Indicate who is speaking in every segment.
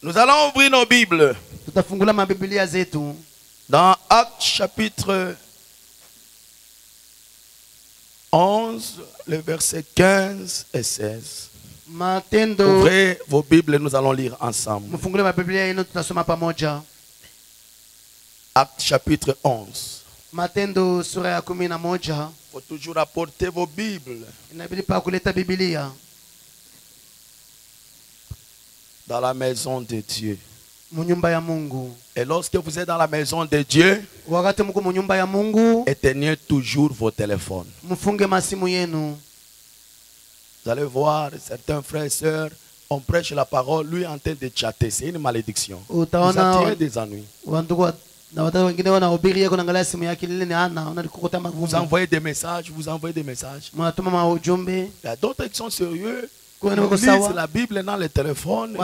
Speaker 1: Nous allons ouvrir nos Bibles
Speaker 2: Tutafungula mabiblia zetu
Speaker 1: dans Actes chapitre 11, le verset 15 et 16.
Speaker 2: Matendo.
Speaker 1: Ouvrez vos Bibles, nous allons lire ensemble.
Speaker 2: Mfungule mabiblia yenu tutasoma pamoja.
Speaker 1: Actes chapitre 11.
Speaker 2: Matendo sura ya 11.
Speaker 1: Il faut toujours apporter vos Bibles
Speaker 2: Inabidi pa kuleta Biblia
Speaker 1: dans la maison de Dieu.
Speaker 2: munyumba ya Mungu.
Speaker 1: Et lorsque vous êtes dans la maison de Dieu,
Speaker 2: Wakati mko munyumba ya Mungu,
Speaker 1: éteignez toujours vos téléphones.
Speaker 2: mfunge masimu yenu.
Speaker 1: Vous allez voir certains frères et sœurs, on prêche la parole, lui en train de chatter. C'est une malédiction. Vous attirez des ennuis. Vous envoyez des messages, vous envoyez des messages. Il y a d'autres qui sont sérieux. Ils lisent la Bible dans le téléphone.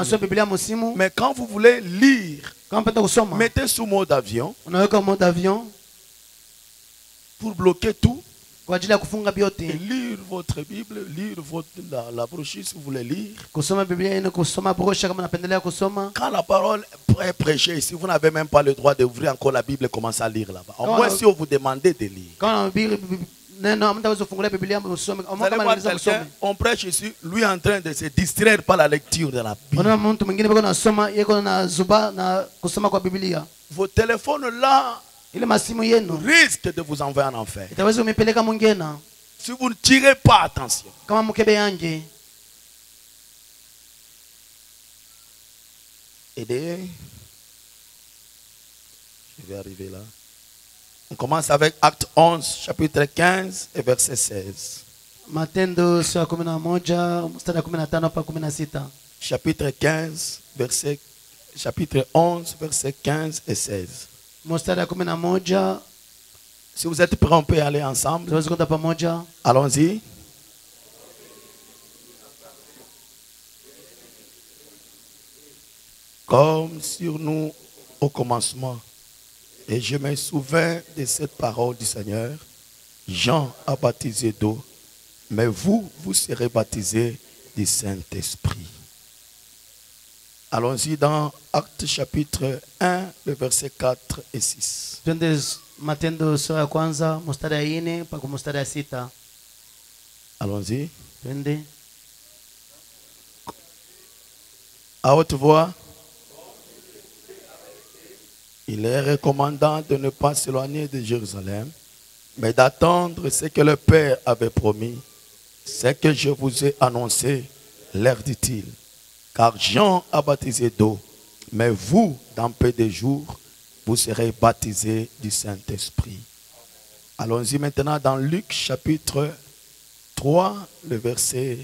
Speaker 1: Mais quand vous voulez lire, mettez sous mode avion pour bloquer tout. Et lire votre Bible, lire la brochure si vous voulez lire. Quand la parole est prêchée ici, vous n'avez même pas le droit d'ouvrir encore la Bible et commencer à lire là-bas. Au moins si on vous demandait de lire. Vous allez voir quelqu'un, on prêche ici, lui en train de se distraire par la lecture de la Bible. Vos téléphones là risquent de vous envoyer en enfer. Si vous ne tirez pas attention. Aidez. Je vais arriver là. On commence avec Acte 11, chapitre 15 et verset 16.
Speaker 2: Matendo sura 11 mstari 15 pa 16.
Speaker 1: Chapitre 11, verset 15 et 16.
Speaker 2: Mstari 11.
Speaker 1: Si vous êtes prêts, on peut aller ensemble. Allons-y. Comme sur nous au commencement. Et je me souviens de cette parole du Seigneur. Jean a baptisé d'eau, mais vous, vous serez baptisés du Saint-Esprit. Allons-y dans Actes chapitre 1, le verset 4 et 6.
Speaker 2: Matendo sura ya kwanza mstari ya 4 mpaka mstari ya 6.
Speaker 1: Allons-y.
Speaker 2: Twende.
Speaker 1: À haute voix. Il est recommandant de ne pas s'éloigner de Jérusalem, mais d'attendre ce que le Père avait promis. Ce que je vous ai annoncé, leur dit-il. Car Jean a baptisé d'eau, mais vous, dans peu de jours, vous serez baptisés du Saint-Esprit. Allons-y maintenant dans Luc chapitre 3, le verset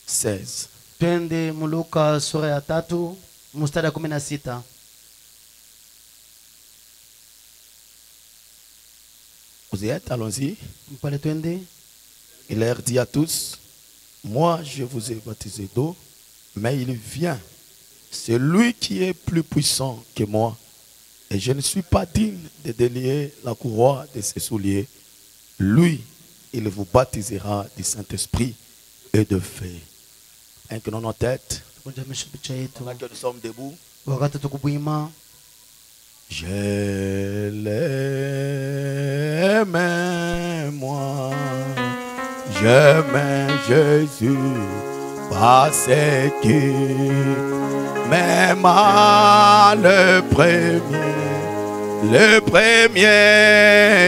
Speaker 1: 16.
Speaker 2: Twende Luka sura ya 3 mstari ya 16.
Speaker 1: Vous y êtes, allons-y. Il leur dit à tous, moi je vous ai baptisé d'eau, mais il vient, c'est lui qui est plus puissant que moi, et je ne suis pas digne de délier la courroie de ses souliers. Lui, il vous baptisera du Saint-Esprit et de feu. Inclinons nos têtes, pendant que nous sommes debout. Je l'aime, moi, j'aime Jésus, parce qu'il m'aima le premier,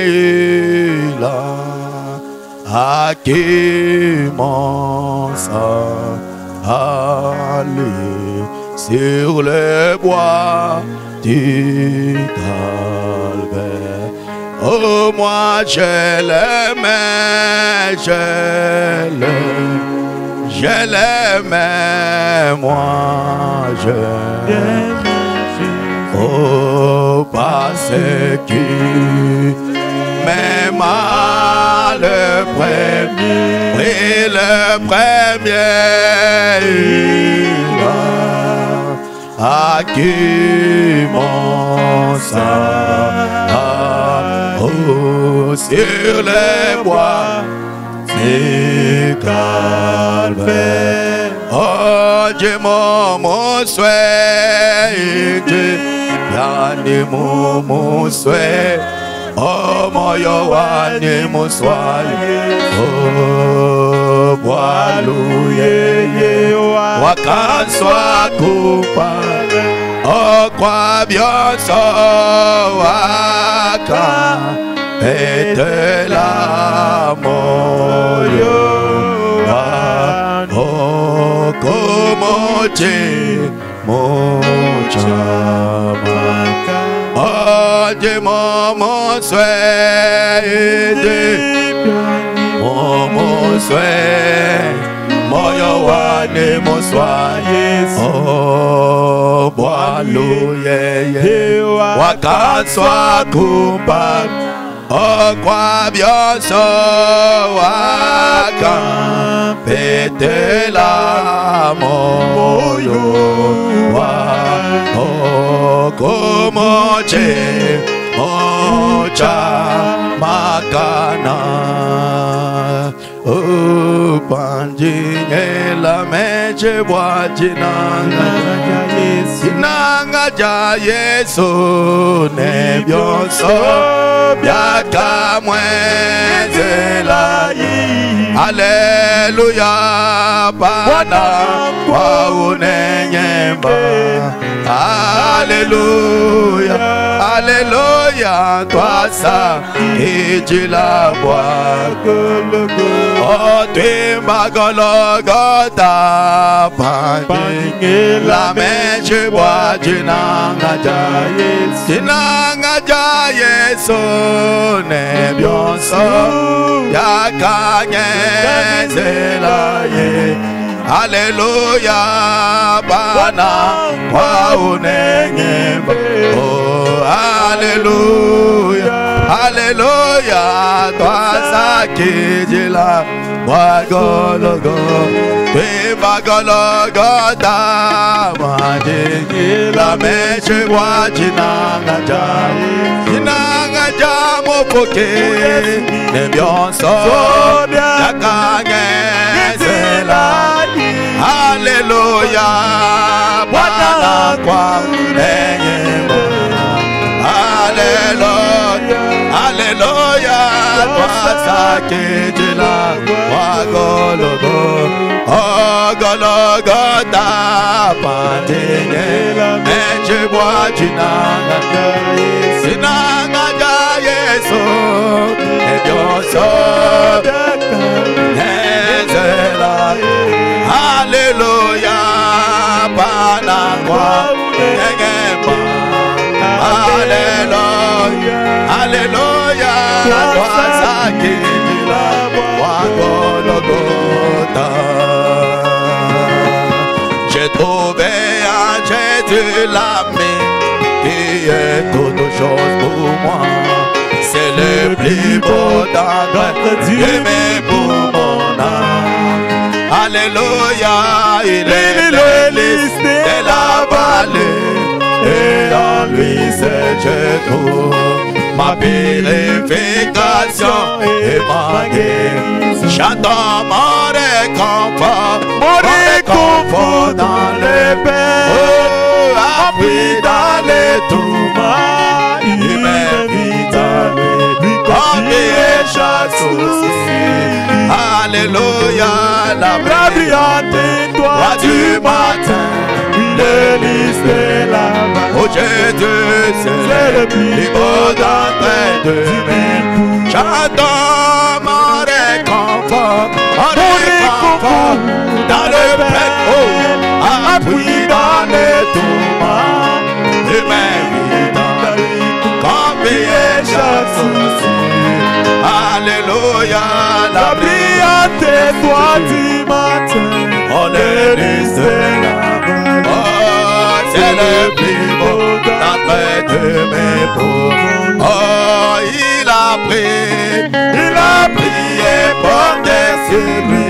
Speaker 1: il a acquis mon sang, allez sur le bois du calvaire. Oh, moi je l'aime, moi je l'aime. Oh, parce qu'il m'aima le premier, il a acquis mon sang, oh, sur les bois du calvaire. Oh Dieu mon souhait, yani mon souhait. Oh moyo wani mon souhait. Oh boalouye wakanswa kupa. Oh kwa bien so waka etela moyo. Oh como te mochama. Oh Dieu mon souhait, mon souhait, moyo wane mon souhait. Oh boalouye wakanswa kumba. Oh kwa bien so waka petela moyo wa. Oh como che mocha makana. Oh panjinye la meche wajinanga sinanga ja Yesu nebionso byaka mwenzela. Alléluia bana wa unenyemba. Alléluia, alléluia toi ça ijila bwa. Oh twimba gologota pangi la meche bwa jinanga ja Yesu. Jinanga ja Yesu nebionso yakanye zela ye. Alléluia bana wa unenyemba. Oh alléluia, alléluia toi sakijila wa gologo. Twimba gologota majigila meche wa jinanga ja. Jinanga ja mopoke nebionso yakanye zela. Alléluia bwana kwa nenyemba. Alléluia, alléluia toi sakijila wa gologo. Oh gologota pandine meche bwa jinanga ja Yesu. Jinanga ja Yesu nebionso nezela. Alléluia bana kwa nenyemba. Alléluia, alléluia toi sakijila wa gologota. J'ai trouvé un Jésus l'ami qui est toute chose pour moi. C'est le plus beau d'entre Dieu mais pour mon âme. Alléluia, il est le lys de la vallée. Et en lui c'est je trouve ma purification et ma guérison. Chantons mon réconfort dans les peines. Oh, appui dans les tourments. Il m'invite à lui confier chaque souci. Alléluia, la brillante étoile du matin. Le lys de la vallée. Oh Jésus, c'est le plus beau d'entre deux. Chantons mon réconfort dans le peine. Oh, appui dans les tourments. Il m'invite à lui confier chaque souci. Alléluia, la brillante étoile du matin. Oh, le lys de la vallée. C'est le plus beau d'entre deux mes beaux. Oh, il a prié pour sur lui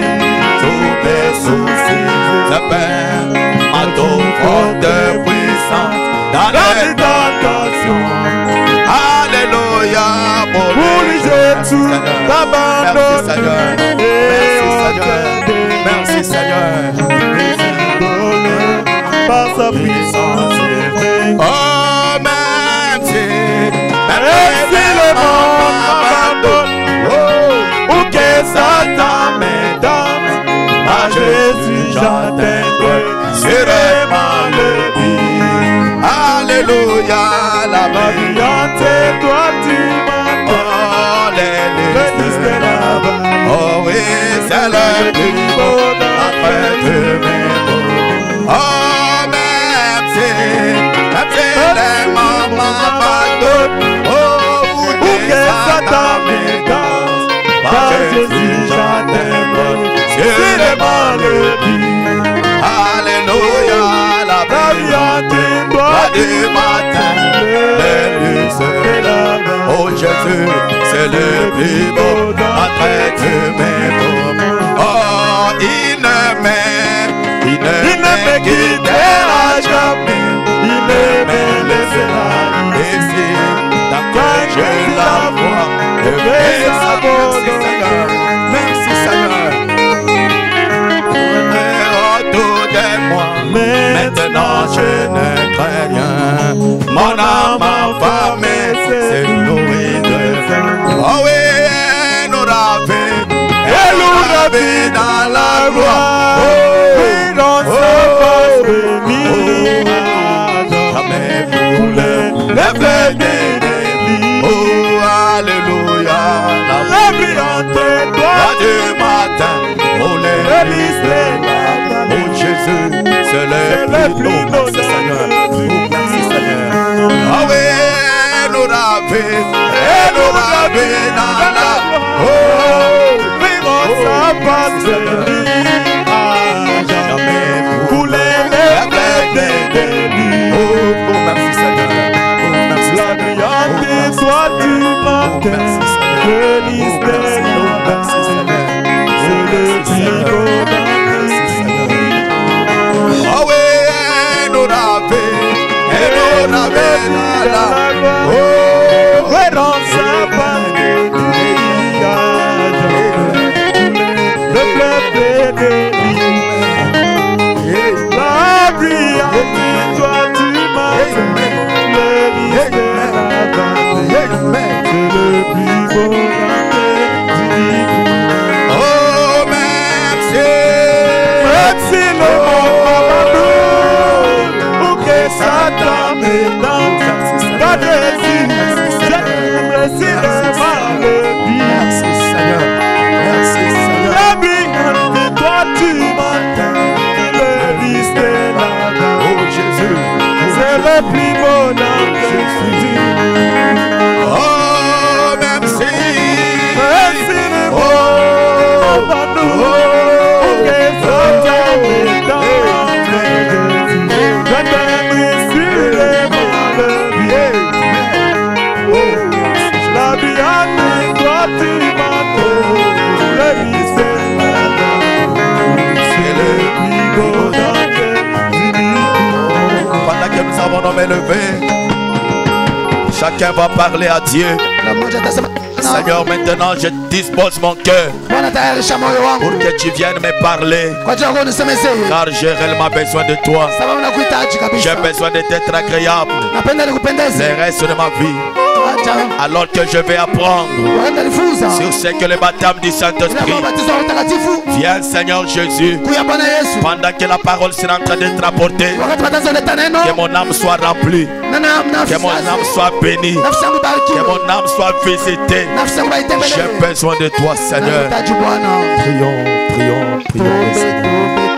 Speaker 1: tous mes soucis. Ce Père m'a tout forte puissance dans les tentations. Alléluia, pour lui j'ai tout abandonné. Merci Seigneur, merci Seigneur.
Speaker 3: par sa puissance effrayée.
Speaker 1: Oh, même si
Speaker 3: le monde m'abandonne, ou que Satan me donne, à Jésus j'atteindrai sûrement le but.
Speaker 1: Alléluia, la
Speaker 3: brillante étoile du matin,
Speaker 1: oh,
Speaker 3: le lys de la vallée.
Speaker 1: Oh oui, c'est le plus beau après de mes mots. Oh, même si les mamans m'abandonnent, oh, ou que Satan me danse, par Jésus j'atteindrai sûrement le but. Alléluia, la brillante étoile du matin, le lys de la vallée. Oh Jésus, c'est le plus beau après de mes mots. Oh, il ne me quittera jamais, il ne me laissera ici, tant que je la vois, et sa volonté. Merci Seigneur. Autour de moi, maintenant je ne crains rien. Mon âme affamée s'est nourrie de faim. Oh oui, nous ravit dans la gloire. Oh,
Speaker 3: dans sa face bénie,
Speaker 1: jamais voulu les fleurs de vie. Oh, alléluia, la
Speaker 3: brillante étoile
Speaker 1: du matin. Oh, les lys de la vallée. Oh, Jésus, c'est le plus beau. Merci Seigneur. Oh, merci Seigneur. Ah oui, nous ravit dans la oh,
Speaker 3: dans sa face bénie,
Speaker 1: jamais
Speaker 3: couler les fleurs de vie.
Speaker 1: Oh, merci Seigneur. Oh, merci
Speaker 3: La brillante étoile du matin, le lys de la vallée, c'est le plus beau dans
Speaker 1: oh oui, nous ravit dans la oh,
Speaker 3: dans sa face bénie, le fleuve de vie. La brillante étoile du matin, le lys de la vallée, c'est le plus beau
Speaker 1: oh, merci.
Speaker 3: Merci le monde m'abandonne, ou que Satan me danse, pas de Jésus, j'aimerais sûrement le but.
Speaker 1: Merci Seigneur. Merci Seigneur.
Speaker 3: La brillante étoile du matin, le lys de la vallée,
Speaker 1: Oh Jésus.
Speaker 3: c'est le plus beau dans Jésus.
Speaker 1: Oh, merci.
Speaker 3: Merci le monde m'abandonne, ou que Satan me danse, j'aimerais sûrement le but. La brillante étoile du matin, le lys de la vallée, c'est le plus beau dans
Speaker 1: Pendant que nous avons nos mains levées, chacun va parler à Dieu. Seigneur, maintenant je dispose mon cœur pour que tu viennes me parler, car j'ai réellement besoin de toi. J'ai besoin de t'être agréable le reste de ma vie, alors que je vais apprendre sur ce que le baptême du Saint-Esprit. Viens Seigneur Jésus, pendant que la parole sera en train d'être apportée, que mon âme soit remplie, que mon âme soit bénie, que mon âme soit visitée. J'ai besoin de toi Seigneur. Prions, prions, prions.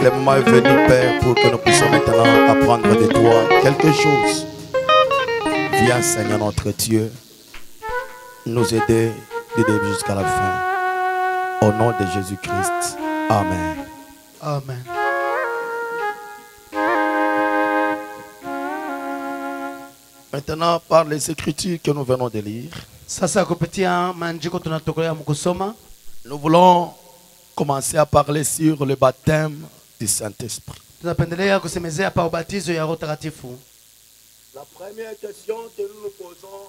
Speaker 1: le moment est venu, Père, pour que nous puissions maintenant apprendre de toi quelque chose. Viens, Seigneur notre Dieu, nous aider du début jusqu'à la fin. Au nom de Jésus-Christ. Amen.
Speaker 2: Amen.
Speaker 1: Maintenant, par les Écritures que nous venons de lire,
Speaker 2: Sasa kupitia maandiko tunatokea mkusoma,
Speaker 1: nous voulons commencer à parler sur le baptême du Saint-Esprit.
Speaker 2: tunapendelea kusemezea pa ubatizo ya Roho Takatifu.
Speaker 1: La première question que nous nous posons,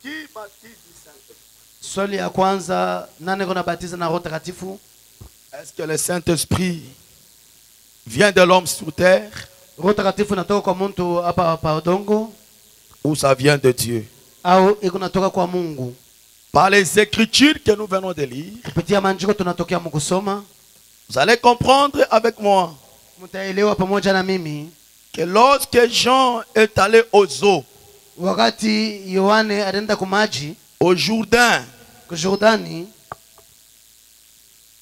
Speaker 1: qui baptise du Saint-Esprit?
Speaker 2: Swali ya kwanza, nani kuna batiza na Roho Takatifu?
Speaker 1: Est-ce que le Saint-Esprit vient de l'homme sur terre
Speaker 2: Roho Takatifu natoka kwa mtu hapa pa udongo
Speaker 1: ou ça vient de Dieu?
Speaker 2: au iko natoka kwa Mungu?
Speaker 1: Par les Écritures que nous venons de lire,
Speaker 2: Kupitia maandiko tunatokea mkusoma,
Speaker 1: vous allez comprendre avec moi
Speaker 2: mtaelewa pamoja na mimi,
Speaker 1: que lorsque Jean est allé aux eaux,
Speaker 2: wakati Yohane alienda kumaji
Speaker 1: au Jourdain,
Speaker 2: kwa Jordani,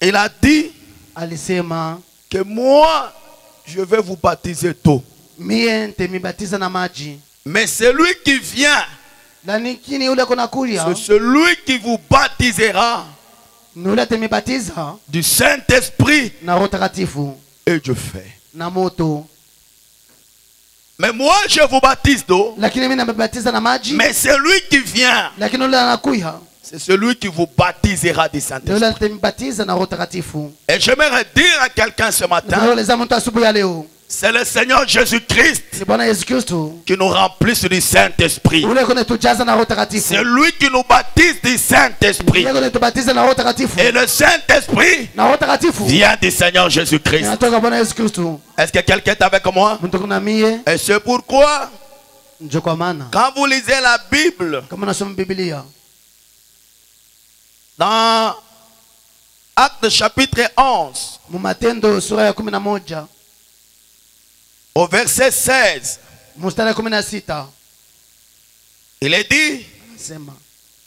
Speaker 1: il a dit
Speaker 2: alisema
Speaker 1: que moi, je vais vous baptiser d'eau.
Speaker 2: mie nitamibatiza na maji,
Speaker 1: Mais celui qui vient,
Speaker 2: lakini yule kuna kuja
Speaker 1: c'est celui qui vous baptisera
Speaker 2: ni yule atamibatiza
Speaker 1: du Saint-Esprit
Speaker 2: na Roho Takatifu
Speaker 1: et de feu.
Speaker 2: na moto.
Speaker 1: Mais moi, je vous baptise d'eau.
Speaker 2: Lakini mimi nabatiza na maji,
Speaker 1: Mais celui qui vient,
Speaker 2: lakini yule anakuja
Speaker 1: c'est celui qui vous baptisera du
Speaker 2: ni yule
Speaker 1: Saint-Esprit.
Speaker 2: atamibatiza na Roho Takatifu.
Speaker 1: Et j'aimerais dire à quelqu'un ce matin,
Speaker 2: Naeleza mtu asubuhi ya leo,
Speaker 1: c'est le Seigneur Jésus-Christ
Speaker 2: ni Bwana Yesu Kristo
Speaker 1: qui nous remplisse du Saint-Esprit.
Speaker 2: yule kunatujaza na Roho Takatifu,
Speaker 1: C'est lui qui nous baptise du Saint-Esprit.
Speaker 2: yule kunatubatiza na Roho Takatifu,
Speaker 1: Et le Saint-Esprit
Speaker 2: na Roho Takatifu
Speaker 1: vient du Seigneur Jésus-Christ.
Speaker 2: inatoka Bwana Yesu Kristo.
Speaker 1: Est-ce que quelqu'un est avec moi?
Speaker 2: Mtu kuna mie,
Speaker 1: Et c'est pourquoi,
Speaker 2: ndio kwa maana
Speaker 1: quand vous lisez la Bible,
Speaker 2: kama nasoma Biblia
Speaker 1: dans Actes chapitre 11,
Speaker 2: mu Matendo sura ya 11
Speaker 1: au verset 16,
Speaker 2: mstari ya 16
Speaker 1: il est dit,
Speaker 2: sema,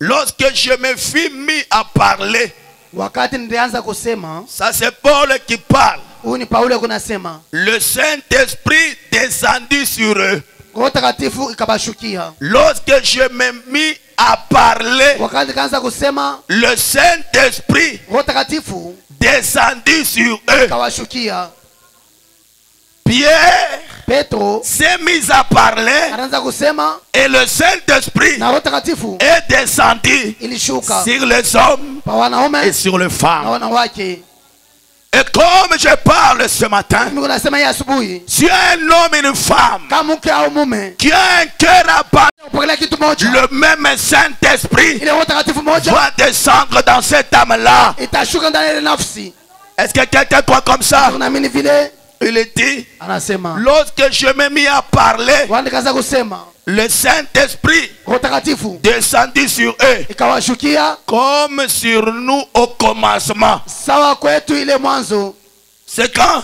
Speaker 1: lorsque je me fus mis à parler,
Speaker 2: wakati nilianza kusema,
Speaker 1: ça c'est Paul qui parle,
Speaker 2: huyu ni Paulo kunasema,
Speaker 1: le Saint-Esprit descendit sur eux.
Speaker 2: Roho Takatifu ikabashukia.
Speaker 1: Lorsque je me mis à parler,
Speaker 2: Wakati kaanza kusema,
Speaker 1: le Saint-Esprit
Speaker 2: Roho Takatifu
Speaker 1: descendit sur eux.
Speaker 2: ikawashukia.
Speaker 1: Pierre
Speaker 2: Petro
Speaker 1: s'est mis à parler
Speaker 2: anaanza kusema
Speaker 1: et le Saint-Esprit
Speaker 2: na Roho Takatifu
Speaker 1: est descendu
Speaker 2: ilishuka
Speaker 1: sur les hommes
Speaker 2: kwa wanaume
Speaker 1: et sur les
Speaker 2: na
Speaker 1: femmes.
Speaker 2: wanawake.
Speaker 1: Et comme je parle ce matin,
Speaker 2: Mimi kunasema hii asubuhi,
Speaker 1: si un homme et une femme
Speaker 2: kama mke au mume
Speaker 1: qui a un cœur abandonné,
Speaker 2: upokelea kitu moja,
Speaker 1: le même Saint-Esprit
Speaker 2: ile Roho Takatifu moja
Speaker 1: va descendre dans cette âme-là.
Speaker 2: itashuka ndani ya nafsi.
Speaker 1: Est-ce que quelqu'un croit comme ça?
Speaker 2: Tunaamini vile
Speaker 1: Il est dit,
Speaker 2: anasema.
Speaker 1: lorsque je me mis à parler,
Speaker 2: Wanda kaanza kusema,
Speaker 1: le Saint-Esprit
Speaker 2: Roho Takatifu
Speaker 1: descendit sur eux
Speaker 2: ikawashukia
Speaker 1: comme sur nous au commencement.
Speaker 2: sawa kwetu ile mwanzo.
Speaker 1: C'est quand?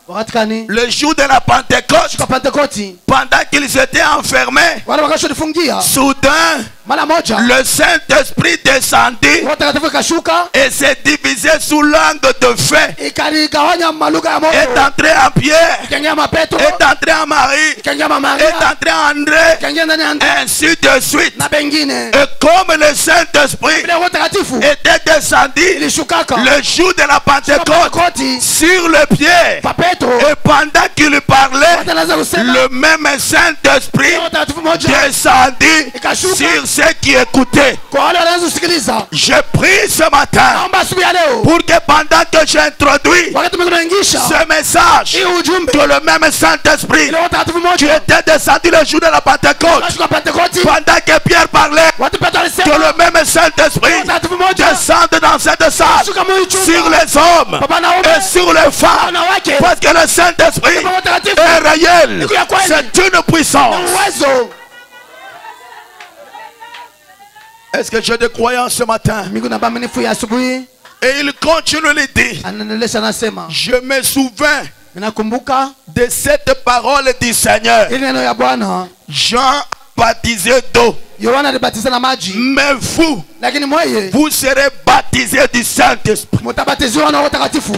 Speaker 2: Wakati gani?
Speaker 1: Le jour de la Pentecôte,
Speaker 2: Kwa Pentekoti
Speaker 1: pendant qu'ils étaient enfermés,
Speaker 2: wale wakashonifungia,
Speaker 1: soudain,
Speaker 2: mara moja
Speaker 1: le Saint-Esprit descendit
Speaker 2: Roho Takatifu ikashuka
Speaker 1: et s'est divisé sous l'angle de feu.
Speaker 2: ikaligawanya malugha ya
Speaker 1: Est
Speaker 2: moto,
Speaker 1: entré en Pierre,
Speaker 2: ikaingia Mapetro,
Speaker 1: est entré en Marie,
Speaker 2: ikaingia
Speaker 1: est
Speaker 2: Mamaria,
Speaker 1: entré en André,
Speaker 2: ikaingia ndani ya Andrea
Speaker 1: ainsi de suite.
Speaker 2: na bengine.
Speaker 1: Et comme le Saint-Esprit
Speaker 2: Ile Roho Takatifu
Speaker 1: était descendu
Speaker 2: ilishukaka
Speaker 1: le jour de la Pentecôte
Speaker 2: Pentekoti
Speaker 1: sur le pied,
Speaker 2: pa Petro,
Speaker 1: et pendant qu'il parlait,
Speaker 2: wanaanza kusema
Speaker 1: le même Saint-Esprit
Speaker 2: Roho Takatifu moja
Speaker 1: descendit
Speaker 2: ikashuka
Speaker 1: sur ceux qui écoutaient.
Speaker 2: kwa wale wanaanza kusikiliza.
Speaker 1: Je prie ce matin
Speaker 2: Naomba asubuhi ya leo,
Speaker 1: pour que pendant que j'introduis
Speaker 2: wakati mwingine unaingisha
Speaker 1: ce message,
Speaker 2: hii ujumbe,
Speaker 1: que le même Saint-Esprit
Speaker 2: ile Roho Takatifu
Speaker 1: qui
Speaker 2: moja
Speaker 1: était descendu le jour de la Pentecôte,
Speaker 2: kashuka Pentekoti,
Speaker 1: pendant que Pierre parlait,
Speaker 2: watu Petro
Speaker 1: que
Speaker 2: alisema
Speaker 1: le même Saint-Esprit
Speaker 2: Roho Takatifu moja
Speaker 1: descende dans cette salle
Speaker 2: kashuka mwi
Speaker 1: sur
Speaker 2: chumba
Speaker 1: les hommes
Speaker 2: kwa wanaume
Speaker 1: et sur les femmes,
Speaker 2: wanawake,
Speaker 1: parce que le Saint-Esprit
Speaker 2: Roho Takatifu
Speaker 1: est réel.
Speaker 2: Iko ya kweli.
Speaker 1: C'est une puissance.
Speaker 2: uwezo.
Speaker 1: Est-ce que j'ai des croyants ce matin?
Speaker 2: Mimi kuna baaminifu ya asubuhi,
Speaker 1: Et il continue de dire,
Speaker 2: anaendelea anasema,
Speaker 1: je me souviens
Speaker 2: ninakumbuka
Speaker 1: de cette parole du Seigneur.
Speaker 2: ile neno ya Bwana.
Speaker 1: Jean baptisé d'eau,
Speaker 2: Yohana alibatiza na maji,
Speaker 1: mais vous,
Speaker 2: lakini mweye
Speaker 1: vous serez baptisés du Saint-Esprit.
Speaker 2: mutabatizwa na Roho Takatifu.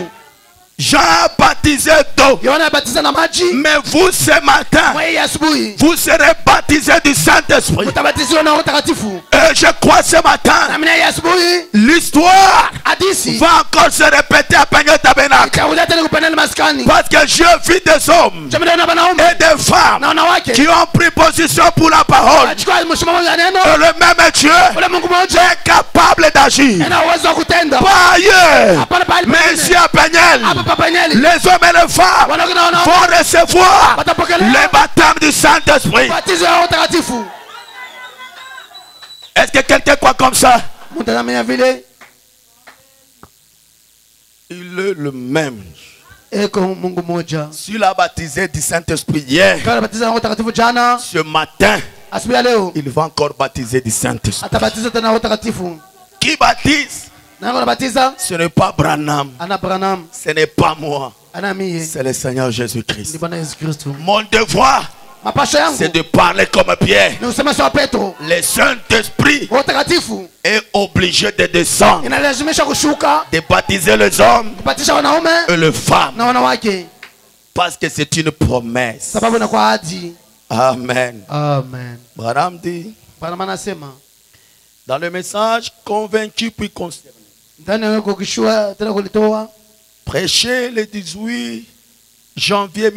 Speaker 1: Jean a baptisé d'eau.
Speaker 2: Yohana abatiza na maji.
Speaker 1: Mais vous, ce matin,
Speaker 2: Mwe asubuhi
Speaker 1: vous serez baptisés du Saint-Esprit.
Speaker 2: mtabatizwa na Roho Mtakatifu.
Speaker 1: Et je crois ce matin,
Speaker 2: Na mimi asubuhi
Speaker 1: l'histoire
Speaker 2: hadisi
Speaker 1: va encore se répéter à Peigneux Tabernacle.
Speaker 2: itarudia tena kupenana maskani.
Speaker 1: Parce que je vis des hommes
Speaker 2: Jamani na wanaume
Speaker 1: et des femmes
Speaker 2: na wanawake
Speaker 1: qui ont pris position pour la parole.
Speaker 2: achukua msimamo wa neno.
Speaker 1: Et le même Dieu
Speaker 2: Ule Mungu mmoja
Speaker 1: est capable d'agir.
Speaker 2: ana uwezo wa kutenda.
Speaker 1: Pas ailleurs.
Speaker 2: Hapana pale
Speaker 1: Mais ici à Peignel,
Speaker 2: hapa papa Nyeli.
Speaker 1: les hommes et les femmes
Speaker 2: Wanawake na wanaume
Speaker 1: vont recevoir
Speaker 2: watapokea
Speaker 1: le baptême du Saint-Esprit.
Speaker 2: batizo wa Roho Mtakatifu.
Speaker 1: Est-ce que quelqu'un croit comme ça?
Speaker 2: Mtazamia vile
Speaker 1: Il est le même.
Speaker 2: eko Mungu mmoja.
Speaker 1: S'il a baptisé du Saint-Esprit hier,
Speaker 2: Kama batizo na Roho Mtakatifu jana,
Speaker 1: ce matin,
Speaker 2: asubuhi ya leo
Speaker 1: il va encore baptiser du Saint-Esprit.
Speaker 2: atabatiza tena Roho Mtakatifu.
Speaker 1: Qui baptise?
Speaker 2: Na anabatiza
Speaker 1: Ce n'est pas Branham,
Speaker 2: ana Branham,
Speaker 1: ce n'est pas moi,
Speaker 2: ana mie.
Speaker 1: c'est le Seigneur
Speaker 2: Ni
Speaker 1: Jésus-Christ.
Speaker 2: Bwana Yesu Kristo.
Speaker 1: Mon devoir,
Speaker 2: Mapasho yangu
Speaker 1: c'est de parler comme Pierre.
Speaker 2: ni usema sawa Petro.
Speaker 1: Le Saint-Esprit
Speaker 2: Roho Mtakatifu
Speaker 1: est obligé de descendre,
Speaker 2: inalazimisha kushuka
Speaker 1: de baptiser les hommes
Speaker 2: kupatisha wanaume
Speaker 1: et les femmes.
Speaker 2: na wanawake,
Speaker 1: Parce que c'est une promesse.
Speaker 2: sababu inakuwa ahadi.
Speaker 1: Amen.
Speaker 2: Amen.
Speaker 1: Branham dit,
Speaker 2: Bwana anasema
Speaker 1: dans le message convaincu puis concerné,
Speaker 2: ndani ya kukishua tena kulitoa
Speaker 1: prêché le 18 janvier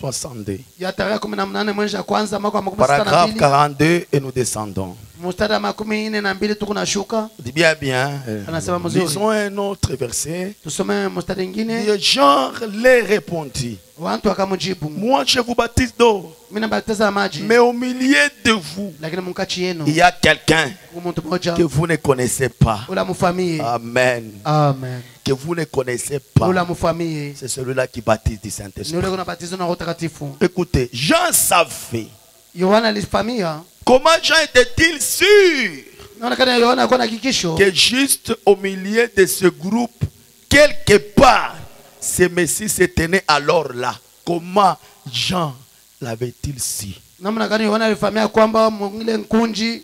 Speaker 1: 1962.
Speaker 2: ya tarehe 18 mwezi wa kwanza mwaka wa
Speaker 1: Paragraphe
Speaker 2: 62
Speaker 1: 42 et nous descendons.
Speaker 2: mstari wa 42 tuko na shuka.
Speaker 1: Dis bien, bien.
Speaker 2: Anasema mzuri.
Speaker 1: Lisons un autre verset.
Speaker 2: Tusome mstari mwingine.
Speaker 1: Et Jean les répondit,
Speaker 2: Watu wakamjibu,
Speaker 1: moi je vous baptise d'eau,
Speaker 2: mimi nabatiza maji,
Speaker 1: mais au milieu de vous,
Speaker 2: lakini mkati yenu
Speaker 1: il y a quelqu'un
Speaker 2: mtu mmoja
Speaker 1: que vous ne connaissez pas.
Speaker 2: ula mfamie.
Speaker 1: Amen.
Speaker 2: Amen.
Speaker 1: Que vous ne connaissez pas.
Speaker 2: Ula mfamie
Speaker 1: C'est celui-là qui baptise du
Speaker 2: ni
Speaker 1: Saint-Esprit.
Speaker 2: ule kunabatizwa na Roho Mtakatifu.
Speaker 1: Écoutez, Jean savait.
Speaker 2: Yohana alifamia.
Speaker 1: Comment Jean était-il sûr
Speaker 2: Naonekana Yohana alikuwa na hakikisho
Speaker 1: que juste au milieu de ce groupe, quelque part, ce Messie se tenait alors là? Comment Jean l'avait-il su?
Speaker 2: namna gani Yohana alifamia kwamba mwingine nkunji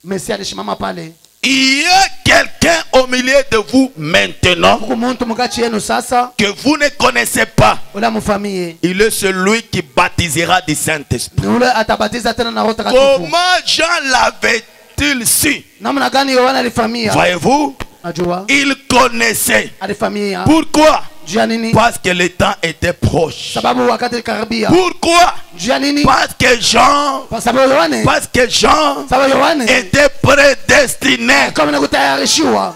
Speaker 2: Mesia alishimama pale.
Speaker 1: Il y a quelqu'un au milieu de vous maintenant
Speaker 2: Huko mtu mkati yenu sasa
Speaker 1: que vous ne connaissez pas.
Speaker 2: ula mfamie.
Speaker 1: Il est celui qui baptisera du Saint-Esprit.
Speaker 2: Ni ule atabatiza tena na Roho Mtakatifu.
Speaker 1: Comment Jean l'avait-il su?
Speaker 2: Namna gani Yohana alifamia?
Speaker 1: Voyez-vous,
Speaker 2: Najua
Speaker 1: il connaissait.
Speaker 2: alifamia.
Speaker 1: Pourquoi?
Speaker 2: Juu ya nini?
Speaker 1: Parce que le temps était proche.
Speaker 2: Sababu wakati karibia.
Speaker 1: Pourquoi?
Speaker 2: Juu ya nini?
Speaker 1: Parce que Jean,
Speaker 2: Kwa sababu Yohane, sababu Yohane
Speaker 1: était prédestiné.
Speaker 2: kama nakutayarishiwa.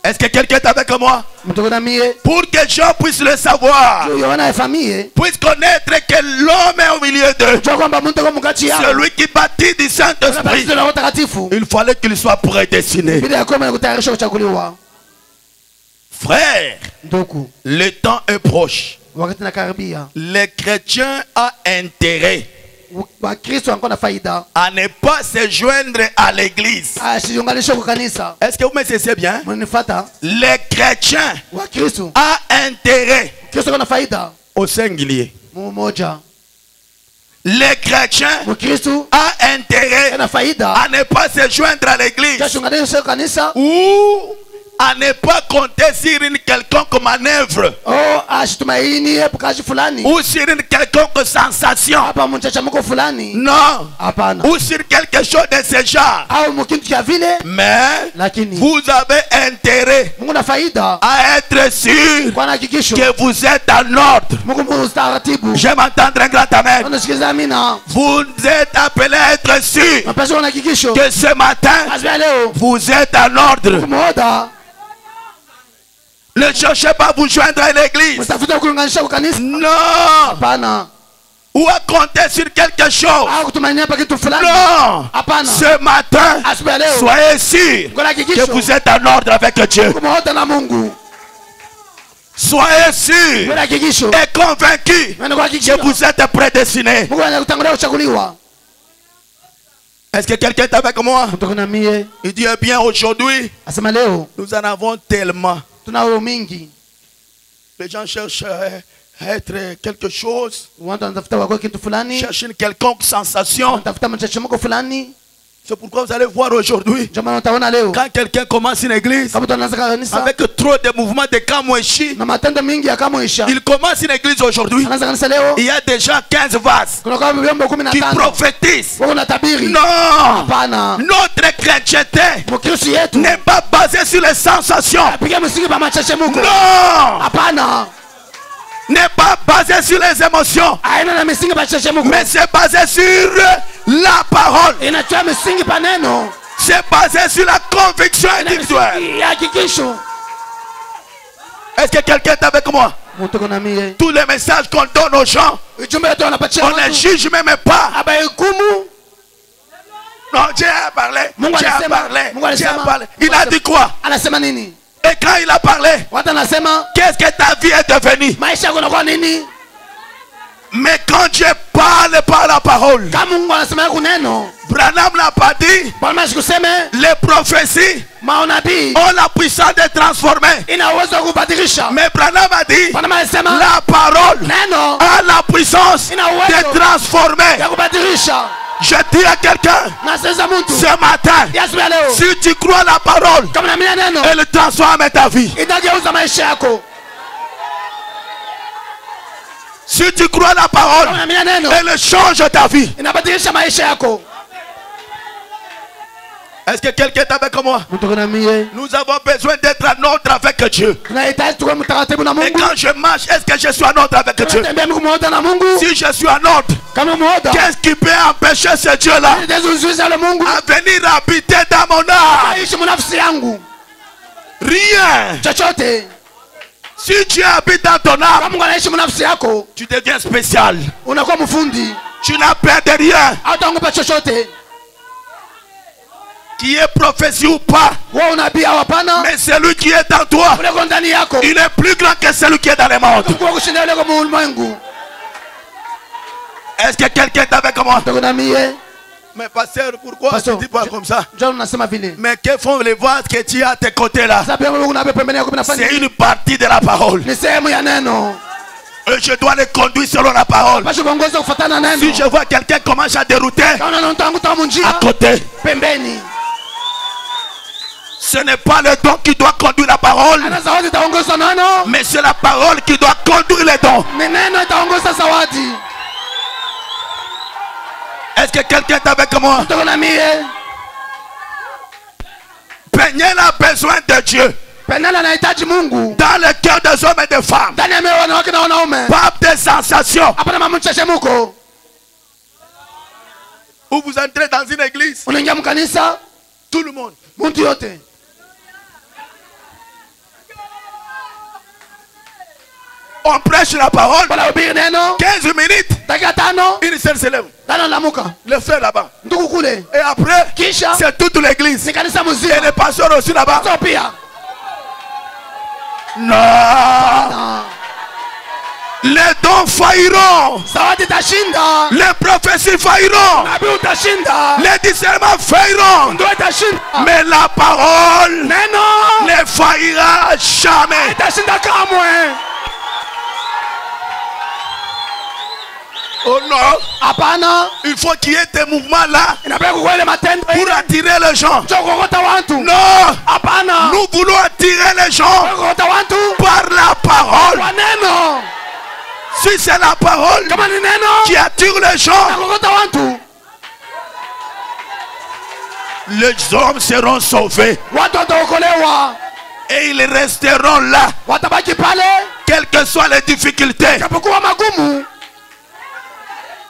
Speaker 1: Est-ce que quelqu'un est avec moi?
Speaker 2: Mtuko na mie.
Speaker 1: Pour que Jean puisse le savoir,
Speaker 2: Juu Yohana afamie.
Speaker 1: puisse connaître que l'homme est au milieu d'eux,
Speaker 2: Jua kwamba mtu kwa mkati yao.
Speaker 1: celui qui baptise du Saint-Esprit,
Speaker 2: Anabatiza na Roho Mtakatifu.
Speaker 1: il fallait qu'il soit prédestiné.
Speaker 2: Bila ya kwamba nakutayarisha kuchaguliwa.
Speaker 1: Frère,
Speaker 2: Ndugu,
Speaker 1: le temps est proche.
Speaker 2: wakati nakaribia.
Speaker 1: Les chrétiens ont intérêt
Speaker 2: Wakristo wanakuwa na faida.
Speaker 1: à ne pas se joindre à l'église.
Speaker 2: Asiunganishe kwa kanisa.
Speaker 1: Est-ce que vous me saisissez bien?
Speaker 2: Mnifuata?
Speaker 1: Les chrétiens
Speaker 2: Wakristo
Speaker 1: ont intérêt
Speaker 2: Kristo kuna faida
Speaker 1: au singulier.
Speaker 2: mmoja.
Speaker 1: Les chrétiens
Speaker 2: Mkristo
Speaker 1: ont intérêt
Speaker 2: ana faida.
Speaker 1: à ne pas se joindre à l'église
Speaker 2: Asiunganishe kwa kanisa.
Speaker 1: ou à ne pas compter sur une quelconque manœuvre
Speaker 2: Oh, ashitumaini kazi fulani.
Speaker 1: ou sur une quelconque sensation.
Speaker 2: Hapa mchachamko fulani.
Speaker 1: Non.
Speaker 2: Hapana.
Speaker 1: Ou sur quelque chose de ce genre.
Speaker 2: Au mkintu cha vile.
Speaker 1: Mais
Speaker 2: Lakini
Speaker 1: vous avez intérêt
Speaker 2: Mungu na faida.
Speaker 1: à être sûr
Speaker 2: Kwa hakikisho.
Speaker 1: que vous êtes en ordre.
Speaker 2: Mungu mstaratibu.
Speaker 1: J'aime entendre un grand amen.
Speaker 2: Unasikiza amina.
Speaker 1: Vous êtes appelés à être sûr
Speaker 2: Mapasho kuna hakikisho.
Speaker 1: que ce matin,
Speaker 2: Azia leo.
Speaker 1: vous êtes en ordre.
Speaker 2: Kumoda.
Speaker 1: Ne cherchez pas à vous joindre à l'église.
Speaker 2: Mtafuta kuunganisha kwa kanisa.
Speaker 1: Non.
Speaker 2: Hapana.
Speaker 1: Ou à compter sur quelque chose.
Speaker 2: Au kutumania pa kitu fulani.
Speaker 1: Non.
Speaker 2: Hapana.
Speaker 1: Ce matin,
Speaker 2: Azia leo.
Speaker 1: soyez sûr
Speaker 2: Kuna hakikisho.
Speaker 1: que vous êtes en ordre avec Dieu.
Speaker 2: Kumoda na Mungu.
Speaker 1: Soyez sûr
Speaker 2: Kuna hakikisho.
Speaker 1: et convaincu
Speaker 2: Kuna hakikisho.
Speaker 1: que vous êtes prédestinés.
Speaker 2: Mungu anakutangulia kuchaguliwa.
Speaker 1: Est-ce que quelqu'un est avec moi?
Speaker 2: Kutoka na mie.
Speaker 1: Il dit eh bien aujourd'hui,
Speaker 2: Asema leo
Speaker 1: nous en avons tellement.
Speaker 2: tunao mingi.
Speaker 1: Les gens cherchent à être quelque chose,
Speaker 2: Watu wanatafuta wako kitu fulani.
Speaker 1: cherchent une quelconque sensation.
Speaker 2: Wanatafuta mchachemko fulani.
Speaker 1: C'est pourquoi vous allez voir aujourd'hui,
Speaker 2: Ndio maana utaona leo
Speaker 1: quand quelqu'un commence une église,
Speaker 2: kama tunaanza kanisa
Speaker 1: avec trop de mouvements de Kamweshi,
Speaker 2: na matendo mingi ya Kamwisha,
Speaker 1: il commence une église aujourd'hui.
Speaker 2: anaanza kanisa leo,
Speaker 1: Il y a déjà 15 vases
Speaker 2: kuna kama vyombo
Speaker 1: qui
Speaker 2: 15
Speaker 1: prophétisent.
Speaker 2: wako na tabiri.
Speaker 1: Non,
Speaker 2: Hapana,
Speaker 1: notre chrétienté
Speaker 2: Mkristo yetu
Speaker 1: n'est pas basé sur les sensations.
Speaker 2: piga msingi pa machechemko.
Speaker 1: Non,
Speaker 2: Hapana,
Speaker 1: n'est pas basé sur les émotions,
Speaker 2: aina na misingi pa chechemko,
Speaker 1: mais c'est basé sur la parole.
Speaker 2: inatoa misingi pa neno,
Speaker 1: C'est basé sur la conviction individuelle.
Speaker 2: ya hakikisho.
Speaker 1: Est-ce que quelqu'un est avec moi?
Speaker 2: Mutoko na mie
Speaker 1: Tous les messages qu'on donne aux gens,
Speaker 2: ujumbe wetu wanapatia
Speaker 1: on ne les
Speaker 2: watu
Speaker 1: juge même pas.
Speaker 2: aba hukumu.
Speaker 1: Non, Dieu a parlé.
Speaker 2: Mungu
Speaker 1: Dieu a
Speaker 2: alisema,
Speaker 1: parlé.
Speaker 2: Mungu
Speaker 1: Dieu a
Speaker 2: alisema,
Speaker 1: parlé. Il a dit quoi?
Speaker 2: Anasema nini?
Speaker 1: Et quand il a parlé,
Speaker 2: Watu anasema
Speaker 1: qu'est-ce que ta vie est devenue?
Speaker 2: maisha yako yanakuwa nini?
Speaker 1: Mais quand Dieu parle par la parole,
Speaker 2: Kama Mungu anasema yako neno,
Speaker 1: Branham n'a pas dit,
Speaker 2: Bwana asikuseme
Speaker 1: les prophéties
Speaker 2: maonabii
Speaker 1: ont la puissance de transformer.
Speaker 2: ina uwezo wa kubadilisha.
Speaker 1: Mais Branham a dit,
Speaker 2: Bwana alisema
Speaker 1: la parole
Speaker 2: neno
Speaker 1: a la puissance de transformer.
Speaker 2: ya kubadilisha.
Speaker 1: Je dis à quelqu'un
Speaker 2: Na sasa mtu
Speaker 1: ce matin,
Speaker 2: Yesu ya leo,
Speaker 1: si tu crois la parole,
Speaker 2: kama naamini neno
Speaker 1: elle transforme ta vie.
Speaker 2: itageuza maisha yako.
Speaker 1: Si tu crois la parole,
Speaker 2: Kama naamini neno
Speaker 1: elle change ta vie.
Speaker 2: inabadilisha maisha yako.
Speaker 1: Est-ce que quelqu'un est avec moi?
Speaker 2: Mutoko na mie
Speaker 1: Nous avons besoin d'être en ordre avec Dieu.
Speaker 2: tunahitaji tuwe mtakatifu na
Speaker 1: Et
Speaker 2: Mungu.
Speaker 1: quand je marche, est-ce que je suis en ordre avec Dieu?
Speaker 2: Tunatembea mkumoja na Mungu.
Speaker 1: Si je suis en ordre,
Speaker 2: Kama mmoja
Speaker 1: qu'est-ce qui peut empêcher ce Dieu-là
Speaker 2: nitazuiza le Mungu
Speaker 1: à venir habiter dans mon âme?
Speaker 2: aishi mnafsi yangu.
Speaker 1: Rien.
Speaker 2: Chochote
Speaker 1: Si Dieu habite dans ton
Speaker 2: kama
Speaker 1: âme,
Speaker 2: Mungu anaishi mnafsi yako,
Speaker 1: tu deviens spécial.
Speaker 2: unakuwa mfundi,
Speaker 1: Tu n'as peur de rien.
Speaker 2: hautaogopa chochote.
Speaker 1: Qui est prophétie ou pas,
Speaker 2: Wewe unabii au hapana,
Speaker 1: mais celui qui est en toi,
Speaker 2: uliko ndani yako
Speaker 1: il est plus grand que celui qui est dans le monde.
Speaker 2: kwa kushinda yule kwa ulimwengu.
Speaker 1: Est-ce que quelqu'un est avec moi?
Speaker 2: Tuko na mie
Speaker 1: Mais pasteur, pourquoi
Speaker 2: Pasteur,
Speaker 1: tu dis pas comme ça?
Speaker 2: John unasema vile.
Speaker 1: Mais que font les voix que tu as à tes côtés là?
Speaker 2: Sasa pia Mungu unabe pembeni yako binafanya.
Speaker 1: C'est une partie de la parole.
Speaker 2: Ni sehemu ya neno.
Speaker 1: Et je dois les conduire selon la parole.
Speaker 2: Basi kuongoza kufuatana na
Speaker 1: Si
Speaker 2: neno.
Speaker 1: je vois quelqu'un commence à dérouter
Speaker 2: Kama unaona mtu
Speaker 1: à
Speaker 2: munjia
Speaker 1: côté,
Speaker 2: pembeni.
Speaker 1: ce n'est pas le don qui doit conduire la parole,
Speaker 2: Ana zawadi itaongoza neno.
Speaker 1: mais c'est la parole qui doit conduire les dons.
Speaker 2: Ni neno itaongoza zawadi.
Speaker 1: Est-ce que quelqu'un est avec moi?
Speaker 2: Tuko na mie.
Speaker 1: Peniel a besoin de Dieu
Speaker 2: Penela anahitaji Mungu
Speaker 1: dans le cœur des hommes et des femmes.
Speaker 2: ndani ya mioyo ya wanawake na wanaume.
Speaker 1: Pas des sensations.
Speaker 2: Hapana mamchechemko.
Speaker 1: Où vous entrez dans une église,
Speaker 2: Unaingia mkanisa,
Speaker 1: tout le monde.
Speaker 2: mtu yote
Speaker 1: On prêche la parole.
Speaker 2: wanahubiri neno
Speaker 1: 15 minutes,
Speaker 2: dakika 5
Speaker 1: une seule se lève.
Speaker 2: tano lamuka
Speaker 1: Le frère là-bas.
Speaker 2: ndugu kule,
Speaker 1: Et après,
Speaker 2: kisha
Speaker 1: c'est toute l'église.
Speaker 2: ni kanisa
Speaker 1: Et
Speaker 2: mzima
Speaker 1: les pasteurs aussi là-bas.
Speaker 2: so pia
Speaker 1: Non.
Speaker 2: na
Speaker 1: Les dons failliront.
Speaker 2: zawadi tashinda,
Speaker 1: Les prophéties failliront.
Speaker 2: nabii utashinda,
Speaker 1: Les discernements failliront.
Speaker 2: ndio itashinda,
Speaker 1: Mais la parole
Speaker 2: neno
Speaker 1: ne faillira jamais.
Speaker 2: itashinda kamwe.
Speaker 1: Oh non.
Speaker 2: Hapana,
Speaker 1: Il faut qu'il y ait des mouvements là
Speaker 2: inabidi kuwa ile matendo
Speaker 1: pour attirer les gens.
Speaker 2: cho kokota watu.
Speaker 1: Non.
Speaker 2: Hapana,
Speaker 1: Nous voulons attirer les gens
Speaker 2: kokota watu
Speaker 1: par la parole.
Speaker 2: kwa neno.
Speaker 1: Si c'est la parole
Speaker 2: Kama ni neno
Speaker 1: qui attire les gens,
Speaker 2: kokota watu,
Speaker 1: les hommes seront sauvés.
Speaker 2: watu wataokolewa,
Speaker 1: Et ils resteront là,
Speaker 2: watabaki pale
Speaker 1: quelles que soient les difficultés.
Speaker 2: japokuwa magumu.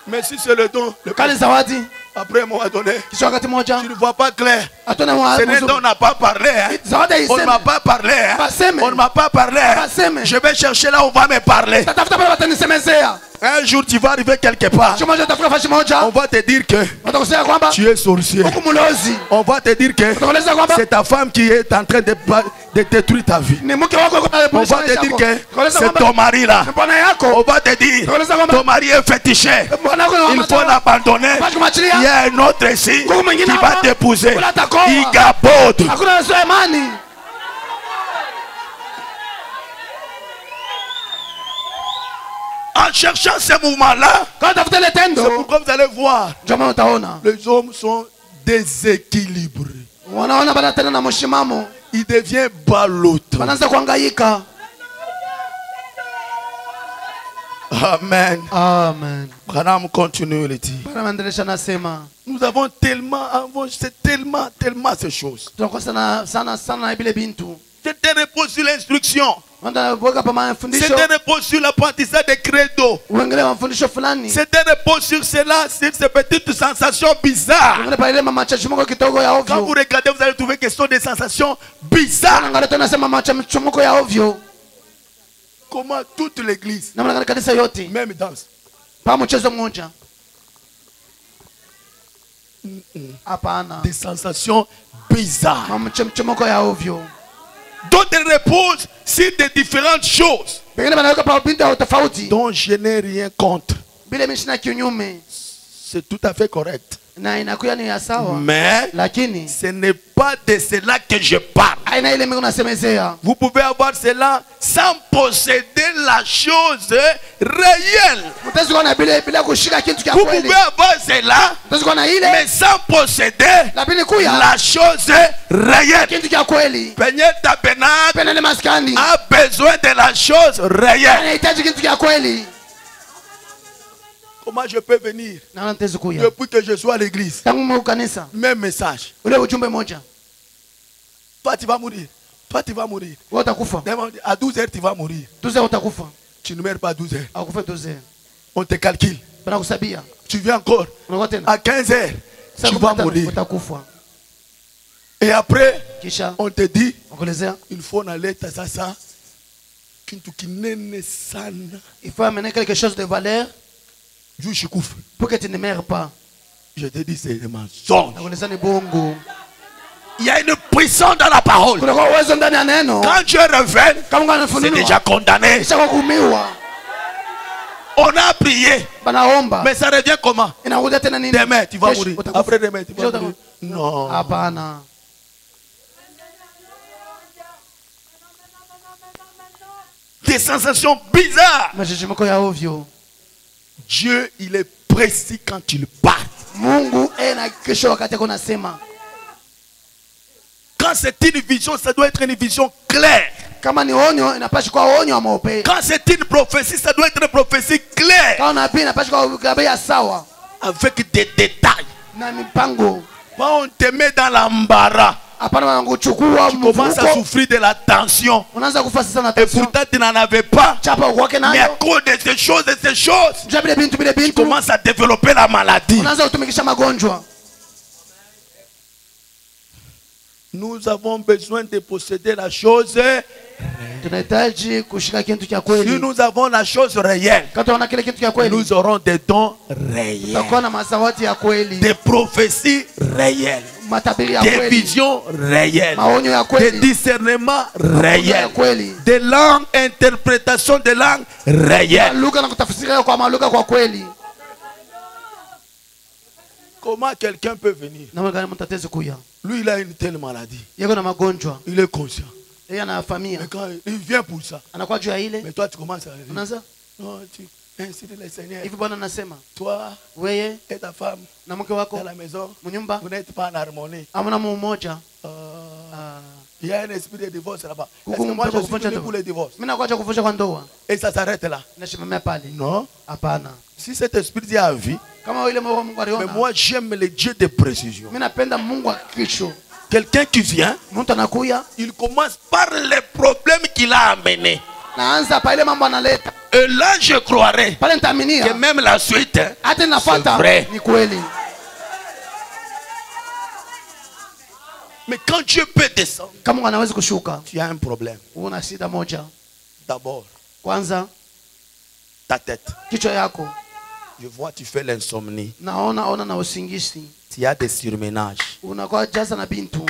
Speaker 1: Mais si c'est le don,
Speaker 2: Kale zawadi
Speaker 1: après un moment donné,
Speaker 2: kisha wakati moja
Speaker 1: tu ne vois pas clair.
Speaker 2: atone
Speaker 1: Ce n'est dont on n'a pas parlé. Hein.
Speaker 2: zawadi
Speaker 1: On ne m'a
Speaker 2: iseme
Speaker 1: pas parlé. Hein.
Speaker 2: Baseme.
Speaker 1: On ne m'a pas parlé. Hein.
Speaker 2: Baseme.
Speaker 1: Je vais chercher là où on va me parler.
Speaker 2: tatafuta pale watanisemezea.
Speaker 1: Un jour, tu vas arriver quelque part.
Speaker 2: Siku moja tafuta fashi moja
Speaker 1: On va te dire que
Speaker 2: watakusema kwamba
Speaker 1: tu es sorcier.
Speaker 2: huku mlozi,
Speaker 1: On va te dire que
Speaker 2: watakueleza kwamba
Speaker 1: c'est ta femme qui est en train de détruire ta vie.
Speaker 2: ni mke wako yuko
Speaker 1: On va te dire que
Speaker 2: watakueleza
Speaker 1: c'est
Speaker 2: kwamba
Speaker 1: ton mari là.
Speaker 2: ni bwana
Speaker 1: On
Speaker 2: yako,
Speaker 1: va te dire
Speaker 2: watakueleza kwamba
Speaker 1: ton mari est fétiché.
Speaker 2: bwana wako
Speaker 1: Il faut l'abandonner.
Speaker 2: basi
Speaker 1: Il y
Speaker 2: kumwachilia.
Speaker 1: a un autre ici
Speaker 2: Mungu mwingine
Speaker 1: qui va
Speaker 2: hapa,
Speaker 1: t'épouser.
Speaker 2: ula atakoa.
Speaker 1: Il gabote.
Speaker 2: Hakuna Yesu imani.
Speaker 1: En cherchant ce mouvement-là,
Speaker 2: Kwa tafuta ile
Speaker 1: c'est
Speaker 2: tendo,
Speaker 1: pourquoi vous allez voir,
Speaker 2: ndio maana utaona
Speaker 1: les hommes sont déséquilibré.
Speaker 2: wanaona bana tena na mshimamo,
Speaker 1: Il devient ballottant.
Speaker 2: wanaanza kuhangaika.
Speaker 1: Amen.
Speaker 2: Amen.
Speaker 1: Branham continue le dire.
Speaker 2: Bana maendelesha nasema
Speaker 1: Nous avons tellement, c'est tellement ces choses.
Speaker 2: tunakuwa sana na bile bintu.
Speaker 1: C'est un repos sur l'instruction.
Speaker 2: Wanda boga pa mafundisho,
Speaker 1: C'est un repos sur l'apprentissage des credos.
Speaker 2: uengele mafundisho fulani.
Speaker 1: C'est un repos sur cela, sur ces petites sensations bizarres.
Speaker 2: Uengele pa ile machachimoko kidogo ya
Speaker 1: Quand vous
Speaker 2: ovyo.
Speaker 1: regardez, vous allez trouver que ce sont des sensations bizarres.
Speaker 2: Unaangalia tena nasema machachimoko ya ovyo.
Speaker 1: Comment toute l'église,
Speaker 2: Na mwana kanisa yote
Speaker 1: même danse.
Speaker 2: pa mchezo mmoja. Hapana.
Speaker 1: Des sensations bizarres.
Speaker 2: Machachimoko ya ovyo.
Speaker 1: D'autres reposent sur des différentes choses
Speaker 2: Pengine banaweka pa bintu ya tofauti.
Speaker 1: dont je n'ai rien contre.
Speaker 2: Bile mishina kinyume
Speaker 1: C'est tout à fait correct.
Speaker 2: na inakuwa ni ya sawa.
Speaker 1: Mais
Speaker 2: Lakini
Speaker 1: ce n'est pas de cela que je parle.
Speaker 2: aina ile mimi unasemezea.
Speaker 1: Vous pouvez avoir cela sans posséder la chose réelle.
Speaker 2: Mtezi kuwa na bile bila kushika kitu cha
Speaker 1: Vous
Speaker 2: kweli.
Speaker 1: pouvez avoir cela,
Speaker 2: Mtezi kuwa na ile
Speaker 1: mais sans posséder
Speaker 2: lakini kuya
Speaker 1: la chose réelle.
Speaker 2: kitu cha kweli.
Speaker 1: Penye tabernacle
Speaker 2: Pena ile maskani
Speaker 1: a besoin de la chose réelle.
Speaker 2: anahitaji kitu cha kweli.
Speaker 1: Comment je peux venir
Speaker 2: Na mtezi kuya
Speaker 1: depuis que je suis à l'église?
Speaker 2: tangu mu kanisa
Speaker 1: Même message.
Speaker 2: ule ujumbe moja,
Speaker 1: Toi, tu vas mourir. Toi, tu vas mourir.
Speaker 2: wewe utakufa.
Speaker 1: À 12h, tu vas mourir.
Speaker 2: 12 heures utakufa.
Speaker 1: Tu ne meurs pas à 12h.
Speaker 2: Akufa 12 heures.
Speaker 1: On te calcule.
Speaker 2: Bana kusabia.
Speaker 1: Tu viens encore.
Speaker 2: Unakuwa tena.
Speaker 1: À 15h,
Speaker 2: Saa
Speaker 1: tu vas
Speaker 2: 15
Speaker 1: mourir.
Speaker 2: utakufa.
Speaker 1: Et après,
Speaker 2: Kisha
Speaker 1: on te dit,
Speaker 2: wakuelezea
Speaker 1: il faut aller sasa. Kintu kinene sana.
Speaker 2: il faut amener quelque chose de valeur
Speaker 1: Juu shikufe.
Speaker 2: pour que tu ne meurs pas.
Speaker 1: Je te dis, c'est des mensonges.
Speaker 2: Nakuelezea ni bongo.
Speaker 1: Il y a une puissance dans la parole.
Speaker 2: Kuna kwa uwezo ndani ya neno.
Speaker 1: Quand Dieu revient,
Speaker 2: Kama
Speaker 1: c'est
Speaker 2: anafunuliwa.
Speaker 1: déjà condamné.
Speaker 2: Kisha kuhukumiwa.
Speaker 1: On a prié.
Speaker 2: Banaomba.
Speaker 1: Mais ça revient comment?
Speaker 2: Inakuja tena nini?
Speaker 1: Demain, tu vas
Speaker 2: Kesho,
Speaker 1: mourir.
Speaker 2: utakufa.
Speaker 1: Après demain, tu vas
Speaker 2: Kesho
Speaker 1: mourir. Non.
Speaker 2: Hapana.
Speaker 1: Des sensations bizarres.
Speaker 2: Mashishimiko ya ovyo.
Speaker 1: Dieu, il est précis quand il parle.
Speaker 2: Mungu na kesho wakati kuna sema.
Speaker 1: Quand c'est une vision, ça doit être une vision claire.
Speaker 2: Kama ni onyo inapaswa kuwa onyo ameupe.
Speaker 1: Quand c'est une prophétie, ça doit être une prophétie claire.
Speaker 2: Kama nabii inapaswa kuwa kabisa sawa
Speaker 1: Avec des détails.
Speaker 2: na mipango.
Speaker 1: Pas on te met dans l'embarras.
Speaker 2: Hapana wanakuchukua
Speaker 1: Tu commences à
Speaker 2: mvuko.
Speaker 1: souffrir de la tension.
Speaker 2: Unaanza kufa sasa na
Speaker 1: Et
Speaker 2: tension.
Speaker 1: pourtant, tu n'en avais pas.
Speaker 2: Chapa ukwake
Speaker 1: Mais à
Speaker 2: nayo.
Speaker 1: cause de ces choses,
Speaker 2: Njoo bile bintu bile
Speaker 1: tu
Speaker 2: bintu.
Speaker 1: commences à développer la maladie.
Speaker 2: Unaanza kutumikisha magonjwa.
Speaker 1: Nous avons besoin de posséder la chose.
Speaker 2: Tunahitaji kushika kitu cha
Speaker 1: Si
Speaker 2: kweli.
Speaker 1: nous avons la chose réelle,
Speaker 2: Kama tunaona kile kitu cha kweli,
Speaker 1: nous aurons des dons réels.
Speaker 2: tutakuwa na mazawadi ya kweli.
Speaker 1: Des prophéties réelles.
Speaker 2: Matabiri ya
Speaker 1: Des
Speaker 2: kweli.
Speaker 1: visions réelles.
Speaker 2: Maonyo ya
Speaker 1: Des
Speaker 2: kweli.
Speaker 1: discernements
Speaker 2: Ya
Speaker 1: réels.
Speaker 2: kweli.
Speaker 1: Des langues, interprétation de langues réelles.
Speaker 2: Lugha na kutafsiria kwa malugha kwa kweli.
Speaker 1: Comment quelqu'un peut venir?
Speaker 2: Na gani mtatezi kuya.
Speaker 1: Lui, il a une telle maladie.
Speaker 2: Yeko na magonjwa.
Speaker 1: Il est conscient.
Speaker 2: Yeye anafahamia.
Speaker 1: Mais quand il vient pour ça,
Speaker 2: Anakuwa juu ya ile.
Speaker 1: mais toi, tu commences à dire,
Speaker 2: Unaanza?
Speaker 1: non, tu incites le Seigneur.
Speaker 2: Hivi Bwana anasema,
Speaker 1: Toi
Speaker 2: wewe
Speaker 1: et ta femme
Speaker 2: na mke wako
Speaker 1: dans la maison,
Speaker 2: mnyumba
Speaker 1: vous n'êtes pas en harmonie.
Speaker 2: hamna mmoja.
Speaker 1: Il y a un esprit de divorce là-bas. Est-ce
Speaker 2: Kuku
Speaker 1: que moi, je
Speaker 2: mpaka
Speaker 1: suis
Speaker 2: kuvunja
Speaker 1: venu
Speaker 2: ndoa.
Speaker 1: pour le divorce?
Speaker 2: Mimi nakuacha kuvunja kwa ndoa.
Speaker 1: Et ça s'arrête là.
Speaker 2: Nashimamia pale.
Speaker 1: Non.
Speaker 2: Hapana.
Speaker 1: Si cet esprit dit à vie,
Speaker 2: Kama ile Mungu
Speaker 1: mais
Speaker 2: aliona.
Speaker 1: moi, j'aime les dieux de précision.
Speaker 2: Mimi napenda Mungu wa kesho.
Speaker 1: Quelqu'un qui vient,
Speaker 2: Mtu anakuya,
Speaker 1: il commence par les problèmes qu'il a amenés.
Speaker 2: naanza pa ile mambo analeta.
Speaker 1: Et là, je croirais
Speaker 2: Pale
Speaker 1: que
Speaker 2: nitaaminia.
Speaker 1: même la suite, hein,
Speaker 2: Hata nafuata
Speaker 1: C'est vrai.
Speaker 2: ni kweli.
Speaker 1: mais quand Dieu peut descendre,
Speaker 2: Kama Mungu anaweza kushuka,
Speaker 1: tu as un problème.
Speaker 2: una shida moja.
Speaker 1: D'abord,
Speaker 2: Kwanza
Speaker 1: ta tête.
Speaker 2: kichwa yako.
Speaker 1: Je vois, tu fais l'insomnie.
Speaker 2: Naona na usingizi.
Speaker 1: Tu as des surménages.
Speaker 2: Unakuwa jaza na bintu.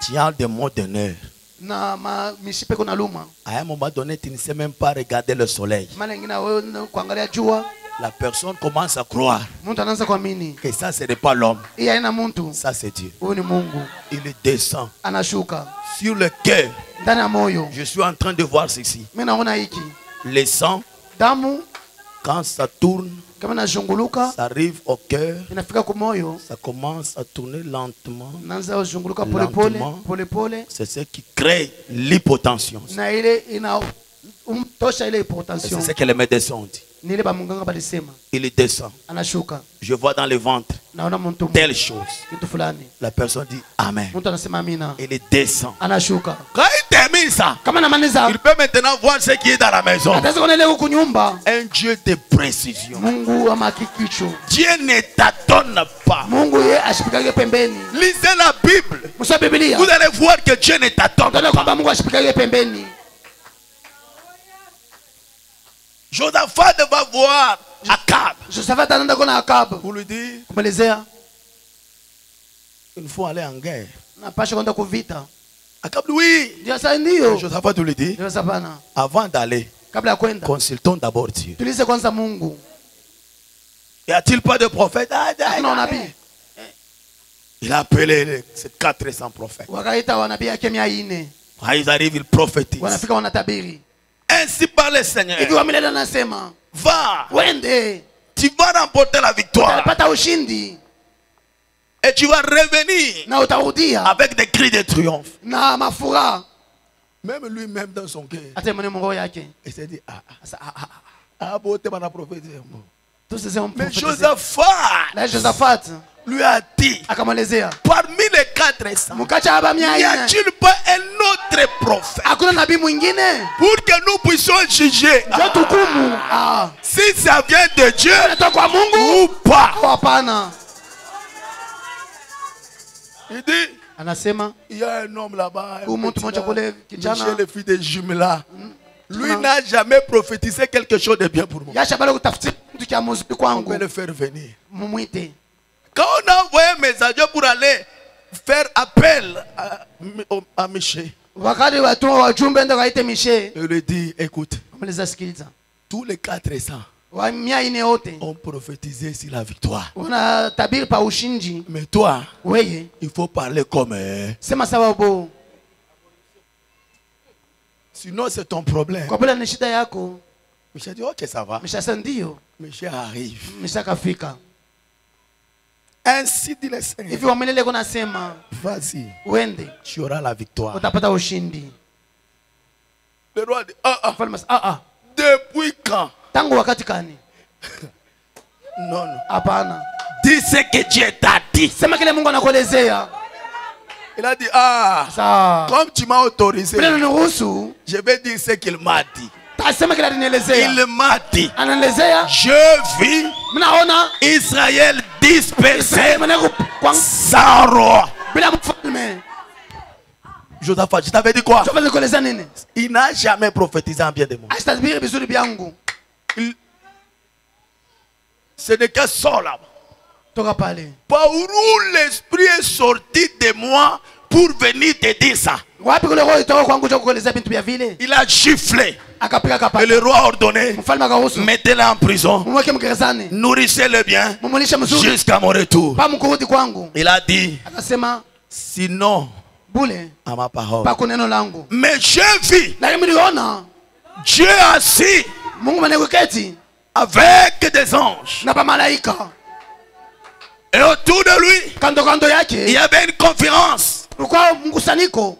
Speaker 1: Tu as des maux d'honneur.
Speaker 2: Na mishipe kuna luma.
Speaker 1: À un moment donné, tu ne sais même pas regarder le soleil.
Speaker 2: Mara nyingine wewe kuangalia jua,
Speaker 1: La personne commence à croire
Speaker 2: mtu anaanza kuamini.
Speaker 1: que ça, ce n'est pas l'homme.
Speaker 2: Hii haina mtu.
Speaker 1: Ça, c'est Dieu.
Speaker 2: Huyu ni Mungu.
Speaker 1: Il descend
Speaker 2: Anashuka
Speaker 1: sur le cœur.
Speaker 2: ndani ya moyo.
Speaker 1: Je suis en train de voir ceci.
Speaker 2: Mimi naona hiki.
Speaker 1: Le sang,
Speaker 2: Damu
Speaker 1: quand ça tourne,
Speaker 2: kama nazunguluka
Speaker 1: ça arrive au cœur,
Speaker 2: inafika kwa moyo,
Speaker 1: ça commence à tourner lentement.
Speaker 2: naanza kuzunguluka polepole polepole,
Speaker 1: C'est ce qui crée l'hypotension.
Speaker 2: na ile ina tosha ile
Speaker 1: Et
Speaker 2: hypotension.
Speaker 1: c'est ce que les médecins ont dit.
Speaker 2: Ni ile ba munganga balisema
Speaker 1: Il descend.
Speaker 2: anashuka,
Speaker 1: Je vois dans le ventre
Speaker 2: naona mtu
Speaker 1: telle chose.
Speaker 2: kitu fulani,
Speaker 1: La personne dit Amen.
Speaker 2: mtu anasema amina,
Speaker 1: Il descend.
Speaker 2: anashuka.
Speaker 1: Quand il termine ça,
Speaker 2: Kama namaliza
Speaker 1: il peut maintenant voir ce qui est dans la maison.
Speaker 2: ataweza kuona ile huku nyumba.
Speaker 1: Un Dieu de précision.
Speaker 2: Mungu wa mahakikisho,
Speaker 1: Dieu ne t'attend pas.
Speaker 2: Mungu ye ashipikage pembeni.
Speaker 1: Lisez la Bible.
Speaker 2: Msoma Biblia,
Speaker 1: Vous allez voir que Dieu ne t'attend
Speaker 2: utaona
Speaker 1: pas.
Speaker 2: kwamba Mungu ashipikage pembeni.
Speaker 1: Josaphat va voir Akab
Speaker 2: Josaphat anaenda kuona Akabu
Speaker 1: pour lui dire
Speaker 2: kumwelezea
Speaker 1: il faut aller en guerre.
Speaker 2: napasha kwenda kuvita.
Speaker 1: Akab dit oui.
Speaker 2: Ndio sasa, ndio
Speaker 1: Josaphat lui dit
Speaker 2: ndio sapana,
Speaker 1: avant d'aller,
Speaker 2: kabla ya kwenda
Speaker 1: consultons d'abord Dieu.
Speaker 2: tulize kwanza Mungu.
Speaker 1: Y a-t-il pas de prophète?
Speaker 2: Hakuna nabii,
Speaker 1: Il a appelé ces 400 prophètes.
Speaker 2: wakaita wanabii yake 400,
Speaker 1: Quand ils arrivent, ils prophétisent.
Speaker 2: wanafika wanatabiri
Speaker 1: Ainsi parle le Seigneur.
Speaker 2: hivi. Wa milele anasema
Speaker 1: Va,
Speaker 2: wende,
Speaker 1: tu vas remporter la victoire.
Speaker 2: utapata ushindi
Speaker 1: Et tu vas revenir
Speaker 2: na utarudia
Speaker 1: avec des cris de triomphe.
Speaker 2: na mafuraha.
Speaker 1: Même lui-même dans son cœur.
Speaker 2: Hata mwenye Mungu yake
Speaker 1: Il s'est dit,
Speaker 2: sasa,
Speaker 1: bon, t'es pas prophète.
Speaker 2: tous ces hommes
Speaker 1: Mais
Speaker 2: prophétisaient.
Speaker 1: Josaphat
Speaker 2: Na Josaphat
Speaker 1: lui a dit,
Speaker 2: akamwelezea,
Speaker 1: parmi les 400,
Speaker 2: mkacha haba
Speaker 1: n'y
Speaker 2: 400,
Speaker 1: a-t-il pas un autre prophète
Speaker 2: hakuna nabii mwingine
Speaker 1: pour que nous puissions juger
Speaker 2: ndio tukumu
Speaker 1: si ça vient de Dieu
Speaker 2: natoka kwa Mungu
Speaker 1: ou pas?
Speaker 2: au hapana.
Speaker 1: Il dit,
Speaker 2: Anasema
Speaker 1: il y a un homme là-bas, un
Speaker 2: huyu mtu
Speaker 1: petit
Speaker 2: mmoja
Speaker 1: là,
Speaker 2: kule kijana
Speaker 1: Michel, le fils de Jumela. Lui n'a jamais prophétisé quelque chose de bien pour moi.
Speaker 2: yasha bado kutafutia mtu kia muziki
Speaker 1: On
Speaker 2: kwangu,
Speaker 1: peut le faire venir.
Speaker 2: mumwite.
Speaker 1: Quand on a envoyé un messager pour aller faire appel à Michel,
Speaker 2: Wakati watuma wajumbe ndio kaite Mishe,
Speaker 1: il lui dit, écoute,
Speaker 2: ameleza sikiliza,
Speaker 1: tous les 400
Speaker 2: wa 400 wote
Speaker 1: ont prophétisé sur la victoire.
Speaker 2: wanatabiri pa ushindi.
Speaker 1: Mais toi,
Speaker 2: Weye
Speaker 1: il faut parler comme...
Speaker 2: sema sababu,
Speaker 1: sinon c'est ton problème.
Speaker 2: kwa bila ni shida yako.
Speaker 1: Michel dit, ok, ça va.
Speaker 2: Mishasa ndio
Speaker 1: Michel arrive.
Speaker 2: mishakafika
Speaker 1: Ainsi dit le Seigneur.
Speaker 2: hivi. Wa milele kuna sema
Speaker 1: Vas-y,
Speaker 2: uende
Speaker 1: tu auras la victoire.
Speaker 2: utapata ushindi.
Speaker 1: Le roi dit,
Speaker 2: Mfalme
Speaker 1: depuis quand?
Speaker 2: tangu wakati kani?
Speaker 1: Non, non.
Speaker 2: Hapana,
Speaker 1: Dis ce que Dieu t'a dit.
Speaker 2: sema kile Mungu anakuelezea.
Speaker 1: Il a dit,
Speaker 2: Sawa,
Speaker 1: comme tu m'as autorisé,
Speaker 2: bila niruhusu
Speaker 1: je vais dire ce qu'il m'a dit.
Speaker 2: tasema kile alinielezea.
Speaker 1: Il m'a dit,
Speaker 2: Anaelezea,
Speaker 1: je vis
Speaker 2: mnaona
Speaker 1: Israël dispersé
Speaker 2: kwa
Speaker 1: sans roi.
Speaker 2: bila mfalme.
Speaker 1: Josaphat, je t'avais dit quoi?
Speaker 2: Sasa nikueleza nini?
Speaker 1: Il n'a jamais prophétisé en bien de moi.
Speaker 2: Asitabiri vizuri vyangu.
Speaker 1: Ce n'est qu'un sort là.
Speaker 2: Toka pale.
Speaker 1: Par où l'esprit est sorti de moi pour venir te dire ça?
Speaker 2: Wapi kule roho itoka kwangu cha kuelezea vitu vya vile?
Speaker 1: Il a giflé.
Speaker 2: Akapiga
Speaker 1: Et
Speaker 2: kapata.
Speaker 1: le roi a ordonné,
Speaker 2: Mfalme akaruhusu.
Speaker 1: mettez-le en prison,
Speaker 2: Mweke mgerezani.
Speaker 1: nourrissez-le bien
Speaker 2: Mumulishe mzuri.
Speaker 1: jusqu'à mon retour.
Speaker 2: Pa mkurudi kwangu.
Speaker 1: Il a dit,
Speaker 2: Akasema
Speaker 1: sinon,
Speaker 2: bule
Speaker 1: à ma parole.
Speaker 2: pa kuneno langu.
Speaker 1: Mais j'ai vu
Speaker 2: Lakini niliona
Speaker 1: Dieu assis
Speaker 2: Mungu mwenye kuketi
Speaker 1: avec des anges.
Speaker 2: na pa malaika.
Speaker 1: Et autour de lui,
Speaker 2: Kando kando
Speaker 1: il y
Speaker 2: yake
Speaker 1: avait une conférence.
Speaker 2: kulikuwa mkusanyiko.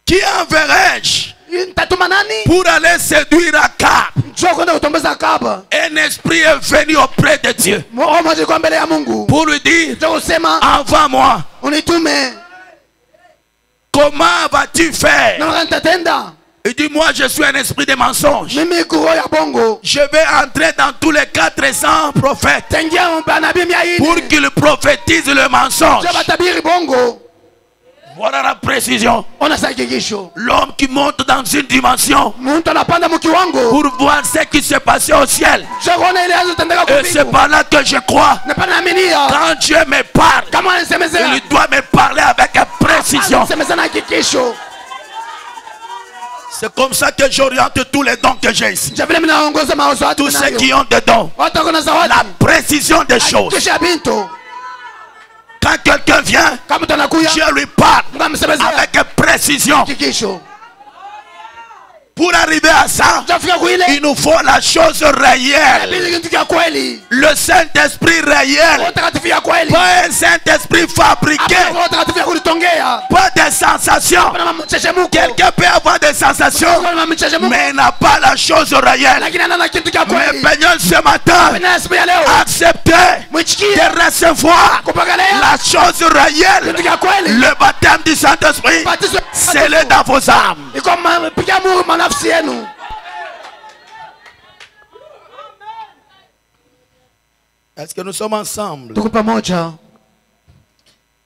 Speaker 1: Qui enverrai-je
Speaker 2: Nitatuma nani?
Speaker 1: pour aller séduire Akab?
Speaker 2: Njoo kwenda kutombeza Akaba.
Speaker 1: Un esprit est venu auprès de Dieu
Speaker 2: Roho moja kwa mbele ya Mungu.
Speaker 1: pour lui dire,
Speaker 2: Njoo kusema
Speaker 1: envoie-moi.
Speaker 2: unitume.
Speaker 1: Comment vas-tu faire?
Speaker 2: Na nitatenda.
Speaker 1: Il dit, moi je suis un esprit de mensonge.
Speaker 2: Mimi kuroho ya bongo.
Speaker 1: Je vais entrer dans tous les 400 prophètes
Speaker 2: Tengia manabii 400.
Speaker 1: pour qu'ils prophétisent le mensonge.
Speaker 2: Njoo batabiri bongo.
Speaker 1: Voilà la précision.
Speaker 2: Ona sakikisho.
Speaker 1: L'homme qui monte dans une dimension
Speaker 2: Mtu anapanda mkiwango.
Speaker 1: pour voir ce qui s'est passé au ciel.
Speaker 2: Njoo kuona ile hazo tendeka
Speaker 1: Et c'est
Speaker 2: kupiku.
Speaker 1: par là que je crois.
Speaker 2: Na pana aminia.
Speaker 1: Quand Dieu me parle,
Speaker 2: Kama anasemezea.
Speaker 1: il doit me parler avec précision.
Speaker 2: Anasemezea na hakikisho.
Speaker 1: C'est comme ça que j'oriente tous les dons que j'ai ici.
Speaker 2: Njoo vile mnaongoza mawazo watu.
Speaker 1: Tous ceux qui ont des dons.
Speaker 2: Watu wako na zawadi.
Speaker 1: La précision des choses.
Speaker 2: Kisha bintu.
Speaker 1: Quand quelqu'un vient,
Speaker 2: Kama tunakuya.
Speaker 1: Dieu lui parle
Speaker 2: Mungu amsemezea.
Speaker 1: avec précision
Speaker 2: Hakikisho.
Speaker 1: Pour arriver à ça,
Speaker 2: tutafika kuile
Speaker 1: il nous faut la chose réelle.
Speaker 2: inabidi kitu cha kweli.
Speaker 1: Le Saint-Esprit réel.
Speaker 2: Roho Mtakatifu ya kweli.
Speaker 1: Pas un Saint-Esprit fabriqué.
Speaker 2: Hapana Roho Mtakatifu ya kulitongea.
Speaker 1: Pas des sensations.
Speaker 2: Hapana mchechemuko.
Speaker 1: Quelqu'un peut avoir des sensations,
Speaker 2: Hapana mchechemuko.
Speaker 1: mais il n'a pas la chose réelle.
Speaker 2: Lakini ana kitu cha
Speaker 1: Mais
Speaker 2: kweli.
Speaker 1: Peignons ce matin,
Speaker 2: Na siku ya leo
Speaker 1: acceptez
Speaker 2: mwichikie
Speaker 1: de recevoir
Speaker 2: kupagalea
Speaker 1: la chose réelle.
Speaker 2: kitu cha kweli.
Speaker 1: Le baptême du Saint-Esprit,
Speaker 2: Batizo
Speaker 1: scellé dans vos âmes.
Speaker 2: iko piga mu manafsi yenu.
Speaker 1: Est-ce que nous sommes ensemble?
Speaker 2: Tuko pamoja.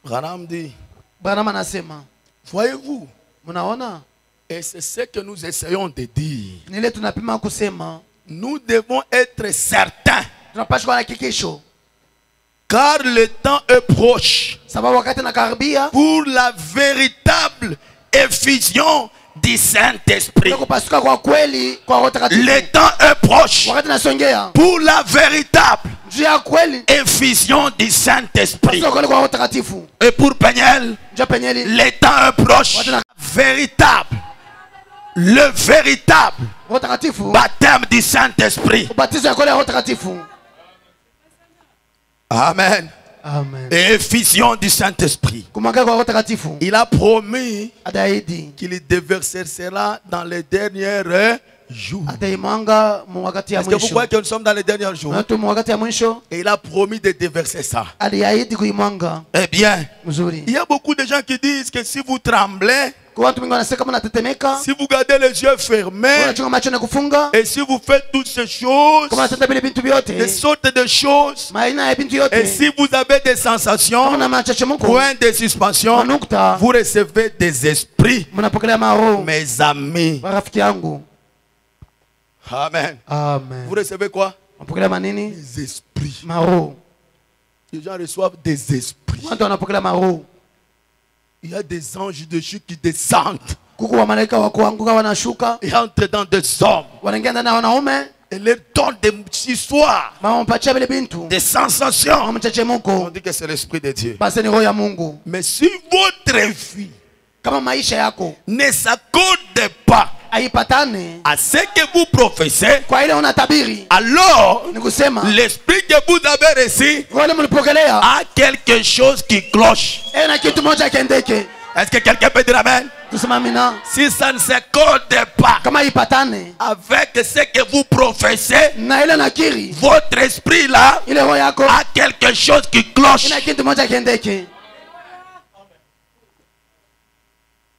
Speaker 1: Branham dit,
Speaker 2: Branham anasema,
Speaker 1: voyez-vous,
Speaker 2: mnaona?
Speaker 1: et c'est ce que nous essayons de dire.
Speaker 2: Nile tunapima kusema,
Speaker 1: Nous devons être certains,
Speaker 2: tunapaswa kuwa na hakikisho
Speaker 1: car le temps est proche
Speaker 2: sababu wakati nakaribia
Speaker 1: pour la véritable effusion du Saint-Esprit.
Speaker 2: kupasuka kwa kweli kwa Roho Mtakatifu.
Speaker 1: Le temps est proche
Speaker 2: Wakati nasongea
Speaker 1: pour la véritable
Speaker 2: juu ya kweli
Speaker 1: effusion du Saint-Esprit.
Speaker 2: pasuka kweli kwa Roho Mtakatifu.
Speaker 1: Et pour Peniel,
Speaker 2: Juu penyeli
Speaker 1: le temps est proche. Véritable. Le véritable
Speaker 2: Roho Mtakatifu,
Speaker 1: baptême du Saint-Esprit.
Speaker 2: ubatizo ya kweli ya Roho Mtakatifu.
Speaker 1: Amen.
Speaker 2: Amen.
Speaker 1: Et effusion du Saint-Esprit.
Speaker 2: Kumwaga kwa Roho Mtakatifu.
Speaker 1: Il a promis
Speaker 2: Adaidi
Speaker 1: qu'il déversera dans les derniers jours.
Speaker 2: ataimanga mu wakati ya
Speaker 1: Est-ce que vous
Speaker 2: mwisho.
Speaker 1: croyez que nous sommes dans les derniers jours?
Speaker 2: Na tu mu wakati ya mwisho
Speaker 1: Et il a promis de déverser ça.
Speaker 2: aliahidi kuimwanga.
Speaker 1: Eh bien,
Speaker 2: Mzuri.
Speaker 1: il y a beaucoup de gens qui disent que si vous tremblez,
Speaker 2: Kwa watu wengi wanasema kama natetemeka,
Speaker 1: si vous gardez les yeux fermés,
Speaker 2: unachunga macho na kufunga,
Speaker 1: et si vous faites toutes ces choses,
Speaker 2: kama natenda vile vitu
Speaker 1: des
Speaker 2: vyote,
Speaker 1: sortes de choses,
Speaker 2: maina ya vitu
Speaker 1: et
Speaker 2: yote,
Speaker 1: si vous avez des
Speaker 2: kama
Speaker 1: sensations,
Speaker 2: na machachemuko,
Speaker 1: point de suspension,
Speaker 2: manukta,
Speaker 1: vous recevez des esprits,
Speaker 2: mnapokelea maroho.
Speaker 1: mes amis.
Speaker 2: Rafiki yangu.
Speaker 1: Amen.
Speaker 2: Amen.
Speaker 1: Vous recevez quoi?
Speaker 2: Mnapokelea manini?
Speaker 1: Des esprits.
Speaker 2: Maroho.
Speaker 1: Les gens reçoivent des esprits.
Speaker 2: Watu wanapokelea maroho.
Speaker 1: Il y a des anges de Dieu qui descendent
Speaker 2: Kuku wa malaika wa kuanguka wanashuka,
Speaker 1: et entrent dans des hommes
Speaker 2: wanaingia ndani ya wanaume,
Speaker 1: et leur donnent des histoires,
Speaker 2: mama mpatia vile bintu,
Speaker 1: des sensations.
Speaker 2: mama
Speaker 1: On
Speaker 2: mchachemuko,
Speaker 1: dit que c'est l'Esprit de Dieu.
Speaker 2: basi ni roho ya Mungu.
Speaker 1: Mais si votre vie
Speaker 2: Kama maisha yako
Speaker 1: ne s'accorde pas
Speaker 2: haipatane
Speaker 1: à ce que vous professez,
Speaker 2: kwa ile unatabiri,
Speaker 1: alors
Speaker 2: ni kusema
Speaker 1: l'Esprit que vous avez reçu
Speaker 2: roho ile mlipokelea
Speaker 1: a quelque chose qui cloche.
Speaker 2: na kitu moja kiendeke.
Speaker 1: Est-ce que quelqu'un peut dire Amen?
Speaker 2: Tusema amina.
Speaker 1: Si ça ne s'accorde pas
Speaker 2: Kama haipatane
Speaker 1: avec ce que vous professez,
Speaker 2: na ile nakiri,
Speaker 1: votre esprit là
Speaker 2: ile roho yako
Speaker 1: a quelque chose qui cloche.
Speaker 2: ina kitu moja kiendeke.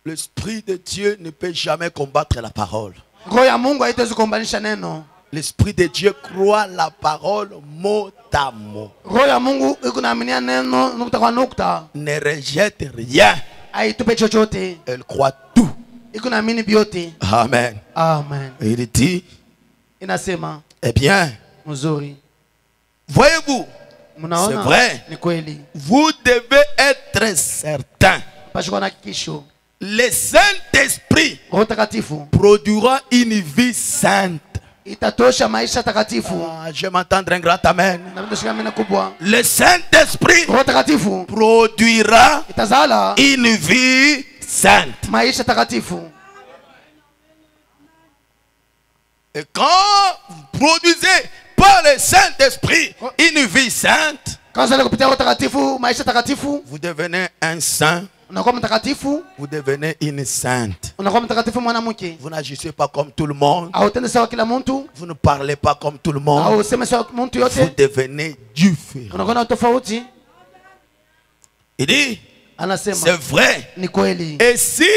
Speaker 1: L'Esprit de Dieu ne peut jamais combattre la parole.
Speaker 2: Roho ya Mungu haitaweza kuombanisha neno.
Speaker 1: L'Esprit de Dieu croit la parole mot à mot.
Speaker 2: Roho ya Mungu iko naaminia neno nukta kwa nukta,
Speaker 1: Ne rejette rien.
Speaker 2: haitupe chochote,
Speaker 1: Elle croit tout.
Speaker 2: iko naamini vyote.
Speaker 1: Amen.
Speaker 2: Amen.
Speaker 1: Et il dit,
Speaker 2: Inasema
Speaker 1: eh bien,
Speaker 2: mzuri.
Speaker 1: voyez-vous,
Speaker 2: Mnaona?
Speaker 1: c'est vrai.
Speaker 2: Ni kweli.
Speaker 1: Vous devez être certain.
Speaker 2: Pashikwa na hakikisho.
Speaker 1: Le Saint-Esprit
Speaker 2: Roho Takatifu
Speaker 1: produira une vie sainte.
Speaker 2: itatosha maisha takatifu.
Speaker 1: Ah, je m'entendre un grand amen.
Speaker 2: Na mimi nashika mimi kubwa.
Speaker 1: Le Saint-Esprit
Speaker 2: Roho Takatifu
Speaker 1: produira
Speaker 2: itazala
Speaker 1: une vie sainte.
Speaker 2: maisha takatifu.
Speaker 1: Et quand vous produisez par le Saint-Esprit une vie sainte,
Speaker 2: Kama zale kupitia Roho Takatifu maisha takatifu,
Speaker 1: vous devenez un saint,
Speaker 2: unakuwa mtakatifu,
Speaker 1: vous devenez une sainte.
Speaker 2: unakuwa mtakatifu mwanamke.
Speaker 1: Vous n'agissez pas comme tout le monde,
Speaker 2: Hautende sawa kila mtu,
Speaker 1: vous ne parlez pas comme tout le monde,
Speaker 2: au useme sawa mtu
Speaker 1: vous
Speaker 2: yote,
Speaker 1: devenez différent.
Speaker 2: unakuwa na tofauti.
Speaker 1: Il dit, c'est
Speaker 2: Anasema
Speaker 1: vrai.
Speaker 2: ni kweli.
Speaker 1: Et si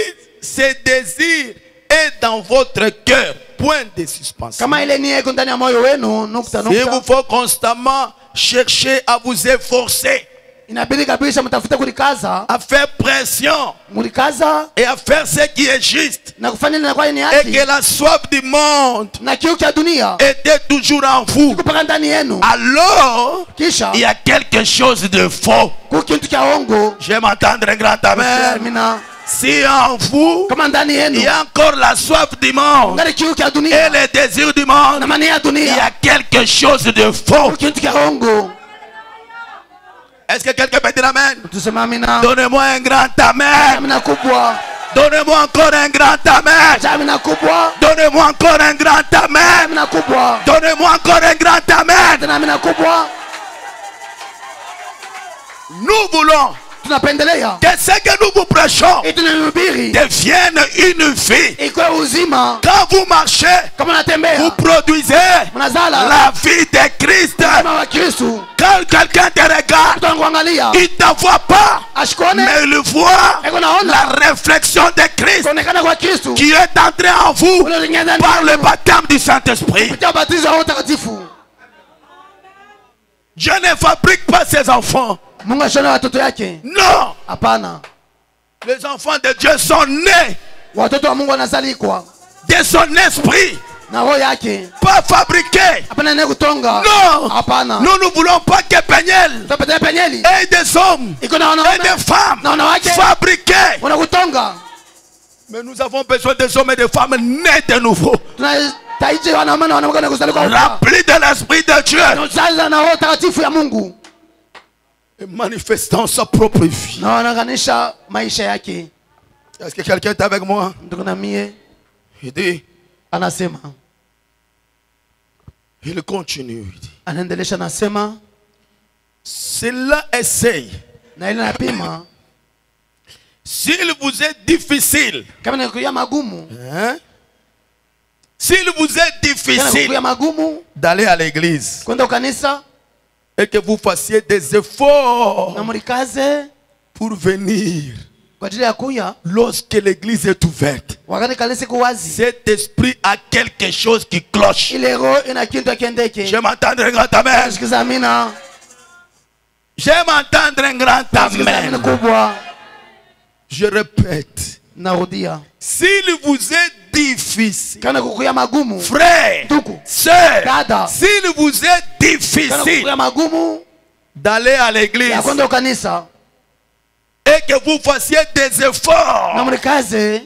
Speaker 1: ce désir est dans votre cœur, point de suspension.
Speaker 2: Kama ile nia iko ndani ya moyo wenu, nukta
Speaker 1: Il vous
Speaker 2: nukta,
Speaker 1: faut constamment chercher à vous efforcer,
Speaker 2: inabidi kabisa mtafute kulikaza,
Speaker 1: à faire pression
Speaker 2: mulikaza
Speaker 1: et à faire ce qui est juste.
Speaker 2: na kufanya nini kwa ni
Speaker 1: Et
Speaker 2: haki
Speaker 1: que la soif du monde
Speaker 2: na kiu cha dunia
Speaker 1: était toujours en vous.
Speaker 2: kupaka ndani yenu,
Speaker 1: Alors,
Speaker 2: kisha
Speaker 1: il y a quelque chose de faux.
Speaker 2: kukintu cha ongo.
Speaker 1: Je vais m'entendre un grand amen.
Speaker 2: Amina.
Speaker 1: Si en vous,
Speaker 2: Kama ndani
Speaker 1: il
Speaker 2: yenu
Speaker 1: y a encore la soif du monde
Speaker 2: ngari kiu cha
Speaker 1: et
Speaker 2: dunia
Speaker 1: les désirs du monde,
Speaker 2: na mania ya
Speaker 1: il y a
Speaker 2: dunia,
Speaker 1: quelque chose de faux.
Speaker 2: kukintu cha ongo.
Speaker 1: Est-ce que quelqu'un peut dire amen?
Speaker 2: Tuseme amina.
Speaker 1: Donnez-moi un grand amen.
Speaker 2: Amina kubwa.
Speaker 1: Donnez-moi encore un grand amen.
Speaker 2: Jamina kubwa.
Speaker 1: Donnez-moi encore un grand amen.
Speaker 2: Jamina kubwa.
Speaker 1: Donnez-moi encore un grand amen.
Speaker 2: Jamina kubwa.
Speaker 1: Nous voulons
Speaker 2: Tunapendelea.
Speaker 1: que ce que nous vous prêchons
Speaker 2: Tunahubiri.
Speaker 1: devienne une vie.
Speaker 2: Iko uzima.
Speaker 1: Quand vous marchez,
Speaker 2: Kama unatembea.
Speaker 1: vous produisez
Speaker 2: Mnazala.
Speaker 1: la vie de Christ.
Speaker 2: Kama wa Kristo.
Speaker 1: Quand quelqu'un te regarde,
Speaker 2: Tunakuangalia.
Speaker 1: il ne te voit pas,
Speaker 2: Ashikone.
Speaker 1: mais il voit
Speaker 2: Eko naona.
Speaker 1: la réflexion de Christ
Speaker 2: Kuonekana kwa Kristo.
Speaker 1: qui est entré en vous
Speaker 2: Unalingiza
Speaker 1: par le baptême du Saint-Esprit.
Speaker 2: kupitia ubatizo wa Roho Mtakatifu.
Speaker 1: Dieu ne fabrique pas ses enfants.
Speaker 2: Mungu ashona watoto yake.
Speaker 1: Non,
Speaker 2: Hapana.
Speaker 1: les enfants de Dieu sont nés
Speaker 2: Watoto wa Mungu wanazalikwa
Speaker 1: de son esprit,
Speaker 2: na roho yake.
Speaker 1: pas fabriqués.
Speaker 2: Hapana nene kutonga.
Speaker 1: Non,
Speaker 2: Hapana.
Speaker 1: nous ne voulons pas que Peniel
Speaker 2: Tunapenda penyeli.
Speaker 1: et des hommes
Speaker 2: Iko na
Speaker 1: et
Speaker 2: wanaume
Speaker 1: des femmes
Speaker 2: na wanawake
Speaker 1: fabriqués.
Speaker 2: wanakutonga.
Speaker 1: Mais nous avons besoin des hommes et des femmes nés de nouveau,
Speaker 2: Tunahitaji wanaume na wanawake na kuzaliwa upya.
Speaker 1: remplis de l'esprit de Dieu
Speaker 2: Tunazaza na roho takatifu ya Mungu
Speaker 1: et manifestant sa propre vie.
Speaker 2: na wanaganisha maisha yake.
Speaker 1: Est-ce que quelqu'un est avec moi?
Speaker 2: Ndugu na mie
Speaker 1: Il dit,
Speaker 2: anasema,
Speaker 1: il continue, il dit,
Speaker 2: anaendelesha anasema,
Speaker 1: cela essaye.
Speaker 2: na ile napima
Speaker 1: S'il vous est difficile,
Speaker 2: kama nikuya magumu,
Speaker 1: hein? S'il vous est
Speaker 2: kama
Speaker 1: difficile
Speaker 2: nikuya magumu
Speaker 1: d'aller à l'église
Speaker 2: kwenda kanisa
Speaker 1: et que vous fassiez des efforts
Speaker 2: na mlikaze
Speaker 1: pour venir
Speaker 2: kwa ajili ya kuya
Speaker 1: lorsque l'église est ouverte,
Speaker 2: wakati kanisa iko wazi,
Speaker 1: cet esprit a quelque chose qui cloche.
Speaker 2: ile roho ina kintu kiendeke.
Speaker 1: J'aime entendre un grand amen.
Speaker 2: Sikiza amina.
Speaker 1: J'aime entendre un grand
Speaker 2: Sikiza amina
Speaker 1: amen.
Speaker 2: kubwa.
Speaker 1: Je répète,
Speaker 2: Narudia,
Speaker 1: s'il vous est difficile,
Speaker 2: kama kukuya magumu,
Speaker 1: frère,
Speaker 2: Tuku.
Speaker 1: sœur,
Speaker 2: Dada.
Speaker 1: s'il vous est
Speaker 2: kama
Speaker 1: difficile
Speaker 2: kukuya magumu
Speaker 1: d'aller à l'église
Speaker 2: ya kwenda kanisa
Speaker 1: et que vous fassiez des
Speaker 2: na
Speaker 1: efforts
Speaker 2: mlikaze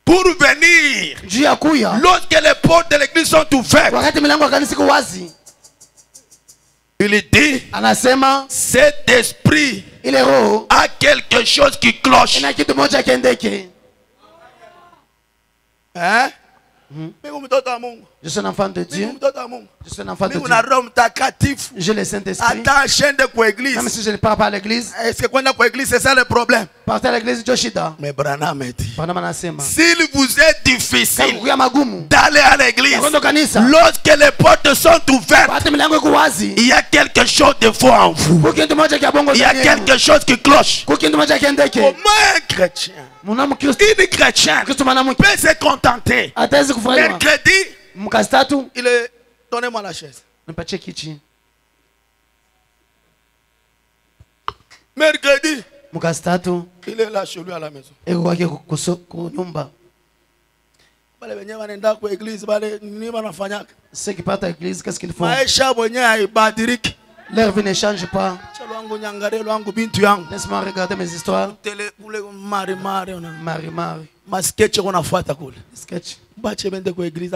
Speaker 1: pour venir
Speaker 2: juu ya kuya
Speaker 1: lorsque les portes de l'église sont ouvertes,
Speaker 2: wakati milango ya kanisa iko wazi,
Speaker 1: il dit,
Speaker 2: anasema
Speaker 1: cet esprit
Speaker 2: ile roho
Speaker 1: a quelque chose qui cloche.
Speaker 2: ina kitu moja kiendeke.
Speaker 1: Hein? Mimi mtoto wa Mungu.
Speaker 2: Je suis un enfant de
Speaker 1: Mimi
Speaker 2: Dieu.
Speaker 1: mtoto wa Mungu.
Speaker 2: Je suis un enfant de
Speaker 1: Mimi
Speaker 2: Dieu.
Speaker 1: na Roho Mtakatifu.
Speaker 2: J'ai le Saint-Esprit.
Speaker 1: Hata shende kwa
Speaker 2: Même
Speaker 1: église.
Speaker 2: si je ne pars pas à l'église,
Speaker 1: Est-ce que kwenda kwa église c'est ça le problème?
Speaker 2: partir à l'église ndio shida.
Speaker 1: Mais Branham a dit,
Speaker 2: Bwana anasema
Speaker 1: s'il vous est
Speaker 2: kama
Speaker 1: difficile
Speaker 2: kukuya magumu
Speaker 1: d'aller à l'église
Speaker 2: ya kwenda kanisa,
Speaker 1: lorsque les portes sont ouvertes,
Speaker 2: wakati milango iko wazi,
Speaker 1: il y a quelque chose de faux en vous.
Speaker 2: kukintu moja kia bongo
Speaker 1: Il y a
Speaker 2: ndani yenu.
Speaker 1: quelque chose qui cloche.
Speaker 2: Kukintu moja kiendeke.
Speaker 1: Comment un chrétien,
Speaker 2: Muna Mkristo,
Speaker 1: une chrétienne
Speaker 2: Kristo mwanamke
Speaker 1: peut se contenter?
Speaker 2: ataweza kufurahiwa.
Speaker 1: Mercredi,
Speaker 2: Mkazi tatu,
Speaker 1: il est... Donnez-moi la chaise.
Speaker 2: nipatie kiti.
Speaker 1: Mercredi,
Speaker 2: Mkazi tatu,
Speaker 1: il est là chez lui à la maison.
Speaker 2: eko kwake kunyumba.
Speaker 1: Wale wenyewe wanaenda kwa église, wale nini wanafanyaka?
Speaker 2: Ceux qui partent à l'église, qu'est-ce qu'ils font?
Speaker 1: Maisha mwenyewe haibadiliki.
Speaker 2: Leur vie ne change pas.
Speaker 1: Chalo wangu nyangare wangu bintu yangu.
Speaker 2: Laisse-moi regarder mes histoires.
Speaker 1: Tele ule mari ona.
Speaker 2: Marie.
Speaker 1: Masketch unafuata kule.
Speaker 2: Sketch.
Speaker 1: Bache bende kwa église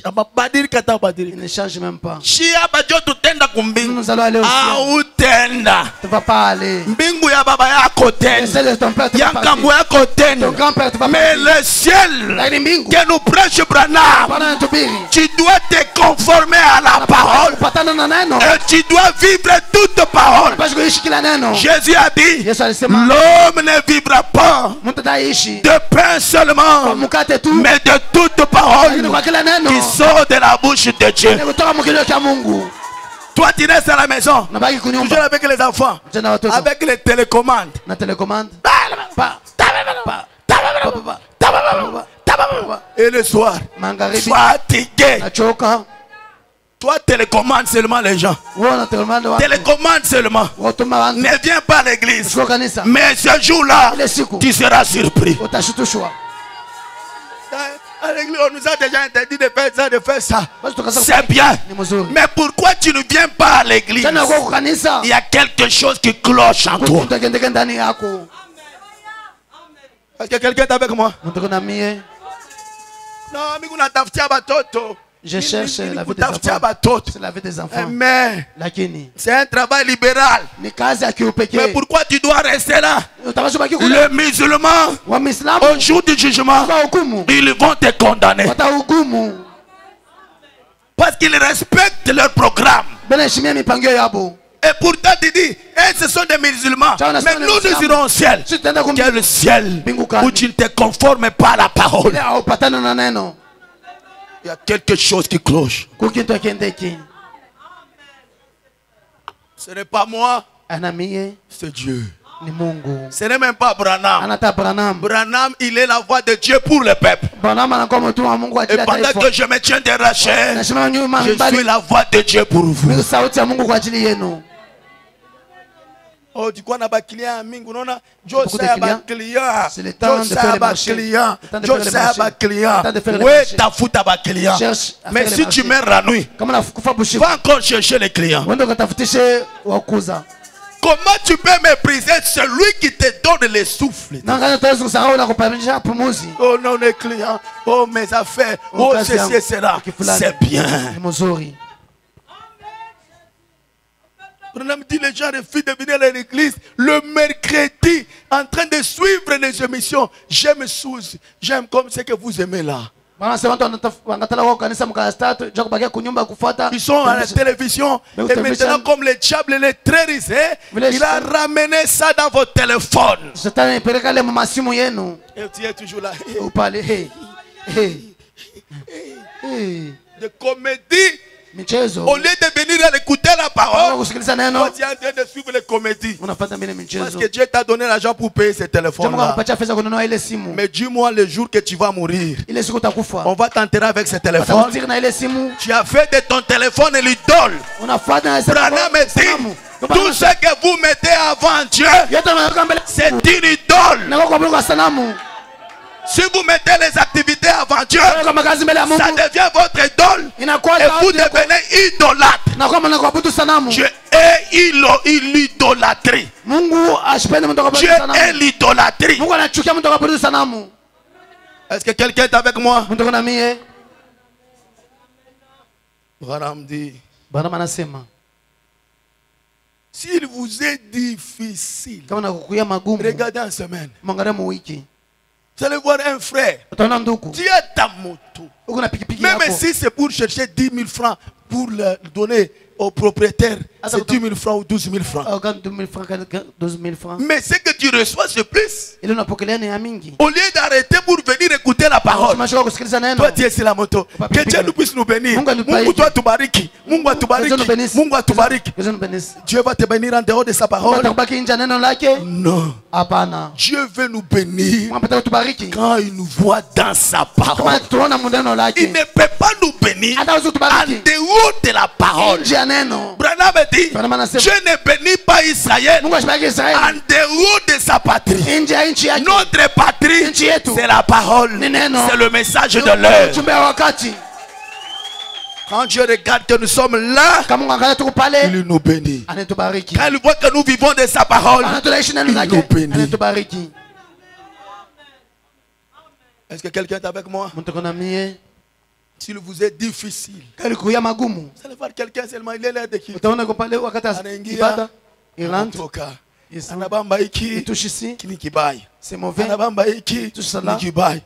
Speaker 1: ababadilika hata
Speaker 2: Il
Speaker 1: badilika.
Speaker 2: ne change même pas.
Speaker 1: Shia bajo tutenda kumbingu.
Speaker 2: Nous allons aller au ciel.
Speaker 1: Autenda.
Speaker 2: Tu ne vas pas aller.
Speaker 1: Mbingu ya baba yako
Speaker 2: Le
Speaker 1: tenda.
Speaker 2: ciel de ton père, tu
Speaker 1: Ya
Speaker 2: vas
Speaker 1: ngambo
Speaker 2: partir.
Speaker 1: yako tenda.
Speaker 2: Ton grand-père, tu vas
Speaker 1: Mais
Speaker 2: partir.
Speaker 1: le ciel
Speaker 2: Lakini mbingu,
Speaker 1: que nous prêche Branham,
Speaker 2: Bwana anatubiri.
Speaker 1: tu dois te conformer à la parole
Speaker 2: Kupatana na neno.
Speaker 1: et tu dois vivre toute parole.
Speaker 2: Basi kuishi kila neno.
Speaker 1: Jésus a dit,
Speaker 2: Yesu alisema,
Speaker 1: l'homme ne vivra pas
Speaker 2: mtu ataishi
Speaker 1: de pain seulement,
Speaker 2: kwa mkate tu,
Speaker 1: mais de toute
Speaker 2: lakini
Speaker 1: parole
Speaker 2: kwa kila neno
Speaker 1: qui sort de la bouche de Dieu.
Speaker 2: ni kutoka mkinywa cha Mungu.
Speaker 1: Toi, tu restes à la maison,
Speaker 2: Unabaki
Speaker 1: toujours
Speaker 2: kunyumba
Speaker 1: avec les enfants,
Speaker 2: tena watoto
Speaker 1: avec les télécommandes.
Speaker 2: na telecommande.
Speaker 1: Et le soir,
Speaker 2: Magharibi
Speaker 1: fatigué.
Speaker 2: nachoka.
Speaker 1: Toi, télécommande seulement les gens.
Speaker 2: Wewe na telecommande watu.
Speaker 1: Télécommande seulement.
Speaker 2: Watuma watu.
Speaker 1: Ne viens pas à l'église.
Speaker 2: Sio kanisa.
Speaker 1: Mais ce jour-là,
Speaker 2: Ile siku
Speaker 1: tu seras surpris.
Speaker 2: utashutushwa.
Speaker 1: À l'église, on nous a déjà interdit de faire ça, de faire ça.
Speaker 2: Basi tukaanza
Speaker 1: C'est bien.
Speaker 2: ni mzuri.
Speaker 1: Mais pourquoi tu ne viens pas à l'église?
Speaker 2: Tena kwa kanisa.
Speaker 1: Il y a quelque chose qui cloche en toi.
Speaker 2: Utagendeka ndani yako.
Speaker 1: Est-ce que quelqu'un est avec moi?
Speaker 2: Mtu kuna mie.
Speaker 1: Non, mimi natafutia batoto.
Speaker 2: Je cherche la vie des
Speaker 1: kutafutia
Speaker 2: enfants.
Speaker 1: batoto.
Speaker 2: C'est la vie des enfants.
Speaker 1: Mais
Speaker 2: Lakini
Speaker 1: c'est un travail libéral.
Speaker 2: ni kazi ya
Speaker 1: Mais
Speaker 2: kiupekee.
Speaker 1: pourquoi tu dois rester là?
Speaker 2: Utabaki baki kule.
Speaker 1: Les musulmans,
Speaker 2: Waislamu
Speaker 1: au jour du jugement,
Speaker 2: watahukumu.
Speaker 1: ils vont te condamner.
Speaker 2: Watahukumu.
Speaker 1: Parce qu'ils respectent leur programme.
Speaker 2: Benaheshimia mipango yabo.
Speaker 1: Et pourtant tu dis, ce sont des musulmans. Mais nous, nous irons au ciel. Quel ciel où tu ne te conformes pas à la parole. Il y a quelque chose qui cloche. Ce n'est pas moi, c'est Dieu. Ce n'est même pas Branham. Branham, il est la voix de Dieu pour le peuple. Et pendant que je me tiens derrière, je suis la voix de Dieu pour vous. Oh, du coup, on a des clients. C'est le temps de faire les marchés. Mais si tu meurs la nuit, va encore chercher les clients. Comment tu peux mépriser celui qui te donne les souffles? Oh non, les clients. Oh, mes affaires. Oh, ceci et cela. C'est bien. Branham dit les gens refusent de venir à l'église le mercredi en train de suivre les émissions. J'aime comme ce que vous aimez là. Ils sont à la télévision et maintenant comme le diable est très risé, il a ramené ça dans votre téléphone. Et tu es toujours là. De comédie. Au lieu de venir à écouter la parole, tu es en train de suivre les comédies. Parce que Dieu t'a donné l'argent pour payer ce téléphone-là. Mais dis-moi le jour que tu vas mourir, on va t'enterrer avec ce téléphone. Tu as fait de ton téléphone l'idole. Branham dit, tout ce que vous mettez avant Dieu, c'est une idole. Si vous mettez les activités avant Dieu, ça devient votre idole et vous devenez idolâtre. Dieu est l'idolâtrie. Dieu est l'idolâtrie. Est-ce que quelqu'un est avec moi? Branham dit, s'il vous est difficile, regardez en semaine. Vous allez voir un frère. Tu as ta moto. Même si c'est pour chercher 10 000 francs pour le donner au propriétaire, c'est 10 000 francs ou 12 000 francs. Mais ce que tu reçois, c'est plus. Au lieu d'arrêter pour venir écouter la parole, toi tu es sur la moto. Que Dieu nous puisse nous bénir. Mungu toi tubariki. Mungu atubariki. Mungu atubariki. Dieu va te bénir en dehors de sa parole. Non. Dieu veut nous bénir quand il nous voit dans sa parole. Il ne peut pas nous bénir en dehors de la parole. Branham dit, Dieu ne bénit pas Israël en dehors de sa patrie. Notre patrie, c'est la parole. C'est le message de l'heure. Quand Dieu regarde que nous sommes là, il nous bénit. Quand il voit que nous vivons de sa parole, il nous bénit. Est-ce que quelqu'un est avec moi? S'il vous est difficile, vous allez voir quelqu'un seulement, il est là de qui?
Speaker 2: C'est mauvais.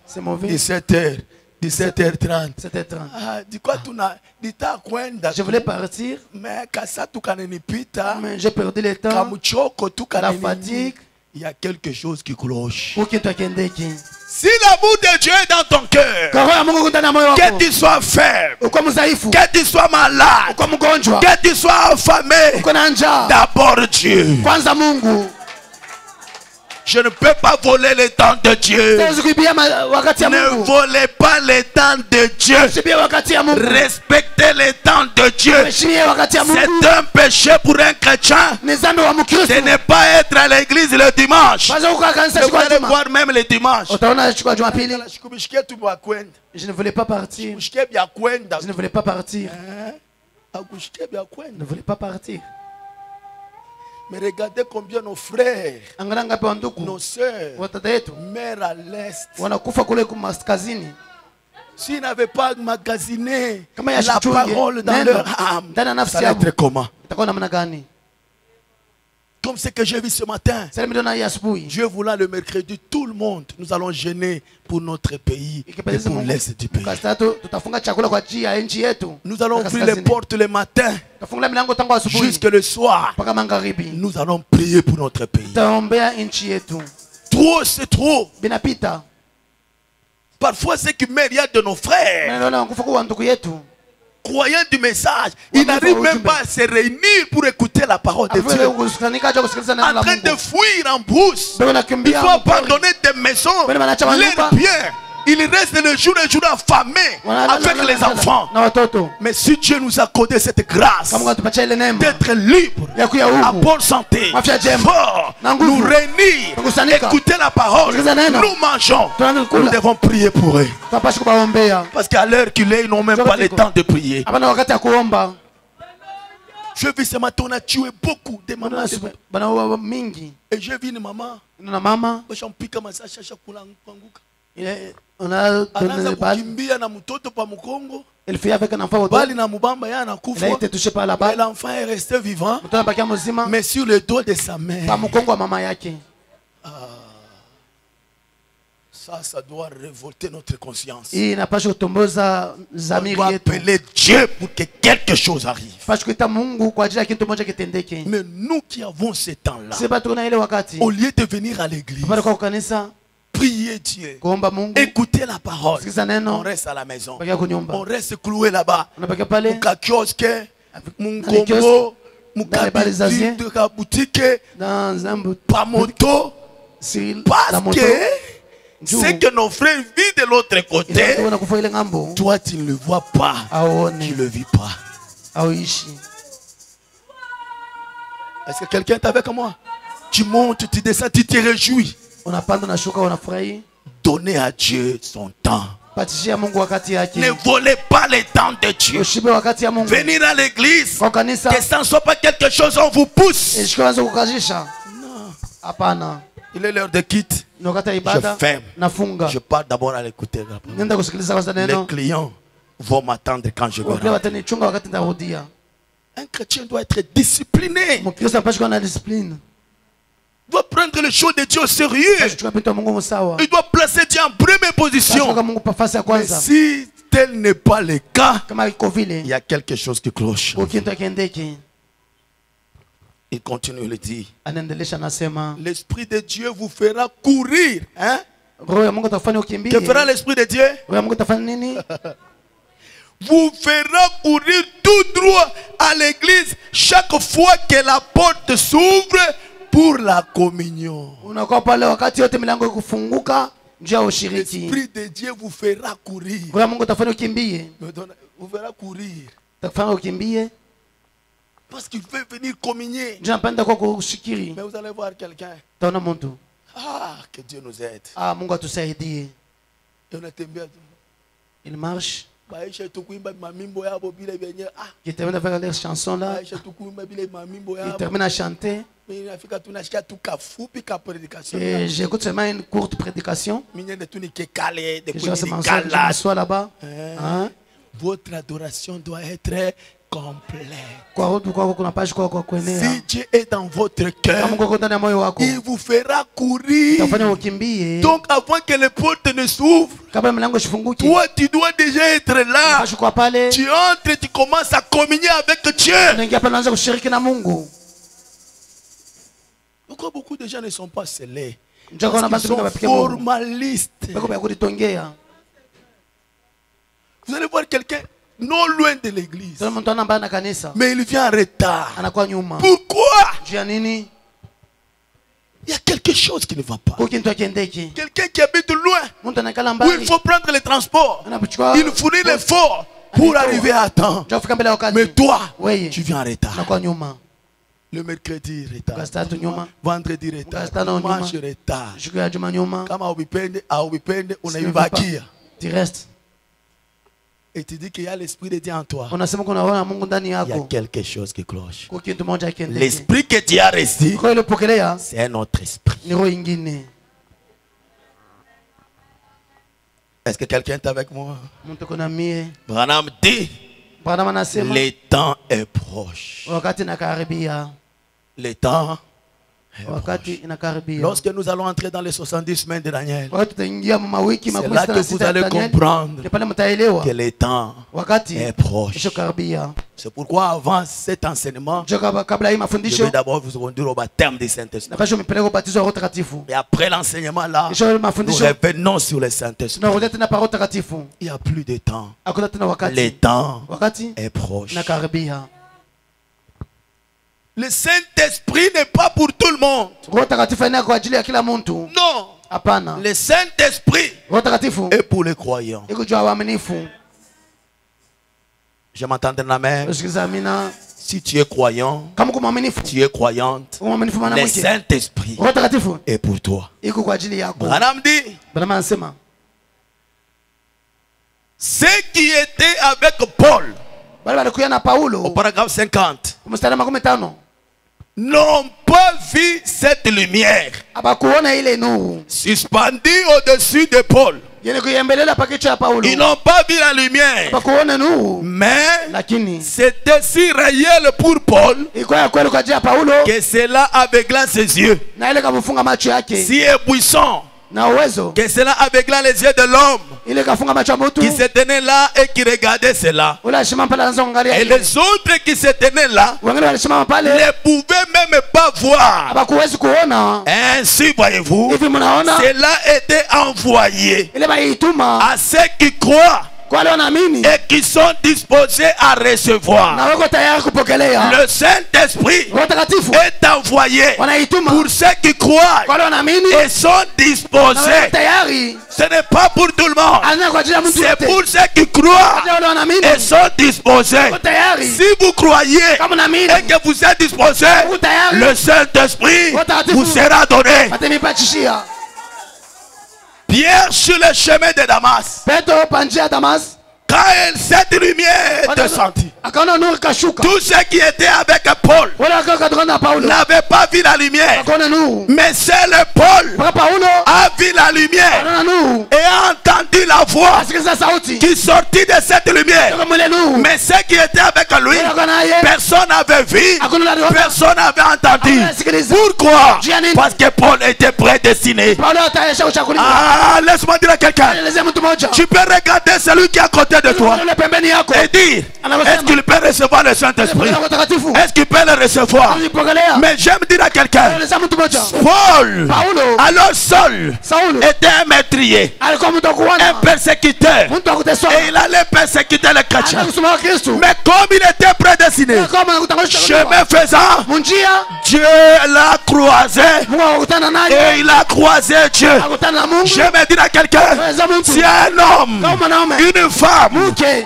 Speaker 1: C'est mauvais. 17h, 17h30. Je
Speaker 2: voulais partir,
Speaker 1: mais
Speaker 2: j'ai perdu le temps. La fatigue.
Speaker 1: Il y a quelque chose qui cloche. Si l'amour de Dieu est dans ton cœur, que tu sois faible, que tu sois malade, que tu sois affamé, d'abord Dieu. Je ne peux pas voler le temps de Dieu. Ne volez pas le temps de Dieu. Respectez le temps de Dieu. C'est un péché pour un chrétien de ne pas être à l'église le dimanche. De pas aller voir même le dimanche.
Speaker 2: Je ne voulais pas partir. Je ne voulais pas partir. Je ne voulais pas partir.
Speaker 1: Mais regardez combien nos frères, nos sœurs meurent à l'est. S'ils n'avaient pas magasiné la parole dans leur âme, ça allait être comment? Comme ce que j'ai vu ce matin, Dieu voulant le mercredi, tout le monde, nous allons gêner pour notre pays et pour l'est du pays. Nous allons ouvrir les portes le matin jusqu'à le soir. Nous allons prier pour notre pays. Trop, c'est trop. Parfois, c'est qui méritent de nos frères, croyants du message, ils n'arrivent même pas à se réunir pour écouter la parole de Dieu. En train de fuir en brousse, il faut abandonner des maisons, leurs biens. Il reste le jour et jour affamé avec les enfants. Mais si Dieu nous a accordé cette grâce d'être libre, à bonne santé, fort, nous réunir, écouter la parole, nous mangeons, nous devons prier pour eux. Parce qu'à l'heure qu'il est, ils n'ont même pas le temps de prier. Je vis ce matin, on a tué beaucoup de mamans. Et j'ai vu une maman.
Speaker 2: On a donné des balles. Elle fait avec un enfant. Il a été touché par la balle.
Speaker 1: L'enfant est resté vivant, mais sur le dos de sa mère. Ça doit révolter notre conscience. On doit appeler Dieu pour que quelque chose arrive. Mais nous qui avons ce temps-là, au lieu de venir à l'église, prier Dieu, écouter la parole, on reste à la maison, on reste cloué là-bas. Mouka kiosque, Moukombo, Mouka boutique, pas moto, parce que c'est que nos frères vivent de l'autre côté. Toi, tu ne le vois pas, tu ne le vis pas. Est-ce que quelqu'un est avec moi? Tu montes, tu descends, tu te réjouis. Donnez à Dieu son temps. Ne volez pas le temps de Dieu. Venir à l'église, que ça ne soit pas quelque chose, on vous pousse. Non. Il est l'heure de quitter. Je ferme. Je pars d'abord à l'écouter. Les clients vont m'attendre quand je vais. Un chrétien doit être discipliné. Il doit prendre les choses de Dieu au sérieux. Il doit placer Dieu en première position. Mais si tel n'est pas le cas, il y a quelque chose qui cloche. Il continue, il dit, l'Esprit de Dieu vous fera courir. Hein? Que fera l'Esprit de Dieu? Vous fera courir tout droit à l'église chaque fois que la porte s'ouvre pour la communion. L'Esprit de Dieu vous fera courir. Vous fera courir. Parce qu'il veut venir communier. Mais vous allez voir quelqu'un. Ah, que Dieu nous aide.
Speaker 2: Il marche. Il termine avec les chansons là. Il termine à chanter. Et j'écoute seulement une courte prédication. Je m'assois là-bas.
Speaker 1: Votre adoration doit être complète.
Speaker 2: Si
Speaker 1: Dieu est dans votre cœur, il vous fera courir. Donc avant que les portes ne s'ouvrent, toi tu dois déjà être là. Tu entres, tu commences à communier avec Dieu. Pourquoi beaucoup de gens ne sont pas scellés? Parce qu'ils sont formalistes. Vous allez voir quelqu'un non loin de l'église, mais il vient en retard. Pourquoi? Il y a quelque chose qui ne va pas. Quelqu'un qui habite loin, où il faut prendre les transports, il fournit l'effort pour arriver à temps. Mais toi, tu viens en retard. Le mercredi, retard. Vendredi, retard. Dimanche, retard.
Speaker 2: Tu restes.
Speaker 1: Et tu dis qu'il y a l'Esprit de Dieu en toi. Il y a quelque chose qui cloche. L'Esprit que Dieu a reçu, c'est un autre esprit. Est-ce que quelqu'un est avec moi? Branham dit, le temps est proche. Le temps est proche. Lorsque nous allons entrer dans les 70 semaines de Daniel, c'est là que vous allez comprendre que le temps est proche. C'est pourquoi avant cet enseignement, je vais d'abord vous conduire au baptême du Saint-Esprit. Et après l'enseignement là, nous revenons sur le Saint-Esprit. Il n'y a plus de temps. Le temps est proche. Le Saint-Esprit n'est pas pour tout le monde. Non. Le Saint-Esprit est pour les croyants. Je m'entends dans la main. Si tu es croyant, tu es croyante, le Saint-Esprit est pour toi. Branham dit, ceux qui étaient avec Paul, au paragraphe 50, n'ont pas vu cette lumière suspendue au-dessus de Paul. Ils n'ont pas vu la lumière. Mais c'était si réel pour Paul que cela aveugla ses yeux. Si éblouissant que cela aveugla les yeux de l'homme qui se tenait là et qui regardait cela. Et les autres qui se tenaient là ne pouvaient même pas voir. Ainsi, voyez-vous, cela était envoyé à ceux qui croient et qui sont disposés à recevoir. Le Saint-Esprit est envoyé pour ceux qui croient et sont disposés. Ce n'est pas pour tout le monde. C'est pour ceux qui croient et sont disposés. Si vous croyez et que vous êtes disposés, le Saint-Esprit vous sera donné. Pierre sur le chemin de Damas, quand cette lumière descendit, tous ceux qui étaient avec Paul n'avaient pas vu la lumière, mais seul Paul a vu la lumière et a entendu la voix qui sortit de cette lumière. Mais ceux qui étaient avec lui, personne n'avait vu, personne n'avait entendu. Pourquoi? Parce que Paul était prédestiné. Ah, laisse-moi dire à quelqu'un, tu peux regarder celui qui est à côté de toi et dire, est-ce qu'il peut recevoir le Saint-Esprit? Est-ce qu'il peut le recevoir? Mais j'aime dire à quelqu'un, Paul, alors Saul était un meurtrier, un persécuteur, et il allait persécuter les chrétiens. Mais comme il était prédestiné, chemin faisant, Dieu l'a croisé et il a croisé Dieu. J'aime dire à quelqu'un, si un homme, une femme,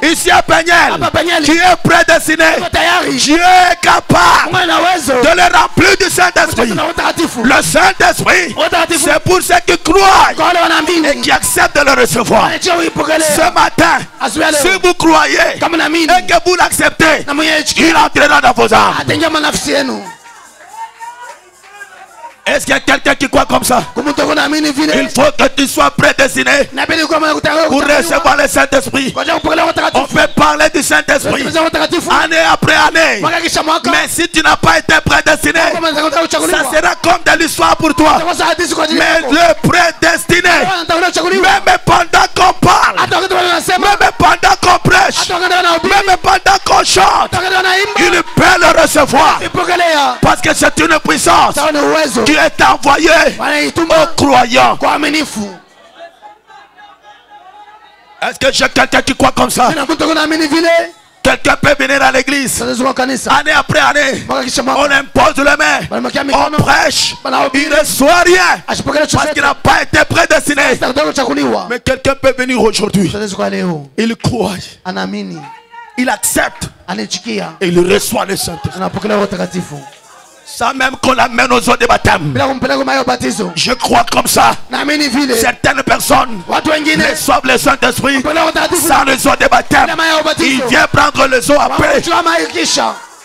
Speaker 1: ici à Peniel, qui est prédestiné, Dieu est capable de le remplir du Saint-Esprit. Le Saint-Esprit, c'est pour ceux qui croient et qui acceptent de le recevoir. Ce matin, si vous croyez et que vous l'acceptez, il entrera dans vos âmes. Est-ce qu'il y a quelqu'un qui croit comme ça? Il faut que tu sois prédestiné pour recevoir le Saint-Esprit. On peut parler du Saint-Esprit année après année. Mais si tu n'as pas été prédestiné, ça sera comme de l'histoire pour toi. Mais le prédestiné, même pendant qu'on parle, même pendant qu'on prêche, même pendant qu'on chante, il peut le recevoir. Parce que c'est une puissance qui est envoyé aux croyants. Est-ce que j'ai quelqu'un qui croit comme ça? Quelqu'un peut venir à l'église année après année, on impose les mains, on prêche, il ne reçoit rien parce qu'il n'a pas été prédestiné. Mais quelqu'un peut venir aujourd'hui, il croit, il accepte et il reçoit le Saint-Esprit. Sans même qu'on l'amène aux eaux de baptême. Je crois comme ça. Certaines personnes reçoivent le Saint-Esprit sans les eaux de baptême. Il vient prendre les eaux après.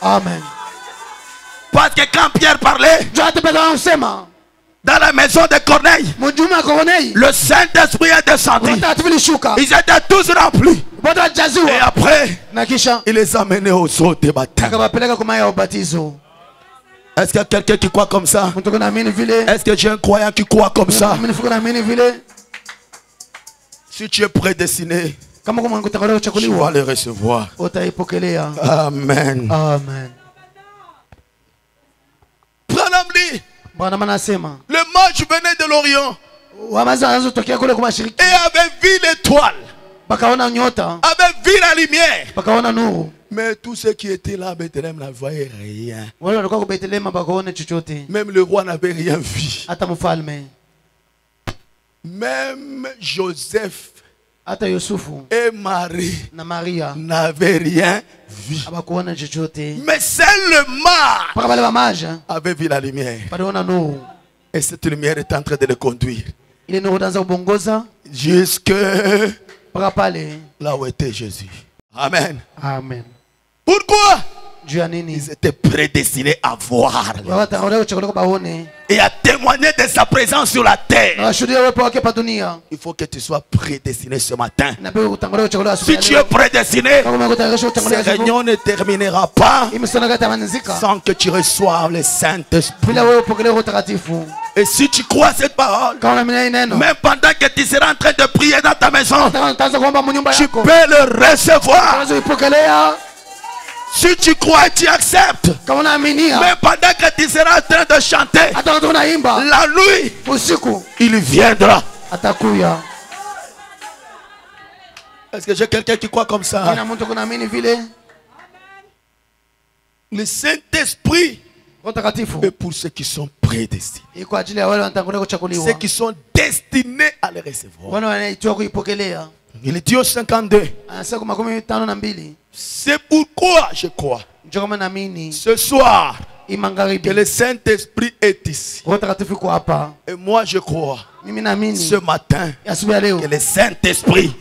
Speaker 1: Amen. Parce que quand Pierre parlait, Dans la maison de Corneille, le Saint-Esprit est descendu. Ils étaient tous remplis. Et après, il les a menés aux eaux de baptême. Est-ce qu'il y a quelqu'un qui croit comme ça? Est-ce que j'ai un croyant qui croit comme ça? Si tu es prédestiné, tu vas le recevoir. Amen.
Speaker 2: Amen.
Speaker 1: Le mage venait de l'Orient et avait vu l'étoile, avait vu la lumière. Mais tous ceux qui étaient là à Bethléem ne voyaient rien. Même le roi n'avait rien vu. Même Joseph et Marie n'avaient rien vu. Mais seul le mage avait vu la lumière. Et cette lumière est en train de le conduire jusque là où était Jésus. Amen.
Speaker 2: Amen.
Speaker 1: Pourquoi? Ils étaient prédestinés à voir et à témoigner de sa présence sur la terre. Il faut que tu sois prédestiné ce matin. Si tu es prédestiné, cette réunion ne terminera pas sans que tu reçoives le Saint-Esprit. Et si tu crois cette parole, même pendant que tu seras en train de prier dans ta maison, tu peux le recevoir. Si tu crois et tu acceptes, mais pendant que tu seras en train de chanter, la nuit, il viendra. Est-ce que j'ai quelqu'un qui croit comme ça? Le Saint-Esprit est pour ceux qui sont prédestinés, ceux qui sont destinés à le recevoir. Il est dit au 52. C'est pourquoi je crois ce soir que le Saint-Esprit est ici. Et moi je crois ce matin que le Saint-Esprit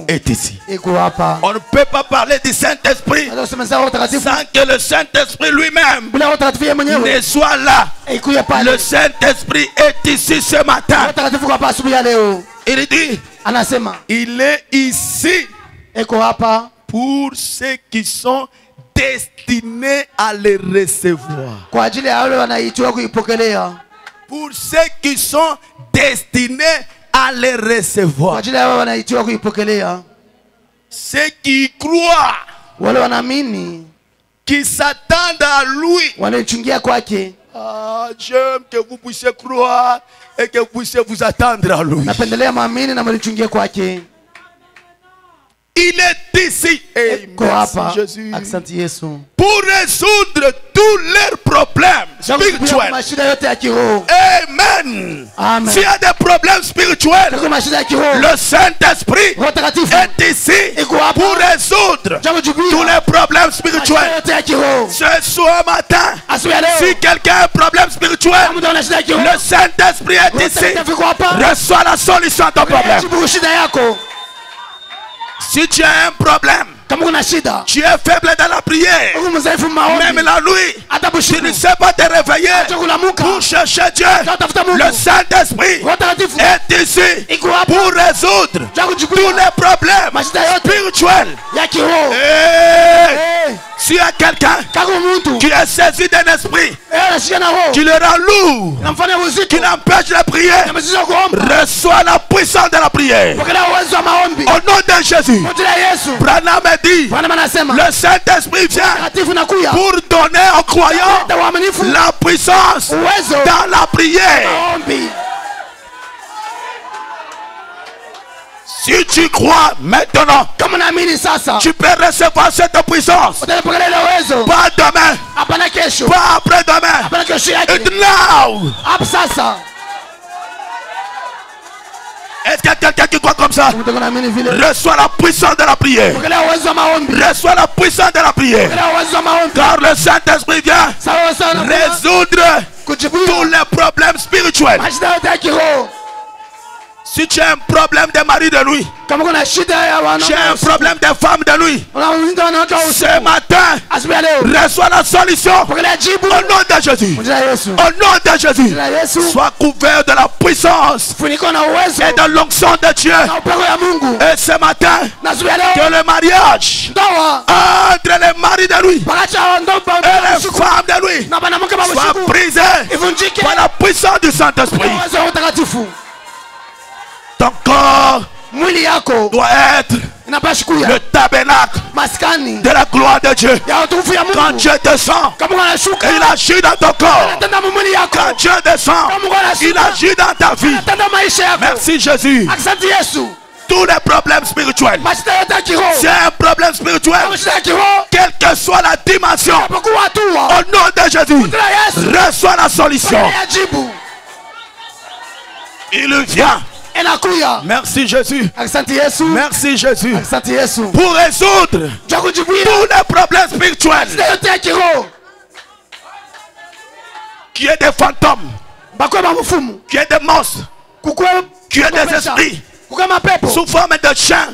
Speaker 1: est ici. On ne peut pas parler du Saint-Esprit sans que le Saint-Esprit lui-même ne soit là. Le Saint-Esprit est ici ce matin. Il dit, il est ici pour ceux qui sont destinés à le recevoir. Pour ceux qui sont destinés à le recevoir. Ceux qui croient, qui s'attendent à lui. Ah, j'aime que vous puissiez croire et que vous puissiez vous attendre à lui. Il est ici. Et merci Jésus. Pour résoudre tous leurs problèmes spirituels. Amen. S'il y a des problèmes spirituels, le Saint-Esprit est ici pour résoudre tous les problèmes spirituels. Ce soir matin, si quelqu'un a un problème spirituel, le Saint-Esprit est ici. Reçois la solution à ton problème. Si tu as un problème, tu es faible dans la prière, même la nuit, tu ne sais pas te réveiller pour chercher Dieu, le Saint-Esprit est ici pour résoudre tous les problèmes spirituels. S'il y a quelqu'un qui est saisi d'un esprit qui le rend lourd, qui l'empêche de prier, reçoit la puissance de la prière. Au nom de Jésus, Branham dit, le Saint-Esprit vient pour donner aux croyants la puissance dans la prière. Si tu crois maintenant, tu peux recevoir cette puissance. Pas demain, pas après-demain. It's now. Est-ce qu'il y a quelqu'un qui croit comme ça? Reçois la puissance de la prière. Reçois la puissance de la prière. Car le Saint-Esprit vient résoudre tous les problèmes spirituels. Si tu as un problème de mari de nuit, tu as un problème de femme de nuit, ce matin, reçois la solution. Au nom de Jésus. Au nom de Jésus. Sois couvert de la puissance et de l'onction de Dieu. Et ce matin, que le mariage entre les maris de nuit et les femmes de nuit soit brisé par la puissance du Saint-Esprit. Ton corps doit être le tabernacle de la gloire de Dieu. Quand Dieu descend, il agit dans ton corps. Quand Dieu descend, il agit dans ta vie. Merci Jésus. Tous les problèmes spirituels, c'est un problème spirituel, quelle que soit la dimension, au nom de Jésus, reçois la solution. Il vient. Merci Jésus. Merci Jésus. Pour résoudre tous les problèmes spirituels, qui est des fantômes, qui est des monstres, qui est des esprits sous forme de chiens,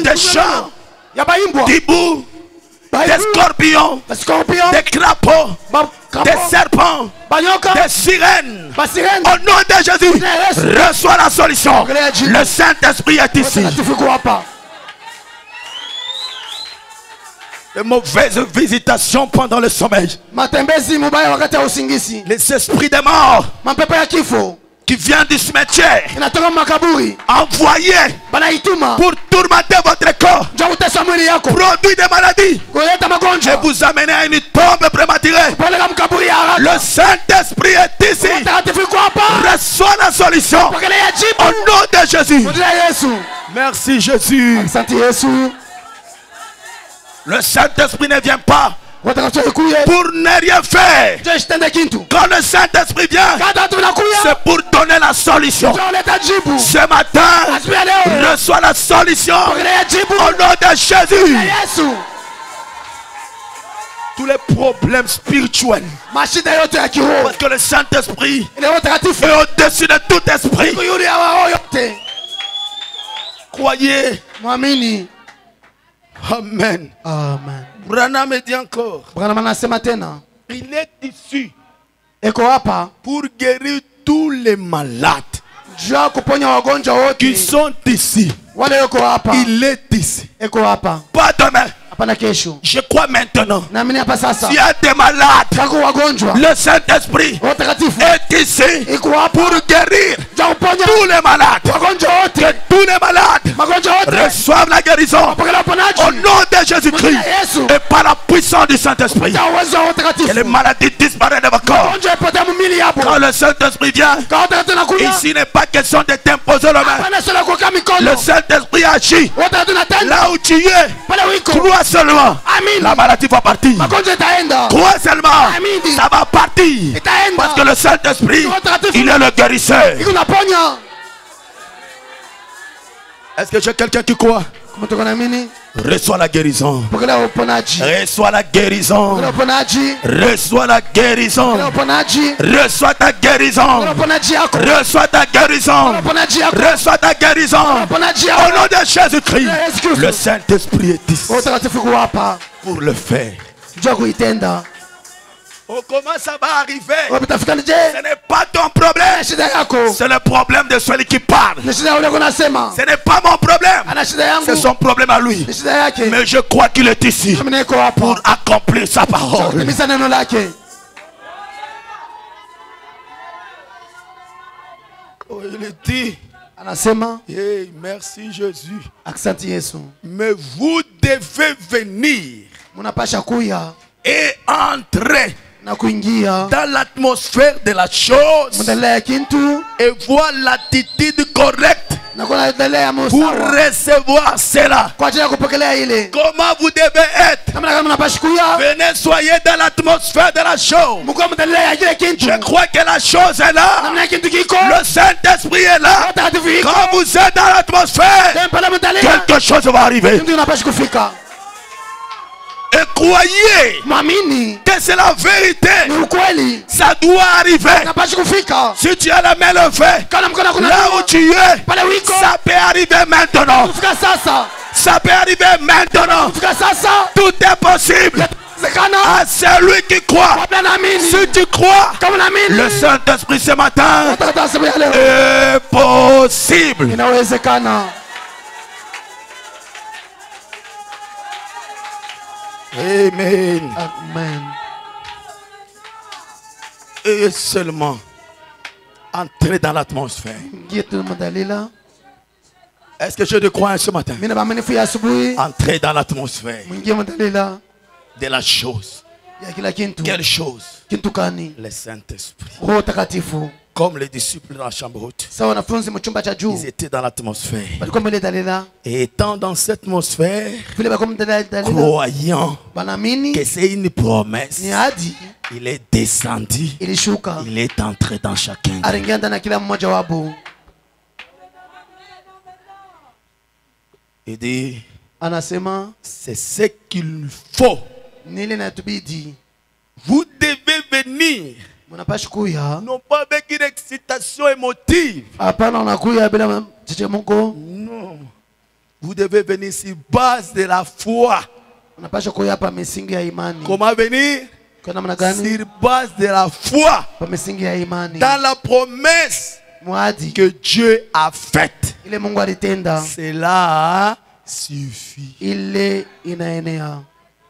Speaker 1: des chats, d'hiboux, des scorpions, des crapauds, des serpents, des sirènes. Au nom de Jésus, reçois la solution. Le Saint-Esprit est ici. De mauvaises visitations pendant le sommeil. Les esprits des morts qui viennent du cimetière, envoyés pour tourmenter votre corps, produire des maladies et vous amener à une tombe prématurée. Le Saint-Esprit est ici. Reçois la solution au nom de Jésus. Merci Jésus. Le Saint-Esprit ne vient pas pour ne rien faire. Quand le Saint-Esprit vient, c'est pour donner la solution. Ce matin, reçois la solution au nom de Jésus. Tous les problèmes spirituels, parce que le Saint-Esprit est au-dessus de tout esprit. Croyez. Amen.
Speaker 2: Amen.
Speaker 1: Branham dit encore, il est ici pour guérir tous les malades qui sont ici. Il est ici. Pas demain. Je crois maintenant. S'il y a des malades, le Saint-Esprit est ici pour guérir tous les malades. Que tous les malades reçoivent la guérison au nom de Jésus-Christ et par la puissance du Saint-Esprit. Que les maladies disparaissent de votre corps. Quand le Saint-Esprit vient, ici n'est pas question de t'imposer la main. Le Saint-Esprit agit là où tu es. Crois seulement, la maladie va partir. Crois seulement, ça va partir. Parce que le Saint-Esprit, il est le guérisseur. Est-ce que j'ai quelqu'un qui croit? Reçois la guérison. Reçois la guérison. Reçois la guérison. Reçois ta guérison. Reçois ta guérison. Reçois ta guérison. Au nom de Jésus-Christ, le Saint-Esprit est ici pour le faire. Oh, comment ça va arriver? Ce n'est pas ton problème. C'est le problème de celui qui parle. Ce n'est pas mon problème. C'est son problème à lui. Mais je crois qu'il est ici pour accomplir sa parole. Oh, il est dit. Hey, merci Jésus. Mais vous devez venir et entrer dans l'atmosphère de la chose et voir l'attitude correcte pour recevoir cela. Comment vous devez être? Venez, soyez dans l'atmosphère de la chose. Je crois que la chose est là. Le Saint-Esprit est là. Quand vous êtes dans l'atmosphère, quelque chose va arriver. Et croyez que c'est la vérité. Ça doit arriver. Si tu as la main levée, là où tu es, ça peut arriver maintenant. Ça peut arriver maintenant. Tout est possible à celui qui croit. Si tu crois, le Saint-Esprit ce matin est possible. Amen.
Speaker 2: Amen.
Speaker 1: Et seulement entrer dans l'atmosphère. Est-ce que je te crois ce matin? Entrer dans l'atmosphère de la chose. Quelle chose? Le Saint-Esprit. Comme les disciples dans la chambre haute. Ils étaient dans l'atmosphère. Et étant dans cette atmosphère, croyant que c'est une promesse, il est descendu. Il est entré dans chacun. Il dit, c'est ce qu'il faut. Vous devez venir. Non pas avec une excitation émotive. Non. Vous devez venir sur base de la foi. Comment venir? Sur base de la foi. Dans la promesse que Dieu a faite. Cela suffit.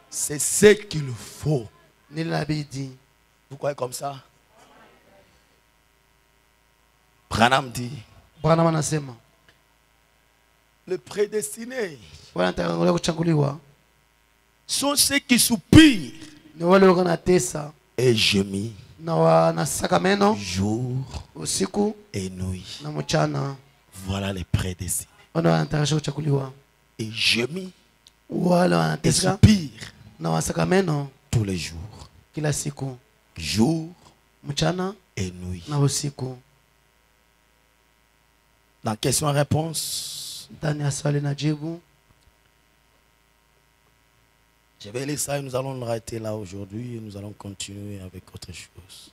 Speaker 1: C'est ce qu'il faut. Vous croyez comme ça? Branham dit, le prédestiné sont ceux qui soupirent et gémissent jour et nuit. Voilà les prédestinés. Et gémissent et soupirent tous les jours. Jour et nuit. Dans question-réponse, je vais lire ça et nous allons arrêter là aujourd'hui et nous allons continuer avec autre chose.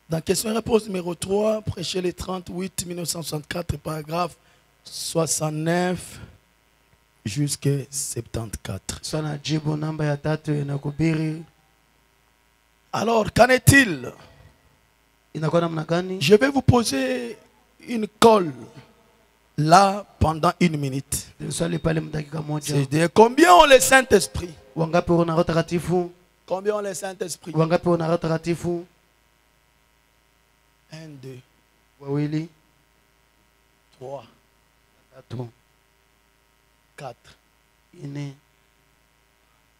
Speaker 1: Dans question-réponse numéro 3, prêcher les 38 1964, paragraphe 69 jusqu'à 74. Alors, qu'en est-il? Je vais vous poser une colle là pendant 1 minute. C'est-à-dire combien ont le Saint-Esprit? Combien ont le Saint-Esprit? 1, 2, 3, 4.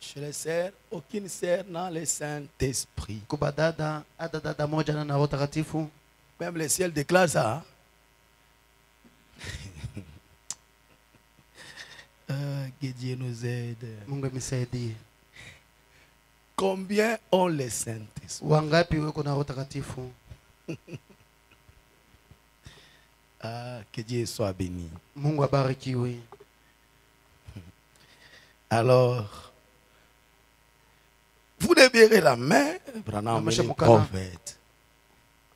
Speaker 1: Chez les sœurs, aucune sœur n'a le Saint-Esprit. Même le ciel déclare ça. Que Dieu nous aide. Combien ont le Saint-Esprit? Que Dieu soit béni. Alors, vous leverez la main,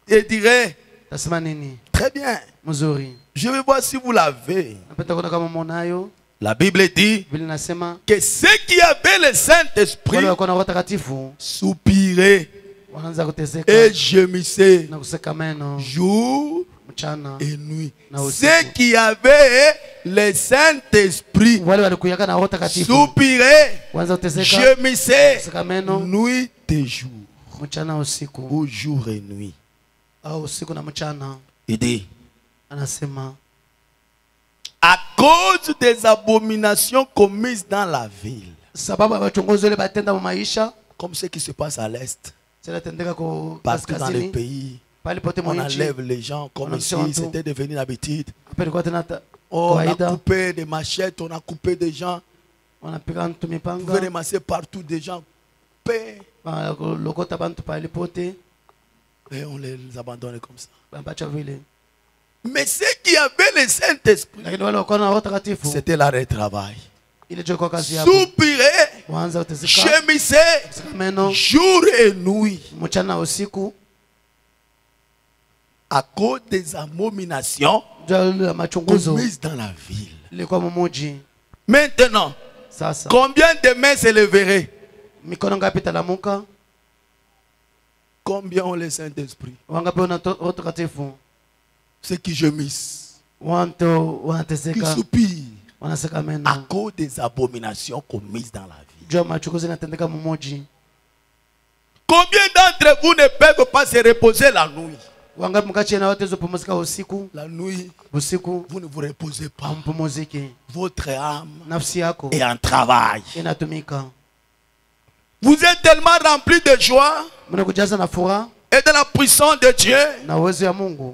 Speaker 1: et direz, très bien, je vais voir si vous l'avez. La Bible dit que ceux qui avaient le Saint-Esprit soupiraient et gémissaient jour et nuit. Ceux qui avaient le Saint-Esprit soupiraient, gémissaient nuit et jour. Ou jour et nuit. Il dit, à cause des abominations commises dans la ville, comme ce qui se passe à l'Est, partout dans les pays, on enlève les gens comme ici, c'était devenu l'habitude. On a coupé des machettes, on a coupé des gens. On pouvait ramasser partout des gens. Et on les abandonne comme ça. Mais ceux qui avaient le Saint-Esprit, c'était l'arrêt de travail. Soupirer, gémisser, jour et nuit, à cause des abominations commises dans la ville. Maintenant, combien de mains s'élèveraient? Combien ont le Saint-Esprit? Ceux qui gémissent, qui soupirent à cause des abominations commises dans la vie. Combien d'entre vous ne peuvent pas se reposer la nuit? La nuit, vous ne vous reposez pas. Votre âme est en travail. Vous êtes tellement rempli de joie et de la puissance de Dieu,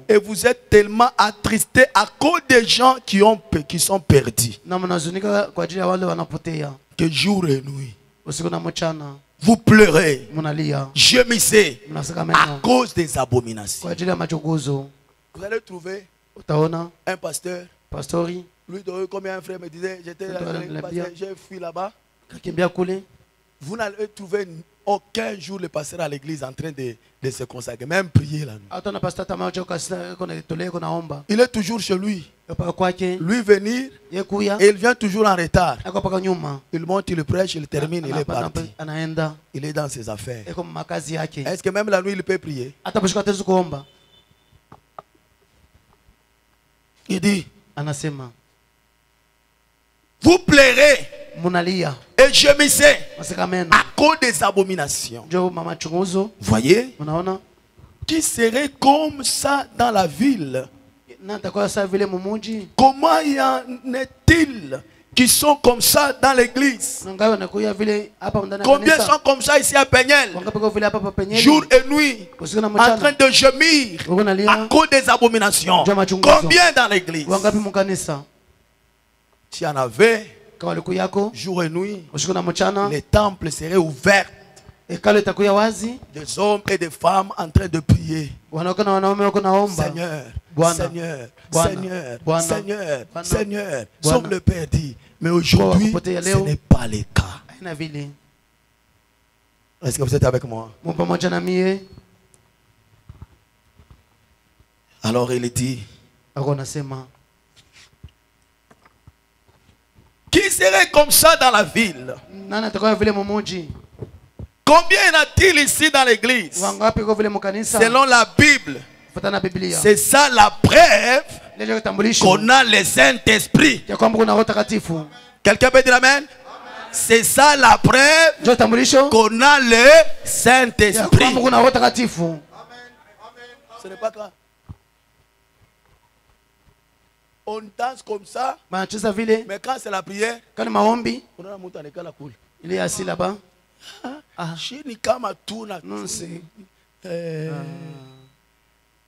Speaker 1: et vous êtes tellement attristé à cause des gens qui sont perdus, que jour et nuit vous pleurez, gémissez à cause des abominations. Vous allez trouver un pasteur, lui, comme un frère me disait, j'ai fui là-bas. Vous n'allez trouver aucun jour le pasteur à l'église en train de se consacrer, même prier la nuit. Il est toujours chez lui. Lui venir, et il vient toujours en retard. Il monte, il prêche, il termine, il est parti. Il est dans ses affaires. Est-ce que même la nuit il peut prier? Il dit, vous plairez et gémissez à cause des abominations. Voyez, qui serait comme ça dans la ville? Comment y en est-il qui sont comme ça dans l'église? Combien sont comme ça ici à Pegnel, jour et nuit, en train de gémir à cause des abominations? Combien dans l'église? S'il y en avait jour et nuit, les temples seraient ouverts. Des hommes et des femmes en train de prier. Seigneur, Seigneur, Seigneur, Seigneur, Seigneur. Sauf le Père dit. Mais aujourd'hui, ce n'est pas le cas. Est-ce que vous êtes avec moi? Alors il dit, qui serait comme ça dans la ville? Combien y en a-t-il ici dans l'église? Selon la Bible, c'est ça la preuve qu'on a le Saint-Esprit. Quelqu'un peut dire amen? C'est ça la preuve qu'on a le Saint-Esprit. Ce n'est pas clair. On danse comme ça, mais quand c'est la prière,
Speaker 2: il est assis là-bas.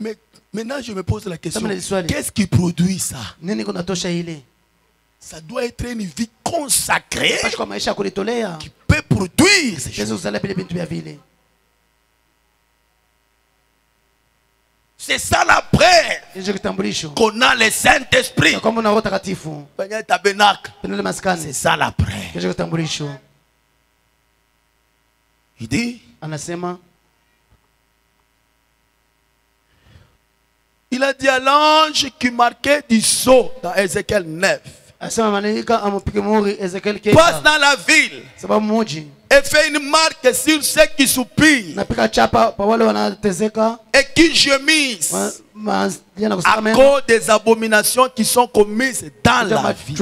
Speaker 1: Mais maintenant je me pose la question, qu'est-ce qui produit ça? Ça doit être une vie consacrée qui peut produire ces choses. C'est ça la preuve qu'on a le Saint-Esprit. C'est ça la preuve. Il dit, il a dit à l'ange qui marquait du sceau dans Ézéchiel 9, passe dans la ville et fait une marque sur ceux qui soupirent et qui gémissent à cause des abominations qui sont commises dans la vie.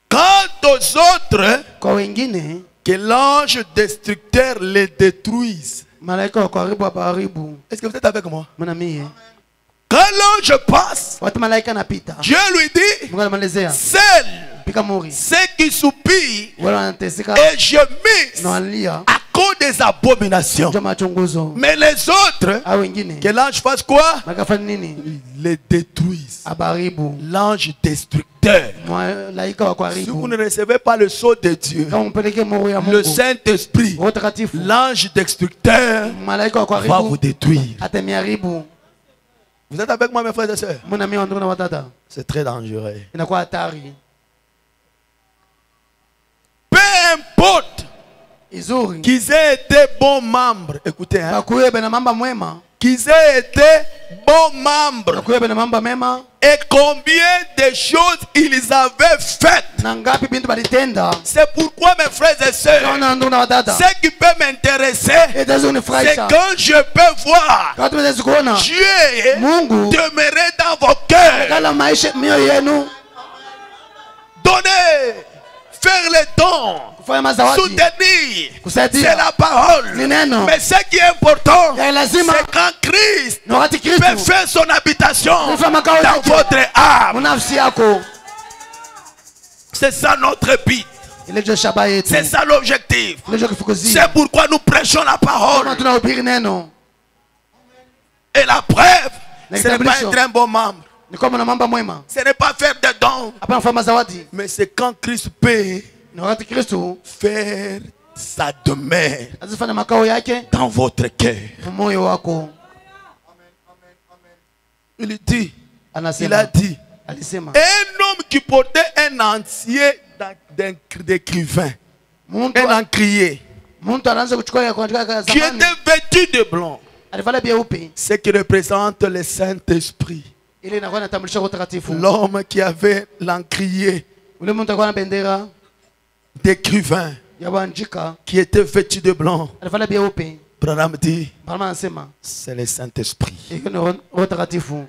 Speaker 1: Quant aux autres, que l'ange destructeur les détruise. Est-ce que vous êtes avec moi? Quand l'ange passe, Dieu lui dit, seul ceux qui soupirent et gémissent à cause des abominations. Mais les autres, que l'ange fasse quoi? Les détruisent. L'ange destructeur. Si vous ne recevez pas le sceau de Dieu, le Saint-Esprit, l'ange destructeur va vous détruire. Vous êtes avec moi, mes frères et sœurs? C'est très dangereux. Peu importe qu'ils aient été bons membres, écoutez, hein, qu'ils aient été bons membres, et combien de choses ils avaient faites. C'est pourquoi, mes frères et sœurs, ce qui peut m'intéresser, c'est quand je peux voir Dieu demeurer dans vos cœurs. Donnez, faire les dons, soutenir, c'est la parole. Mais ce qui est important, c'est quand Christ peut faire son habitation dans votre âme. C'est ça notre but. C'est ça l'objectif. C'est pourquoi nous prêchons la parole. Et la preuve, ce n'est pas être un bon membre. Ce n'est pas faire des dons. Mais c'est quand Christ peut faire sa demeure dans votre cœur. Il dit, il a dit, un homme qui portait un entier d'écrivain, un encrier, qui était vêtu de blanc, ce qui représente le Saint-Esprit. L'homme qui avait l'encrier d'écrivain, qui était vêtu de blanc, Branham dit, c'est le Saint-Esprit.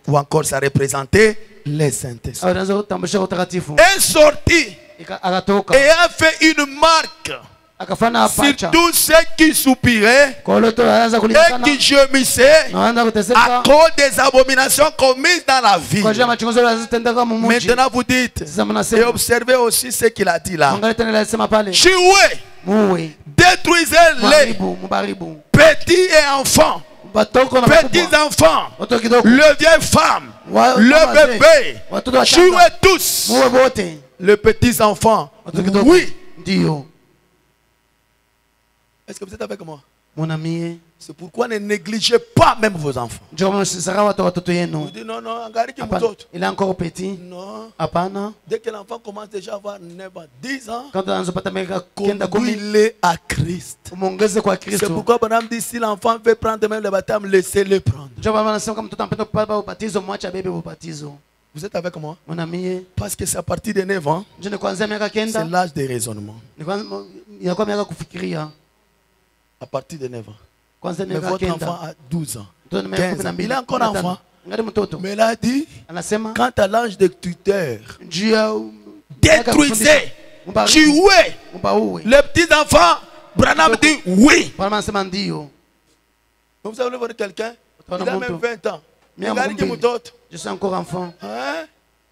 Speaker 1: Ou encore ça représentait le Saint-Esprit. Est sorti et a fait une marque sur tous ceux qui soupiraient et qui gemissaient à cause des abominations commises dans la vie. Maintenant vous dites, et observez aussi ce qu'il a dit là. Jouez, détruisez-les, petits et enfants, petits enfants, le vieille femme, le bébé, jouez tous, les petits enfants. Oui. Est-ce que vous êtes avec moi?
Speaker 2: Mon ami,
Speaker 1: c'est pourquoi ne négligez pas même vos enfants. Vous dites non, non,
Speaker 2: il est encore petit.
Speaker 1: Non. Dès que l'enfant commence déjà à avoir 9 ans, 10 ans, conduis-le à Christ. C'est pourquoi Branham dit si l'enfant veut prendre même le baptême, laissez-le prendre. Vous êtes avec moi?
Speaker 2: Mon ami,
Speaker 1: parce que c'est à partir de 9 ans, c'est l'âge de raisonnement. À partir de 9 ans. Mais votre enfant a 12 ans. 15 ans. Il est encore enfant. Mais il a dit, quant à l'âge de tuteur, détruisez, tuez les petits enfants. Branham dit oui. Vous allez voir quelqu'un, il a même 20 ans.
Speaker 2: Je suis encore enfant.
Speaker 1: Hein?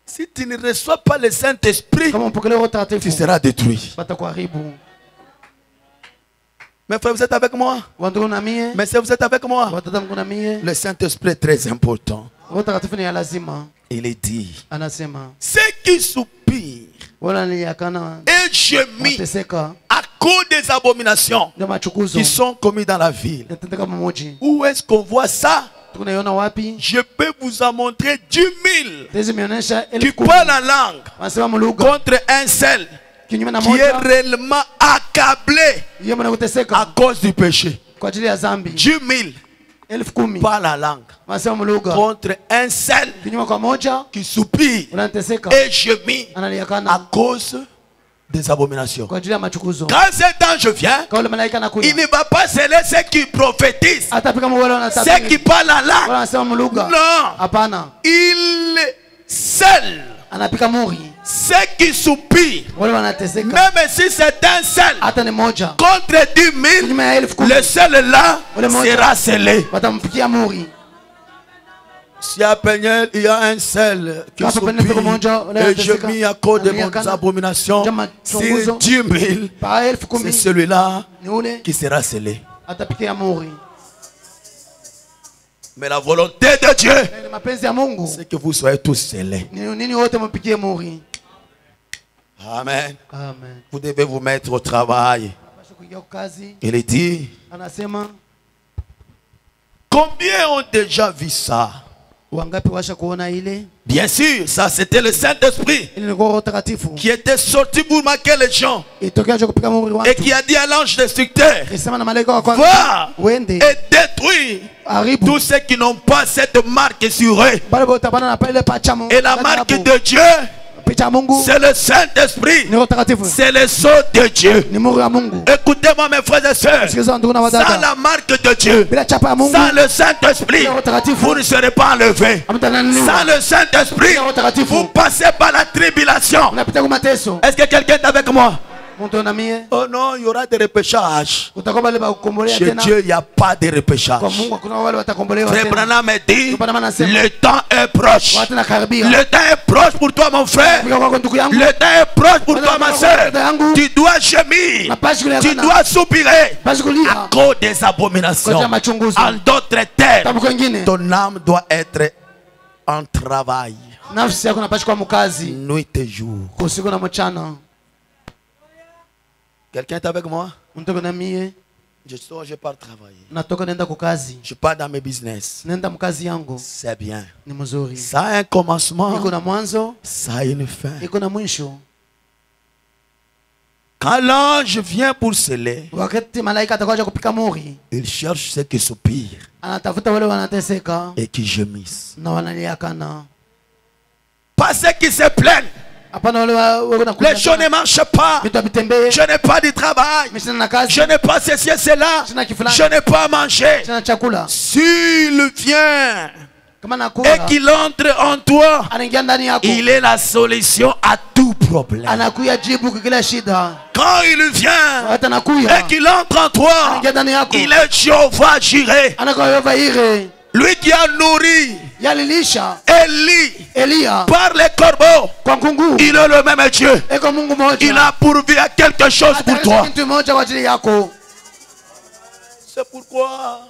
Speaker 1: Si tu ne reçois pas le Saint-Esprit, tu seras détruit. Mes frères, vous êtes avec moi? Mais si vous êtes avec moi, le Saint-Esprit est très important. Il est dit, ceux qui soupirent et gémissent à cause des abominations qui sont commises dans la ville. Où est-ce qu'on voit ça? Je peux vous en montrer 10 000 qui parlent la langue contre un seul qui est réellement accablé à cause du péché. 10 000 parlent la langue contre un seul qui soupire et gémit à cause des abominations. Quand cet ange vient, il ne va pas sceller ceux qui prophétisent, ceux qui parlent la langue. Non, il scelle ceux qui soupirent, même si c'est un seul contre 10 000, le seul là sera scellé. Si à Peniel, il y a un sel qui soupire et je mis à cause de mon abomination, sur 10 000, c'est celui-là qui sera scellé. Mais la volonté de Dieu, c'est que vous soyez tous scellés. Amen. Vous devez vous mettre au travail. Il dit, combien ont déjà vu ça? Bien sûr, ça c'était le Saint-Esprit qui était sorti pour marquer les gens et qui a dit à l'ange destructeur, va et détruis tous ceux qui n'ont pas cette marque sur eux. Et la marque de Dieu, c'est le Saint-Esprit, c'est le sceau de Dieu. Écoutez-moi mes frères et sœurs, sans la marque de Dieu, sans le Saint-Esprit, vous ne serez pas enlevés. Sans le Saint-Esprit, vous passez par la tribulation. Est-ce que quelqu'un est avec moi? Oh non, il y aura des repêchages. Chez Dieu, il n'y a pas de repêchage. Frère Branham me dit, le temps est proche. Le temps est proche pour toi, mon frère. Le temps est proche pour toi, ma soeur. Tu dois gémir. Tu dois soupirer à cause des abominations. En d'autres termes, ton âme doit être en travail. Nuit et jour. Quelqu'un est avec moi? Je sors, je pars travailler. Je pars dans mes business. C'est bien. Ça a un commencement. Ça a une fin. Quand l'ange vient pour sceller, il cherche ceux qui soupirent et qui gémissent. Pas ceux qui se plaignent. Les gens ne marchent pas. Je n'ai pas de travail. Je n'ai pas ceci et cela. Je n'ai pas à manger. S'il vient et qu'il entre en toi, il est la solution à tout problème. Quand il vient et qu'il entre en toi, il est Jéhovah Jireh. Lui qui a nourri Élie par les corbeaux, il est le même Dieu. Il a pourvu à quelque chose pour toi. C'est pourquoi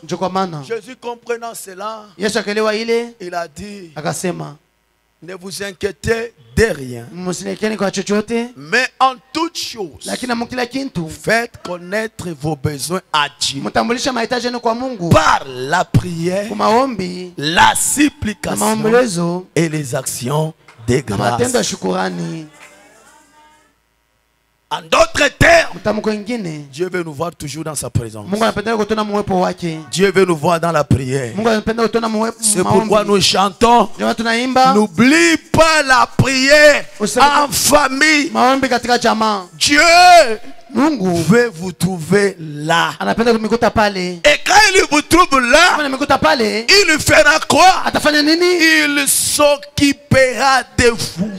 Speaker 1: Jésus, comprenant cela, il a dit, ne vous inquiétez de rien, mais en toute chose, faites connaître vos besoins à Dieu par la prière, la supplication et les actions de grâce. En d'autres termes, Dieu veut nous voir toujours dans sa présence. Dieu veut nous voir dans la prière. C'est pourquoi nous chantons, n'oublie pas la prière en famille. Dieu veut vous trouver là. Et quand il vous trouve là, il fera quoi? Il s'occupera de vous.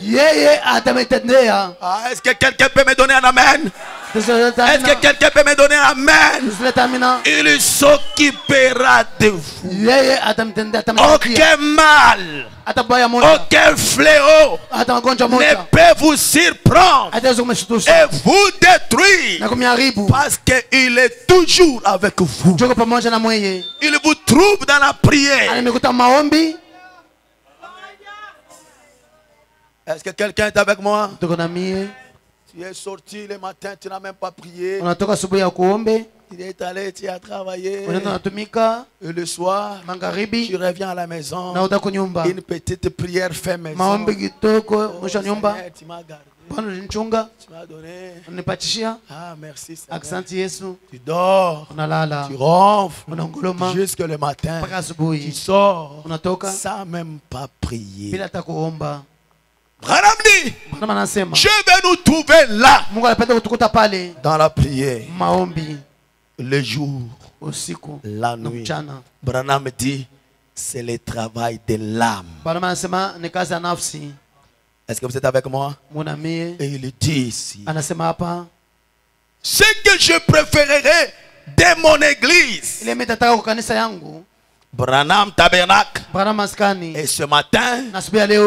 Speaker 1: Est-ce que quelqu'un peut me donner un amen? Est-ce que quelqu'un peut me donner un amen? Il s'occupera de vous. Aucun mal, aucun fléau ne peut vous surprendre et vous détruire, parce qu'il est toujours avec vous. Il vous trouve dans la prière. Est-ce que quelqu'un est avec moi? Tu es sorti le matin, tu n'as même pas prié. Tu es allé, tu as travaillé. Et le soir, tu reviens à la maison. Une petite prière fait maison. Tu m'as gardé. Tu m'as donné. Ah, merci Seigneur. Tu dors. Tu ronfles jusque le matin. Tu sors sans même pas prier. Branham dit, je vais nous trouver là dans la prière, le jour, la nuit. Branham dit, c'est le travail de l'âme. Est-ce que vous êtes avec moi? Et il dit ici, ce que je préférerais de mon église, Branham Tabernacle. Et ce matin,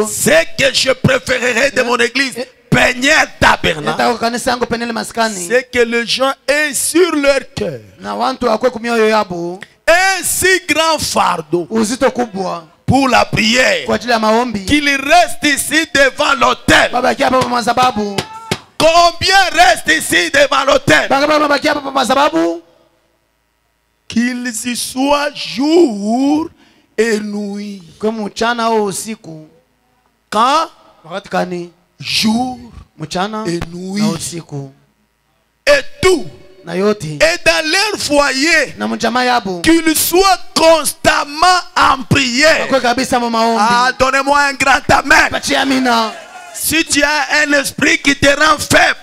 Speaker 1: c'est que je préférerais de mon église Peniel Tabernacle. C'est que les gens aient sur leur cœur un si grand fardeau pour la prière qu'il reste ici devant l'autel. Combien reste ici devant l'autel? Qu'ils y soient jour et nuit. Quand? Jour et nuit. Et tout. Et dans leur foyer, qu'ils soient constamment en prière. Ah, donnez-moi un grand amen. Si tu as un esprit qui te rend faible,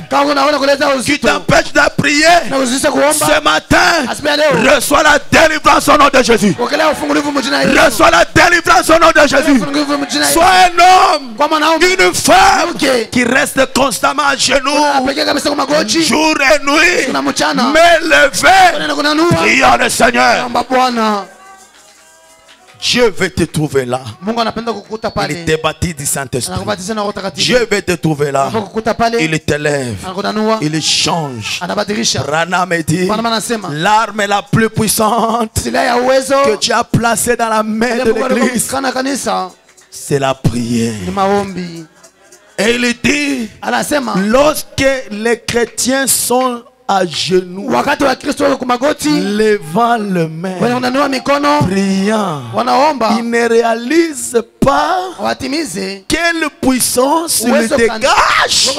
Speaker 1: qui t'empêche de prier, ce matin, reçois la délivrance au nom de Jésus. Reçois la délivrance au nom de Jésus. Sois un homme, une femme qui reste constamment à genoux, jour et nuit, mais levé, prions le Seigneur. Dieu veut te trouver là. Il te baptise du Saint-Esprit. Dieu veut te trouver là. Il t'élève. Il change. Branham dit, l'arme la plus puissante que tu as placée dans la main de l'église, c'est la prière. Et il dit, lorsque les chrétiens sont à genoux, levant le main, priant, ils ne réalisent pas quelle puissance il dégage.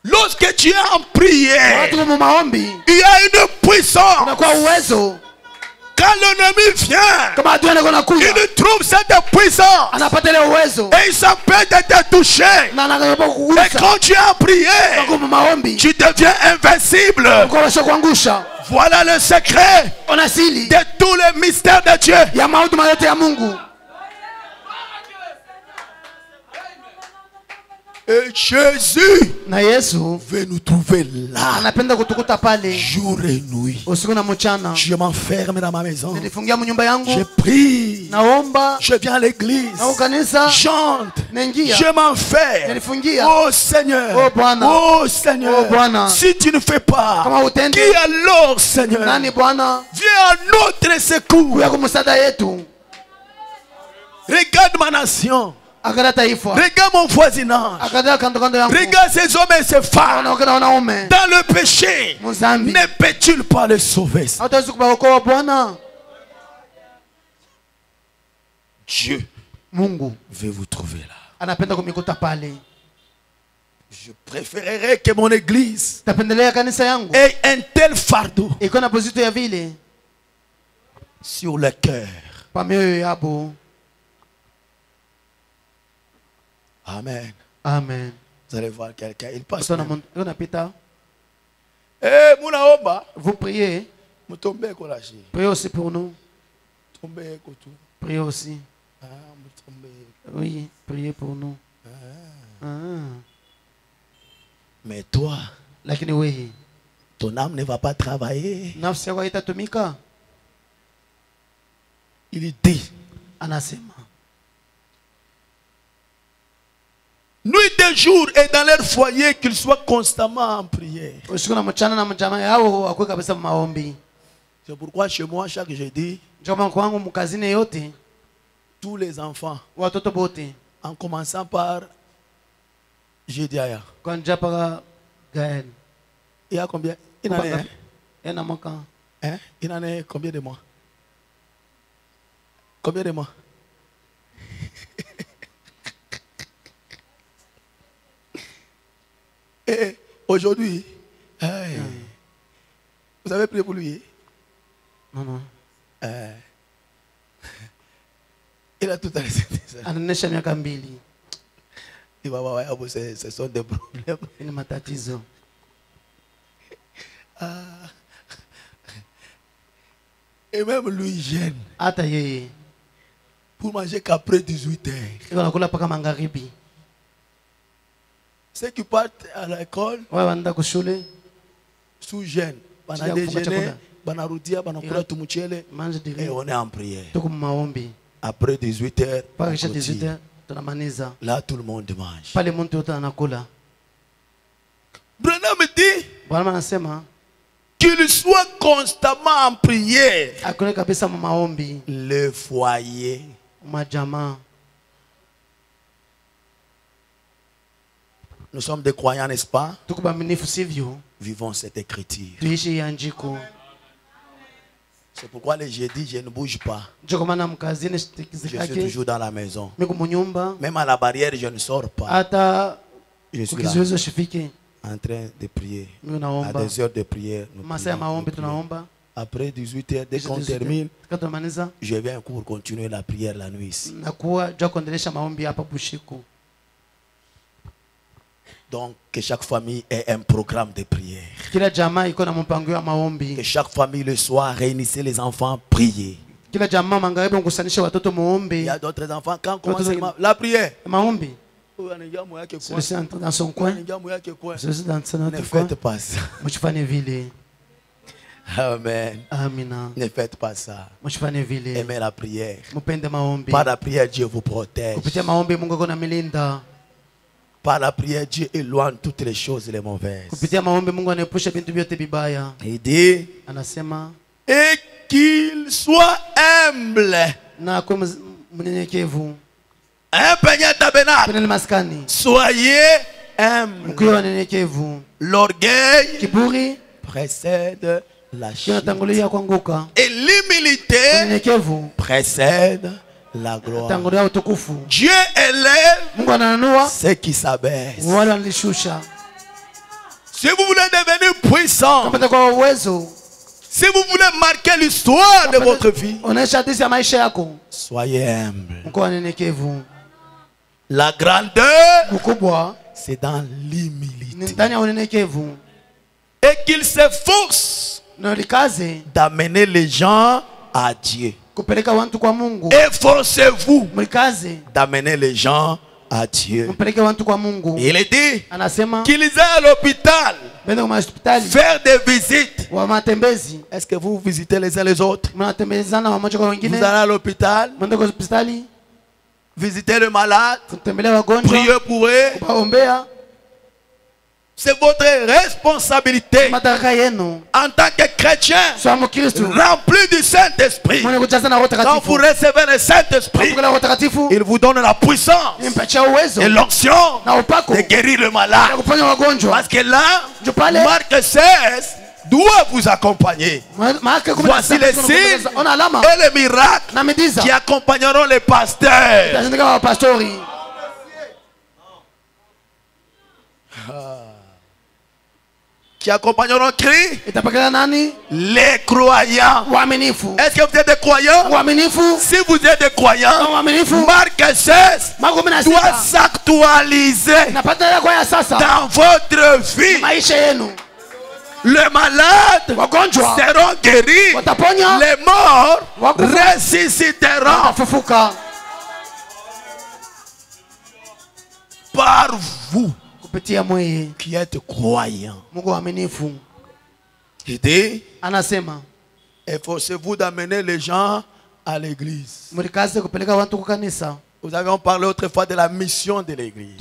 Speaker 1: Lorsque tu es en prière, il y a une puissance. Quand l'ennemi vient, il trouve cette puissance et il s'empêche de te toucher. Et quand tu es en prière, tu deviens invincible. Voilà le secret de tous les mystères de Dieu. Et Jésus veut nous trouver là, jour et nuit. Je m'enferme dans ma maison, je prie, je viens à l'église, chante, je m'enferme. Oh Seigneur, oh Seigneur, si tu ne fais pas, qui alors, Seigneur? Viens à notre secours. Regarde ma nation. Regarde mon voisinage. Regarde ces hommes et ces femmes dans le péché. Ne peut-il pas les sauver? Dieu veut vous trouver là. Je préférerais que mon église ait un tel fardeau sur le cœur. Amen.
Speaker 2: Amen.
Speaker 1: Vous allez voir quelqu'un, il passe.
Speaker 2: Vous priez. Priez aussi pour nous. Priez aussi. Oui, priez pour nous.
Speaker 1: Mais toi, ton âme ne va pas travailler. Il dit, nuit et jour et dans leur foyer, qu'ils soient constamment en prière. C'est pourquoi chez moi, chaque jeudi, tous les enfants, en commençant par Jédiaya. Il y a combien? Il en a un. Il en a combien de mois? Combien de mois? Et aujourd'hui, vous avez prié pour lui?
Speaker 2: Non.
Speaker 1: Il a tout à laisser. Il va voir, ce sont des problèmes. Et même lui gêne. Pour manger qu'après 18 heures. Ceux qui partent à l'école sous gêne, pendant déjeuner, banarudia banakula tumuchele et on est en prière. Après 18 heures, là tout le monde mange. Branham me dit qu'il soit constamment en prière. Le foyer. Nous sommes des croyants, n'est-ce pas? Vivons cette écriture. C'est pourquoi les jeudis, je ne bouge pas. Je suis toujours dans la maison. Même à la barrière, je ne sors pas. Je suis là, en train de prier. À des heures de prière, nous prions. Après 18 heures, dès qu'on termine, je viens pour continuer la prière la nuit ici. Donc, que chaque famille ait un programme de prière. Que chaque famille le soir réunissez les enfants, prier. Il y a d'autres enfants, quand on commence la prière,
Speaker 2: dans son coin.
Speaker 1: ne faites pas ça. Amen. Ne faites pas ça. Aimez la prière. Par la prière, Dieu vous protège. Par la prière, Dieu éloigne toutes les choses les mauvaises. Il dit, et qu'il soit humble. Soyez humble. L'orgueil précède la chute. Et l'humilité précède la gloire. Dieu élève ceux qui s'abaissent. Si vous voulez devenir puissant, si vous voulez marquer l'histoire de votre vie, soyez humble. La grandeur, c'est dans l'humilité. Et qu'il s'efforce d'amener les gens à Dieu. Efforcez-vous d'amener les gens à Dieu. Il est dit qu'ils aient à l'hôpital faire des visites. Est-ce que vous visitez les uns les autres? Vous allez à l'hôpital, visitez le malade, priez pour eux. C'est votre responsabilité en tant que chrétien rempli du Saint-Esprit. Quand vous recevez le Saint-Esprit, il vous donne la puissance et l'onction de guérir le malade. Parce que là, Marc 16 doit vous accompagner. Voici les signes et les miracles qui accompagneront les pasteurs. Qui accompagneront Christ, les croyants. Est-ce que vous êtes des croyants? Si vous êtes des croyants, Marc 16 doit s'actualiser dans votre vie. Les malades seront guéris, les morts ressusciteront par vous qui êtes croyants. Il dit, efforcez-vous d'amener les gens à l'église. Nous avions parlé autrefois de la mission de l'église.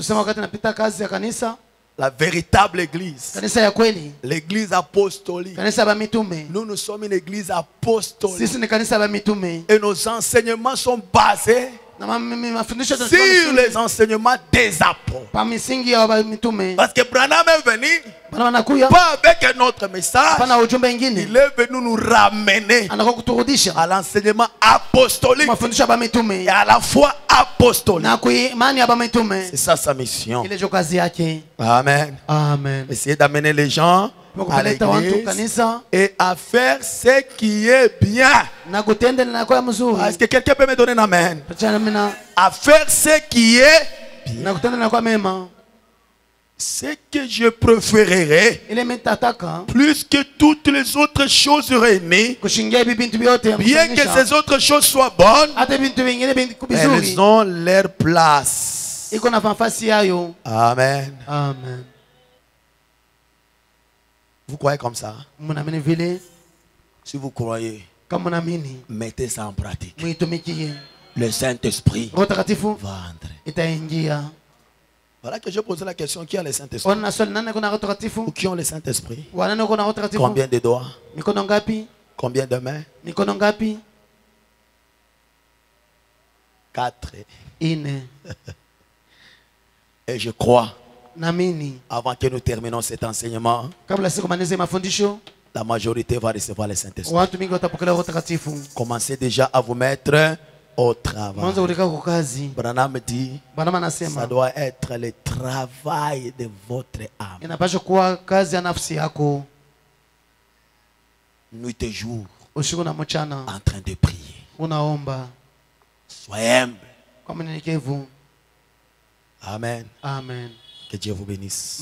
Speaker 1: La véritable église. L'église apostolique. Nous sommes une église apostolique. Et nos enseignements sont basés sur les enseignements des apôtres. Parce que Branham est venu pas avec un autre message. Il est venu nous ramener à l'enseignement apostolique et à la foi apostolique. C'est ça sa mission. Amen. Essayez d'amener les gens à l'église et à faire ce qui est bien. Est-ce que quelqu'un peut me donner un amen? À faire ce qui est bien. Ce que je préférerais plus que toutes les autres choses réunies, bien que ces autres choses soient bonnes, elles ont leur place. Amen. Vous croyez comme ça? Si vous croyez, mettez ça en pratique. Le Saint-Esprit va entrer. Voilà que je posais la question, qui a le Saint-Esprit? Ou qui ont le Saint-Esprit? Combien de doigts? Combien de mains? 4. Et je crois, avant que nous terminons cet enseignement, la majorité va recevoir le Saint-Esprit. Commencez déjà à vous mettre au travail. Branham dit, ça doit être le travail de votre âme. Nuit et jour, en train de prier. Soyez humble. Amen.
Speaker 2: Amen.
Speaker 1: Que Dieu vous bénisse.